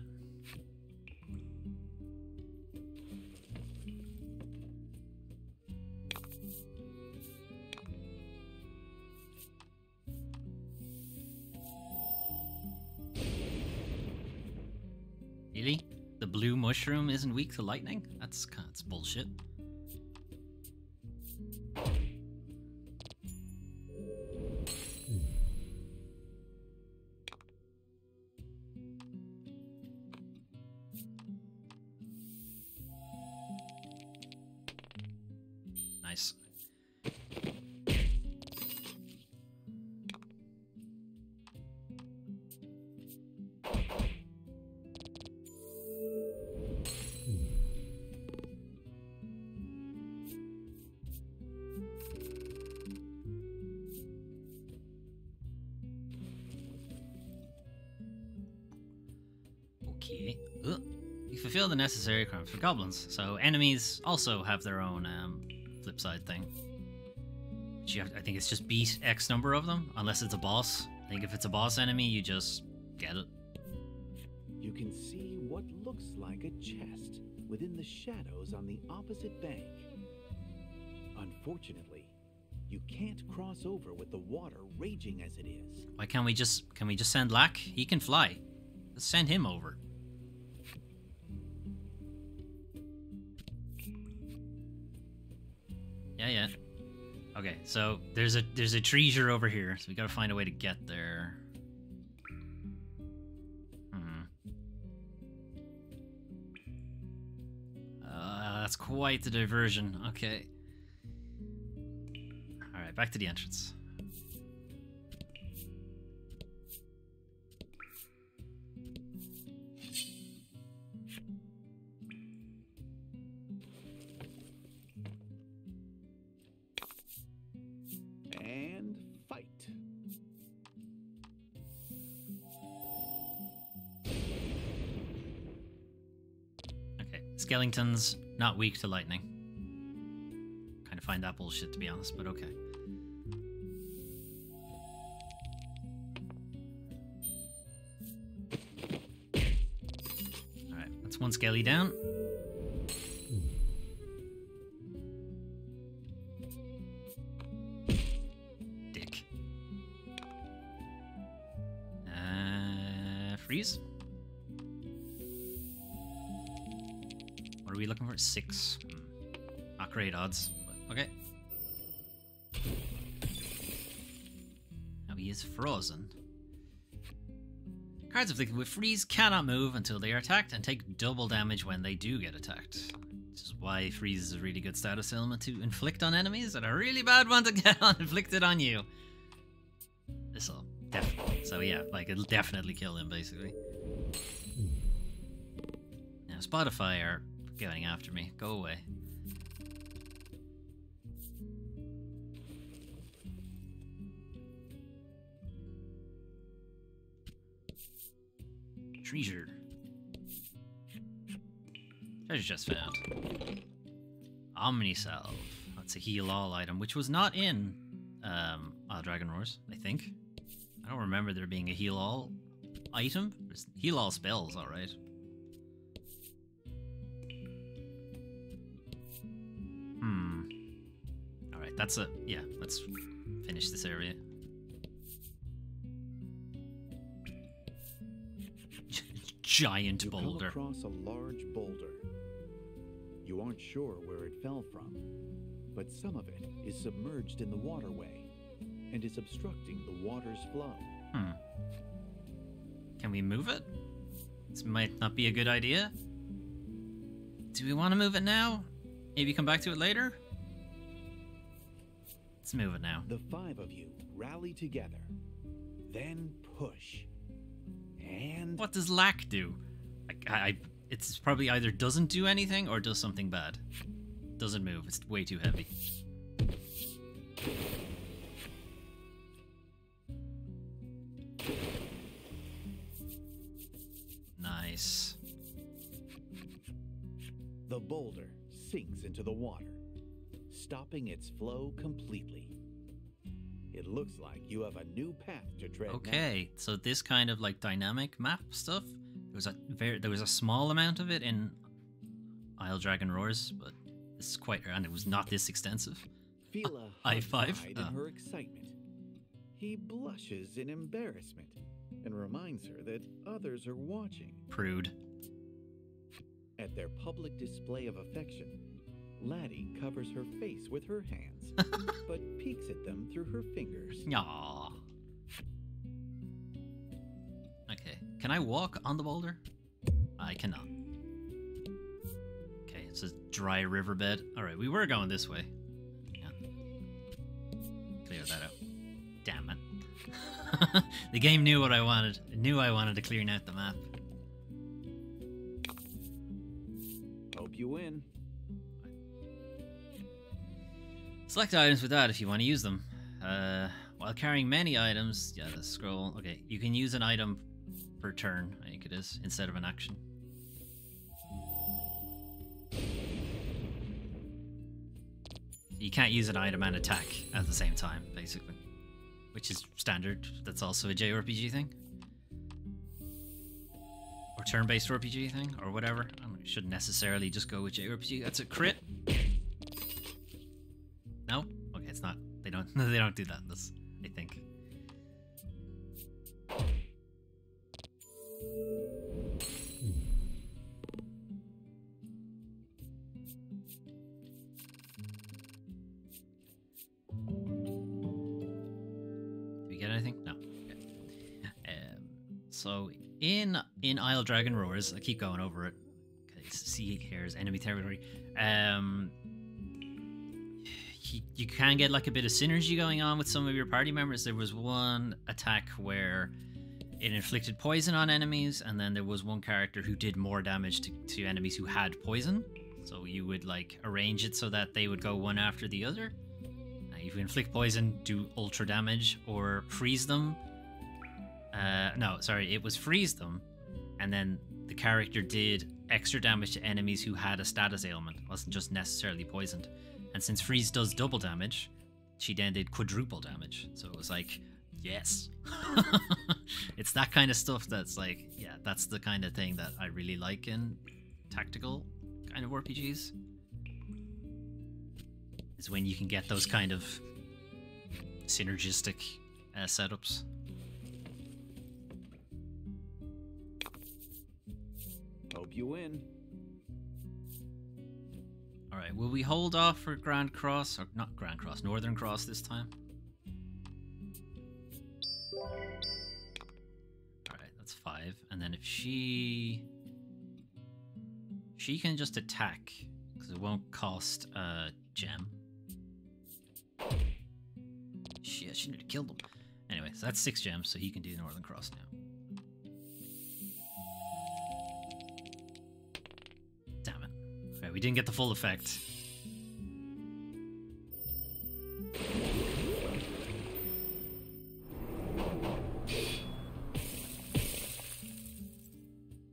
Really? The blue mushroom isn't weak to lightning? That's bullshit. Nice. Okay. Ugh. You fulfill the necessary requirements for goblins, so enemies also have their own flip side thing. I think it's just beat X number of them, unless it's a boss. I think if it's a boss enemy, you just get it. You can see what looks like a chest within the shadows on the opposite bank. Unfortunately, you can't cross over with the water raging as it is. Why can't we just send Lack? He can fly. Let's send him over. Yeah. Okay, so there's a treasure over here, so we gotta find a way to get there. That's quite the diversion. Okay. Alright, back to the entrance. And fight. Okay, skeletons not weak to lightning. Kind of find that bullshit, to be honest, but okay. Alright, that's one skelly down. Dick. Freeze? What are we looking for? 6. Not great odds, but okay. Now he is frozen. Cards afflicted with freeze cannot move until they are attacked and take double damage when they do get attacked. Which is why freeze is a really good status element to inflict on enemies, and a really bad one to get inflicted on you. This'll definitely. So yeah, like it'll definitely kill him basically. Now Spotify are going after me. Go away. Treasure. Treasure just found. Omnisalve. That's a heal all item, which was not in Dragon Roars, I think. I don't remember there being a heal all item. There's heal all spells, alright. that's a... Yeah, let's finish this area. Giant boulder. You come across a large boulder. You aren't sure where it fell from, but some of it is submerged in the waterway and is obstructing the water's flow. Can we move it? This might not be a good idea. Do we want to move it now? Maybe come back to it later? Let's move it now. The 5 of you rally together, then push. And what does lack do? It's probably either doesn't do anything or does something bad. Doesn't move. It's way too heavy. Nice. The boulder sinks into the water, stopping its flow completely. It looks like you have a new path to tread. Okay, so this kind of like dynamic map stuff, there was a small amount of it in Isle Dragon Roars, but this is quite rare, and it was not this extensive. Fila I5 in her excitement. He blushes in embarrassment and reminds her that others are watching. Prude. At their public display of affection, Laddie covers her face with her hands, but peeks at them through her fingers. Aww. Okay, can I walk on the boulder? I cannot. Okay, it's a dry riverbed. Alright, we were going this way. Yeah. Clear that out. Damn it. The game knew what I wanted. It knew I wanted to clear out the map. Hope you win. Select items with that if you want to use them. While carrying many items, yeah, the scroll. Okay, you can use an item per turn, I think it is, instead of an action. You can't use an item and attack at the same time, basically. Which is standard. That's also a JRPG thing. Or turn-based RPG thing, or whatever. I shouldn't necessarily just go with JRPG. That's a crit. No? Okay, it's not. They don't do that in this, I think. Did we get anything? No. Okay. So in Isle Dragon Roars, I keep going over it. Okay, see here's enemy territory. You can get like a bit of synergy going on with some of your party members. There was one attack where it inflicted poison on enemies, and then there was one character who did more damage to enemies who had poison. So you would like arrange it so that they would go one after the other. If you inflict poison, do ultra damage or freeze them. No, sorry, it was freeze them, and then the character did extra damage to enemies who had a status ailment. It wasn't just necessarily poisoned. And since freeze does double damage, she then did quadruple damage. So it was like, yes. It's that kind of stuff that's like, yeah, that's the kind of thing that I really like in tactical kind of RPGs. Is when you can get those kind of synergistic setups. Hope you win. Alright, will we hold off for Grand Cross? Or not Grand Cross, Northern Cross this time? Alright, that's 5. And then if she can just attack, because it won't cost a gem. Shit, she need to kill them. Anyway, so that's 6 gems, so he can do Northern Cross now. Damn it. Okay, we didn't get the full effect.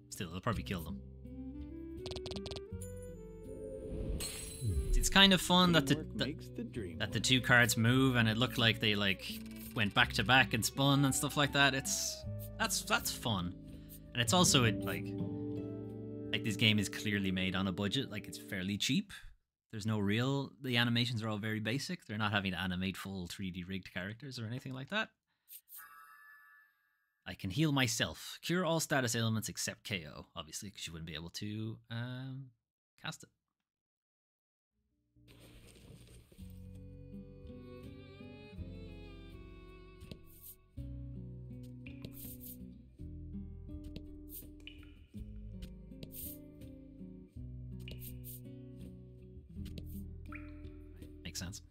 Still, it'll probably kill them. It's kind of fun that the two cards move, and it looked like they like went back to back and spun and stuff like that. That's fun, and it's also like this game is clearly made on a budget. Like it's fairly cheap. there's no real. The animations are all very basic. They're not having to animate full 3D rigged characters or anything like that. I can heal myself. Cure all status ailments except KO, obviously, because you wouldn't be able to cast it. Makes sense.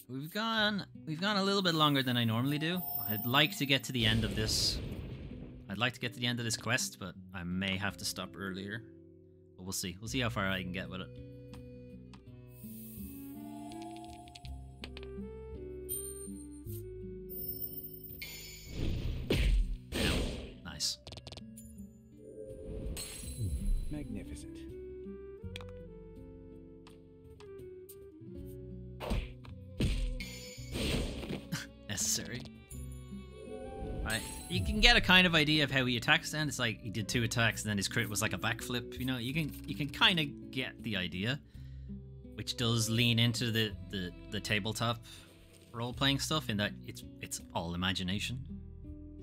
We've gone a little bit longer than I normally do. I'd like to get to the end of this. I'd like to get to the end of this quest, but I may have to stop earlier. But we'll see. We'll see how far I can get with it. Nice. Magnificent. Necessary. Right. You can get a kind of idea of how he attacks then. It's like he did 2 attacks and then his crit was like a backflip. You know, you can kind of get the idea. Which does lean into the tabletop role-playing stuff in that it's all imagination.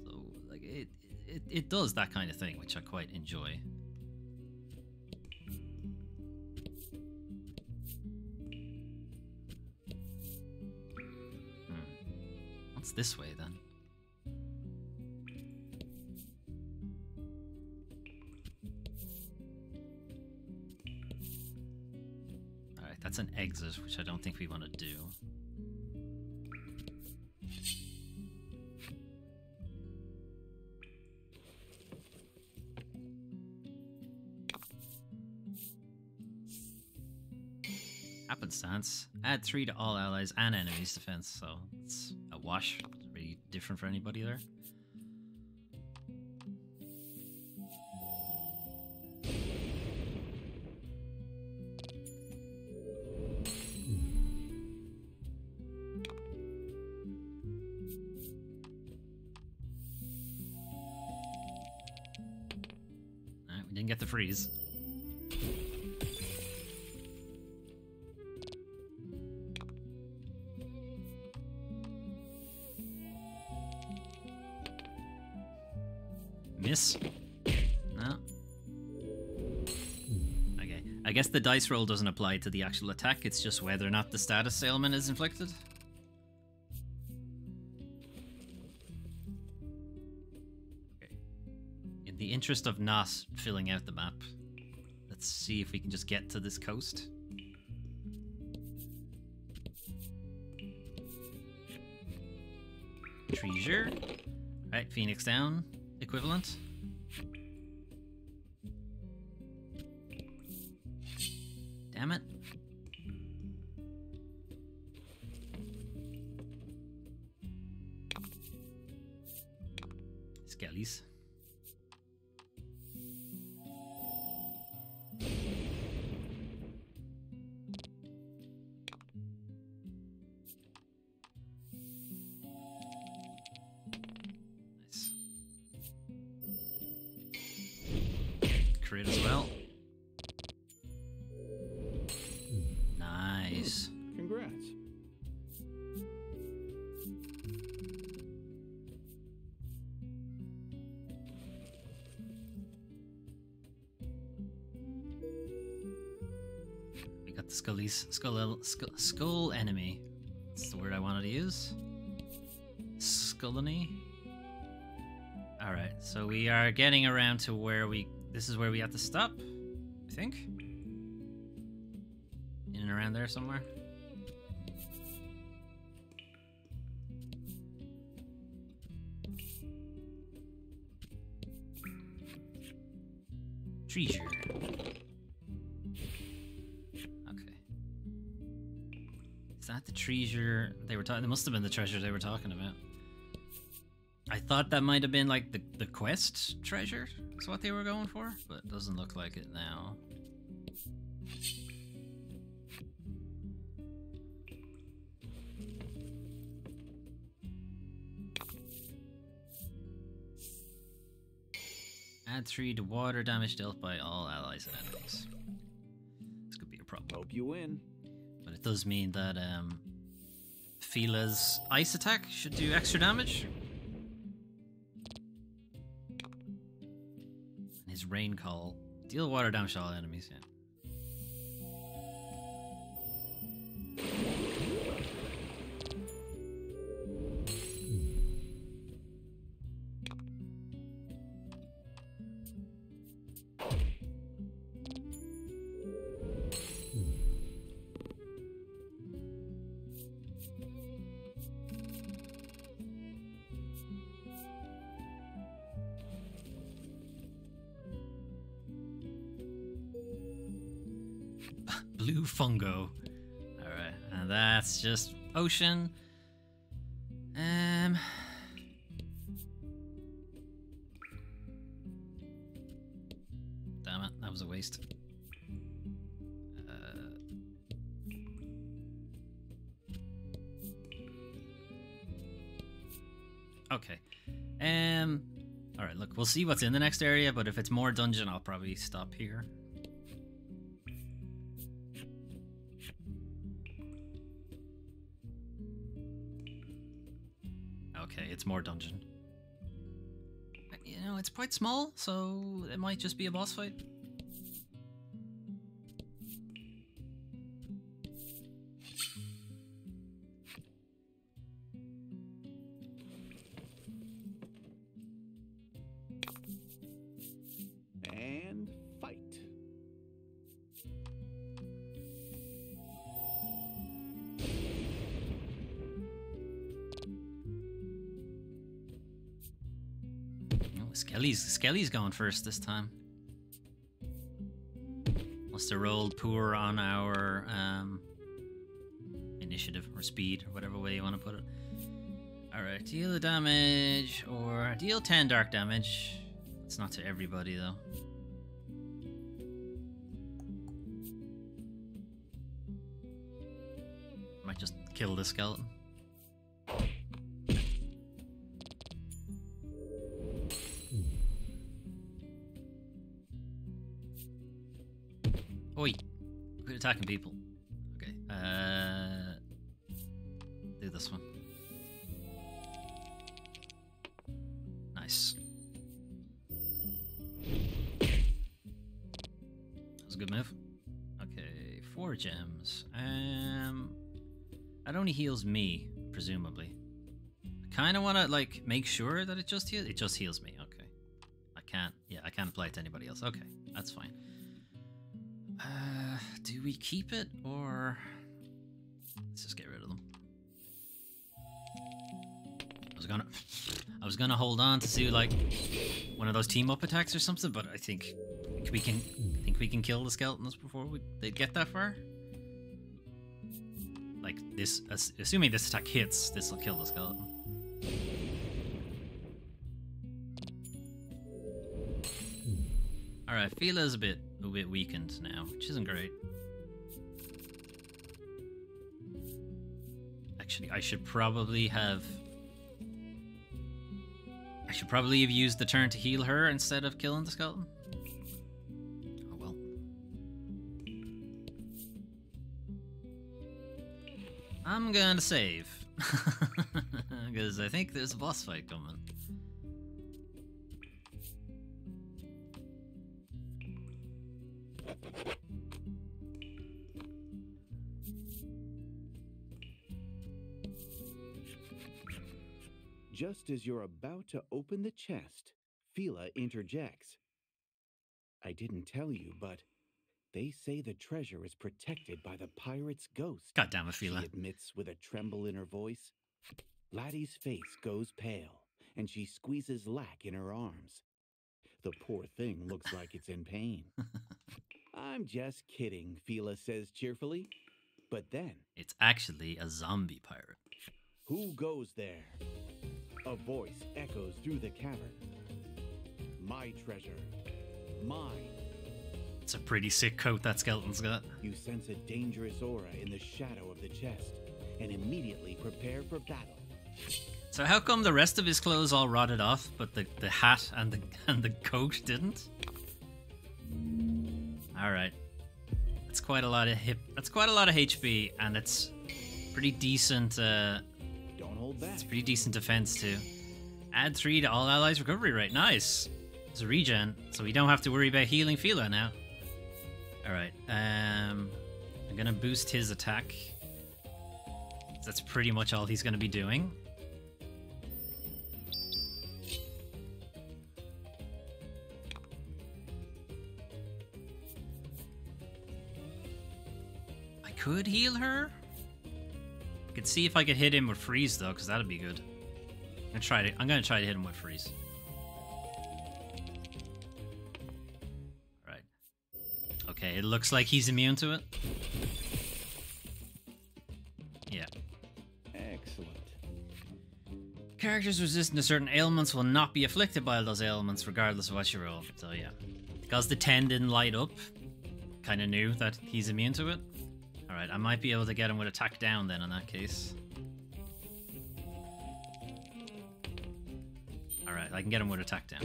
So like it does that kind of thing, which I quite enjoy. What's this way then? Alright, that's an exit, which I don't think we want to do. Happenstance. Add 3 to all allies and enemies' defense, so it's a wash. It's really different for anybody there. Alright, we didn't get the freeze. Miss? No. Okay. I guess the dice roll doesn't apply to the actual attack, it's just whether or not the status ailment is inflicted. Okay. In the interest of not filling out the map, let's see if we can just get to this coast. Treasure. Right, Phoenix down. Equivalent. Damn it. Skellies. Crit as well. Nice. Congrats. We got the skull enemy. That's the word I wanted to use. Skullany. Alright, so we are getting around to where this is where we have to stop, I think. In and around there somewhere. Treasure. Okay. Is that the treasure they were talking? It must have been the treasure they were talking about. I thought that might have been like the quest treasure is what they were going for, but it doesn't look like it now. Add 3 to water damage dealt by all allies and enemies. This could be a problem. Hope you win. But it does mean that Fila's ice attack should do extra damage. And his rain call. Deal water damage to all enemies, yeah. Blue fungo. Alright, and that's just ocean. Damn it, that was a waste. Okay. Alright, look, we'll see what's in the next area, but if it's more dungeon, I'll probably stop here. Okay, it's more dungeon. You know, it's quite small, so it might just be a boss fight. And fight. Skelly's going first this time. Must have rolled poor on our initiative or speed or whatever way you want to put it. Alright, deal the damage or deal 10 dark damage. It's not to everybody though. Might just kill the skeleton. Oi! Quit attacking people. Okay, do this one. Nice. That was a good move. Okay, 4 gems. That only heals me, presumably. I kind of want to, like, make sure that it just heals. It just heals me, okay. I can't apply it to anybody else. Okay, that's fine. Do we keep it or let's just get rid of them? I was gonna hold on to do like one of those team up attacks or something, but I think we can kill the skeletons before they get that far. Like this, assuming this attack hits, this will kill the skeleton. All right, Fila's a bit weakened now, which isn't great. Actually, I should probably have used the turn to heal her instead of killing the skeleton. Oh well. I'm gonna save because I think there's a boss fight coming. Just as you're about to open the chest, Fila interjects. I didn't tell you, but they say the treasure is protected by the pirate's ghost. God damn it, Fila. She admits with a tremble in her voice. Laddie's face goes pale, and she squeezes Lack in her arms. The poor thing looks like it's in pain. I'm just kidding, Fila says cheerfully. But then... It's actually a zombie pirate. Who goes there? A voice echoes through the cavern. My treasure. Mine. It's a pretty sick coat that skeleton's got. You sense a dangerous aura in the shadow of the chest and immediately prepare for battle. So how come the rest of his clothes all rotted off, but the hat and the coat didn't? All right, that's quite a lot of HP, and it's pretty decent. Don't hold back. It's pretty decent defense too. Add 3 to all allies' recovery rate. Nice. It's a regen, so we don't have to worry about healing Fila now. All right. I'm gonna boost his attack. That's pretty much all he's gonna be doing. I could heal her. I could see if I could hit him with freeze though, because that'd be good. I'm gonna try to hit him with freeze. Right. Okay, it looks like he's immune to it. Yeah. Excellent. Characters resistant to certain ailments will not be afflicted by those ailments, regardless of what you roll. So yeah, because the 10 didn't light up, kind of knew that he's immune to it. All right, I might be able to get him with attack down then. In that case. Alright, I can get him with attack down.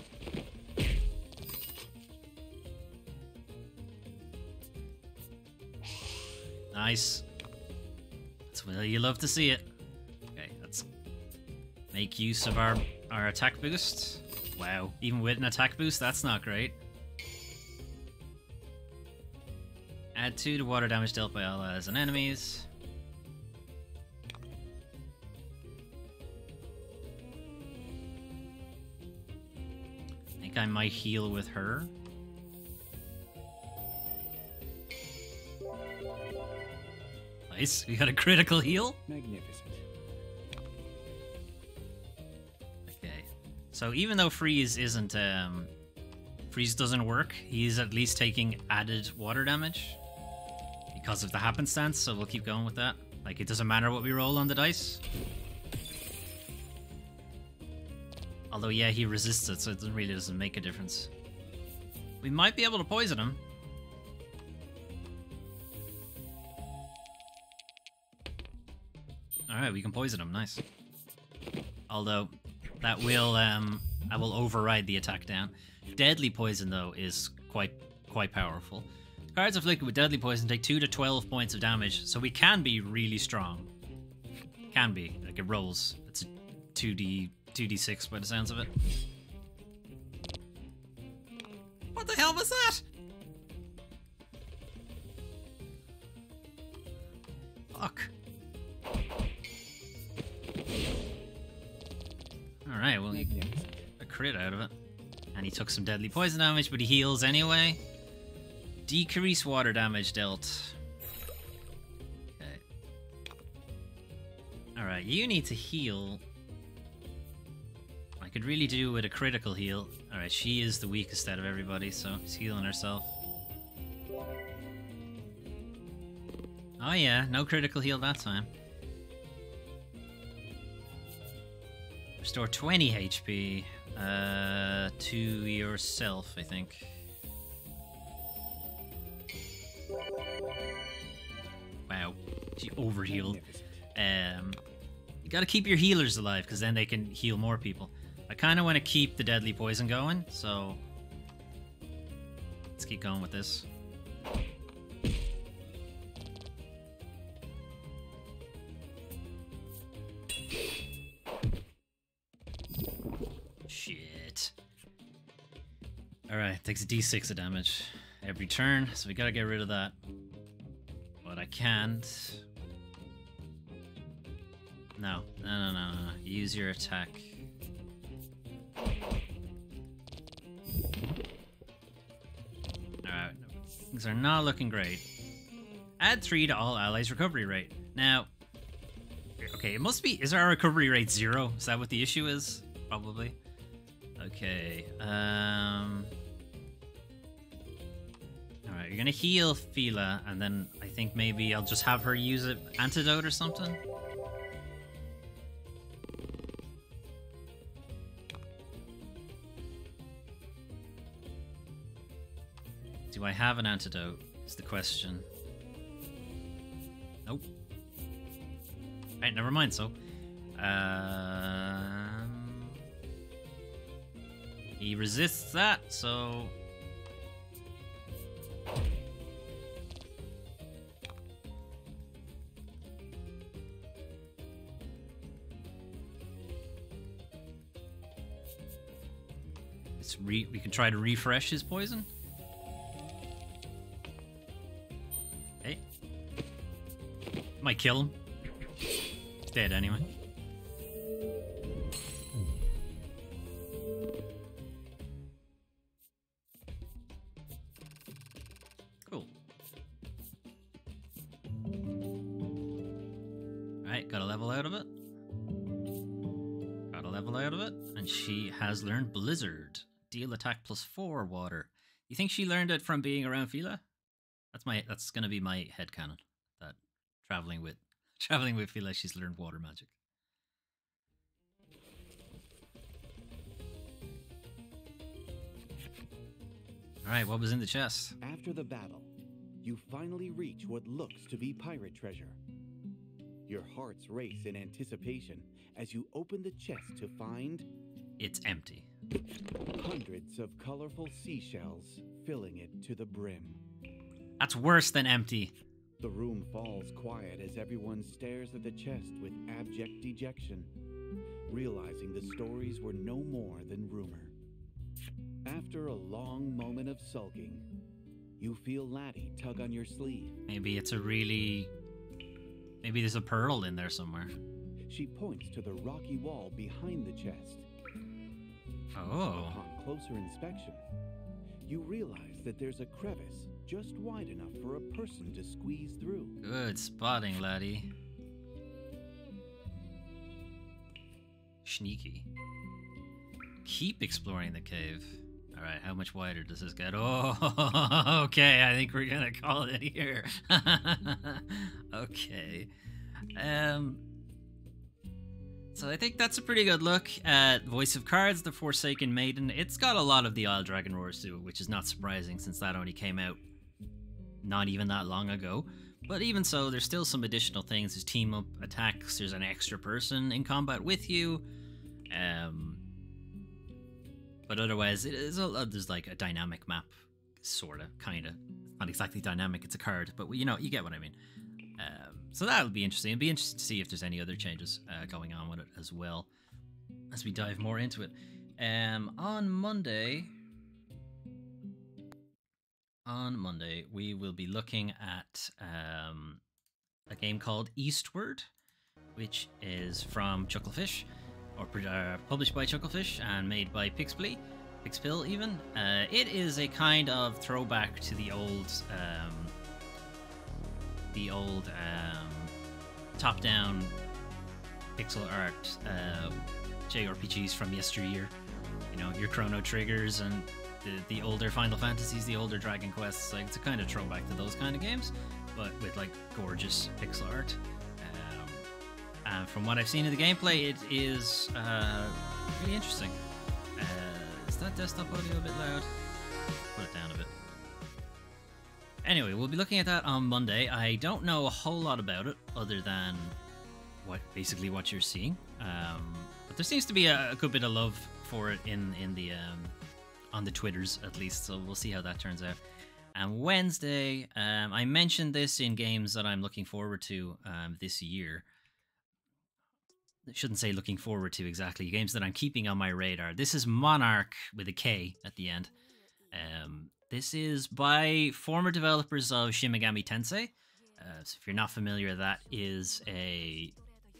Nice. That's what you love to see it. Okay, let's make use of our attack boost. Wow, even with an attack boost, that's not great. Add 2 to water damage dealt by allies and enemies. I might heal with her. Nice, we got a critical heal. Magnificent. Okay, so even though freeze isn't freeze doesn't work, he's at least taking added water damage because of the happenstance. So we'll keep going with that. Like, it doesn't matter what we roll on the dice. Although, yeah, he resists it, so it really doesn't make a difference. We might be able to poison him. Alright, we can poison him, nice. Although, that will override the attack down. Deadly poison, though, is quite powerful. Cards afflicted with deadly poison take 2 to 12 points of damage, so we can be really strong. Can be. Like, it rolls. It's a 2d6 by the sounds of it. What the hell was that? Fuck. Alright, well, he got a crit out of it. And he took some deadly poison damage, but he heals anyway. Decrease water damage dealt. Okay. Alright, you need to heal. I could really do with a critical heal. Alright, she is the weakest out of everybody, so she's healing herself. Oh yeah, no critical heal that time. Restore 20 HP to yourself, I think. Wow, she overhealed. You gotta keep your healers alive, because then they can heal more people. I kind of want to keep the deadly poison going, so let's keep going with this. Shit. Alright, takes a d6 of damage every turn, so we gotta get rid of that. But I can't. No. Use your attack. Alright, things are not looking great. Add 3 to all allies' recovery rate. Now, okay, it must be. Is our recovery rate 0? Is that what the issue is? Probably. Okay. Alright, you're gonna heal Fila, and then I think maybe I'll just have her use an antidote or something. Do I have an antidote? Is the question. Nope. Right, never mind. So, He resists that, so... we can try to refresh his poison. Okay. Might kill him. He's dead anyway. Cool. Alright, got a level out of it. Got a level out of it. And she has learned Blizzard. Deal attack +4 water. You think she learned it from being around Fila? That's gonna be my headcanon. That traveling with Fila, she's learned water magic. Alright, what was in the chest? After the battle, you finally reach what looks to be pirate treasure. Your hearts race in anticipation as you open the chest to find... It's empty. Hundreds of colorful seashells filling it to the brim. That's worse than empty. The room falls quiet as everyone stares at the chest with abject dejection, realizing the stories were no more than rumor. After a long moment of sulking, you feel Laddie tug on your sleeve. Maybe there's a pearl in there somewhere. She points to the rocky wall behind the chest. Oh. Upon closer inspection, you realize that there's a crevice just wide enough for a person to squeeze through. Good spotting, laddie. Sneaky. Keep exploring the cave. Alright, how much wider does this get? Oh, okay, I think we're gonna call it here. Okay. So I think that's a pretty good look at Voice of Cards, the Forsaken Maiden. It's got a lot of the Isle Dragon roars to it, which is not surprising since that only came out not even that long ago. But even so, there's still some additional things. There's team-up attacks, there's an extra person in combat with you. But otherwise, there's like a dynamic map, sorta, kinda. Not exactly dynamic, it's a card, but you get what I mean. So that'll be interesting. It'll be interesting to see if there's any other changes going on with it as well, as we dive more into it. On Monday, we will be looking at a game called Eastward, which is from Chucklefish, or published by Chucklefish and made by Pixpill even. It is a kind of throwback to the old top-down pixel art JRPGs from yesteryear. You know, your Chrono Triggers and the older Final Fantasies, the older Dragon Quests. Like, it's a kind of throwback to those kind of games, but with like gorgeous pixel art. And from what I've seen of the gameplay, it is really interesting. Is that desktop audio a bit loud? Put it down a bit. Anyway, we'll be looking at that on Monday. I don't know a whole lot about it, other than what you're seeing. But there seems to be a good bit of love for it in the on the Twitters, at least. So we'll see how that turns out. And Wednesday, I mentioned this in games that I'm looking forward to this year. I shouldn't say looking forward to exactly. Games that I'm keeping on my radar. This is Monarch with a K at the end. This is by former developers of Shin Megami Tensei. So if you're not familiar, that is a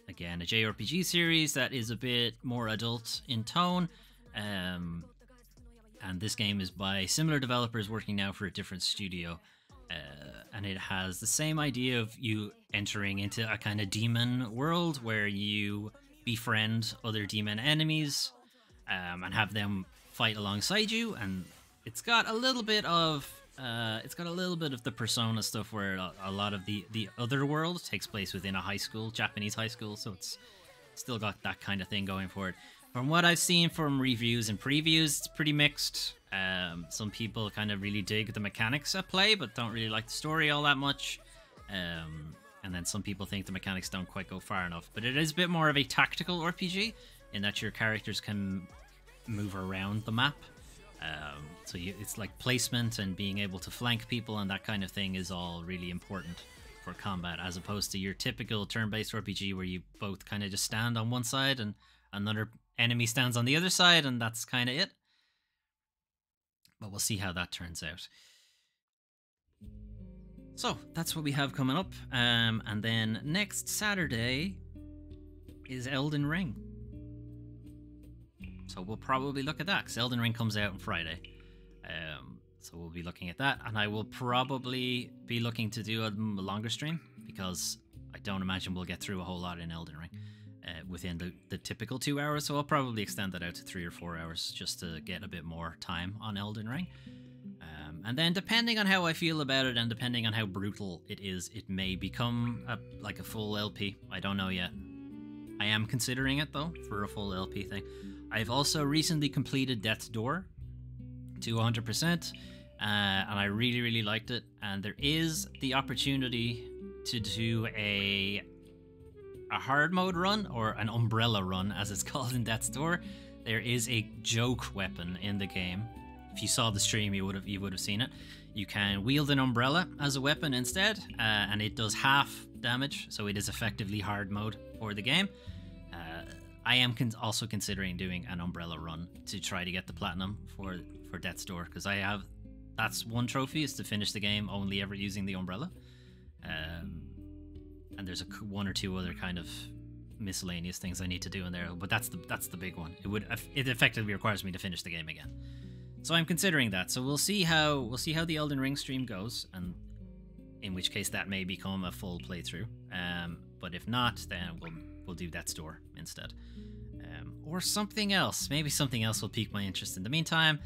JRPG series that is a bit more adult in tone. And this game is by similar developers working now for a different studio. And it has the same idea of you entering into a kind of demon world where you befriend other demon enemies and have them fight alongside you. And it's got a little bit of the Persona stuff, where a lot of the other world takes place within a high school, Japanese high school. So it's still got that kind of thing going for it. From what I've seen from reviews and previews, it's pretty mixed. Some people kind of really dig the mechanics at play, but don't really like the story all that much. And then some people think the mechanics don't quite go far enough. But it is a bit more of a tactical RPG, in that your characters can move around the map. So it's like placement and being able to flank people and that kind of thing is all really important for combat, as opposed to your typical turn-based RPG where you both kind of just stand on one side and another enemy stands on the other side, and that's kind of it. But we'll see how that turns out. So that's what we have coming up. And then next Saturday is Elden Ring. So we'll probably look at that, because Elden Ring comes out on Friday. So we'll be looking at that, and I will probably be looking to do a longer stream, because I don't imagine we'll get through a whole lot in Elden Ring within the typical 2 hours, so I'll probably extend that out to 3 or 4 hours just to get a bit more time on Elden Ring. And then depending on how I feel about it and depending on how brutal it is, it may become like a full LP. I don't know yet. I am considering it though for a full LP thing. I've also recently completed Death's Door to 100%, and I really, really liked it. And there is the opportunity to do a hard mode run, or an umbrella run as it's called in Death's Door. There is a joke weapon in the game. If you saw the stream, you would have seen it. You can wield an umbrella as a weapon instead, and it does half damage, so it is effectively hard mode for the game. I am also considering doing an umbrella run to try to get the platinum for Death's Door, because that's one trophy, is to finish the game only ever using the umbrella. And there's one or two other kind of miscellaneous things I need to do in there, but that's the big one. It effectively requires me to finish the game again. So I'm considering that. So we'll see how the Elden Ring stream goes, and in which case that may become a full playthrough. But if not, then we'll do Death's Door instead, or something else. Maybe something else will pique my interest. In the meantime,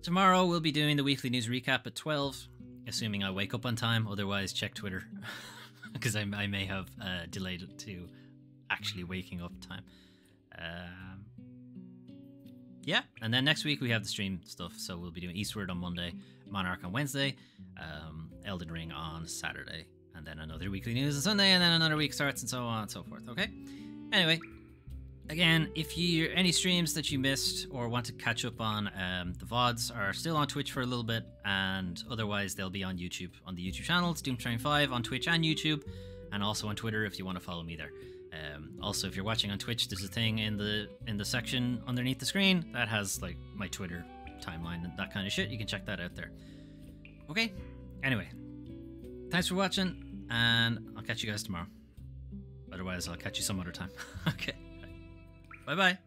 tomorrow we'll be doing the weekly news recap at 12, assuming I wake up on time. Otherwise, check Twitter, because I may have delayed it to actually waking up time. Yeah, and then next week we have the stream stuff, so we'll be doing Eastward on Monday, Monarch on Wednesday, Elden Ring on Saturday, and then another weekly news on Sunday, and then another week starts, and so on and so forth, okay? Anyway, again, if any streams that you missed or want to catch up on, the VODs are still on Twitch for a little bit, and otherwise they'll be on YouTube, on the YouTube channel. It's Doomtrain5 on Twitch and YouTube, and also on Twitter if you want to follow me there. Also, if you're watching on Twitch, there's a thing in the section underneath the screen that has like my Twitter timeline and that kind of shit. You can check that out there. Okay. Anyway, thanks for watching, and I'll catch you guys tomorrow. Otherwise, I'll catch you some other time. Okay. Bye bye.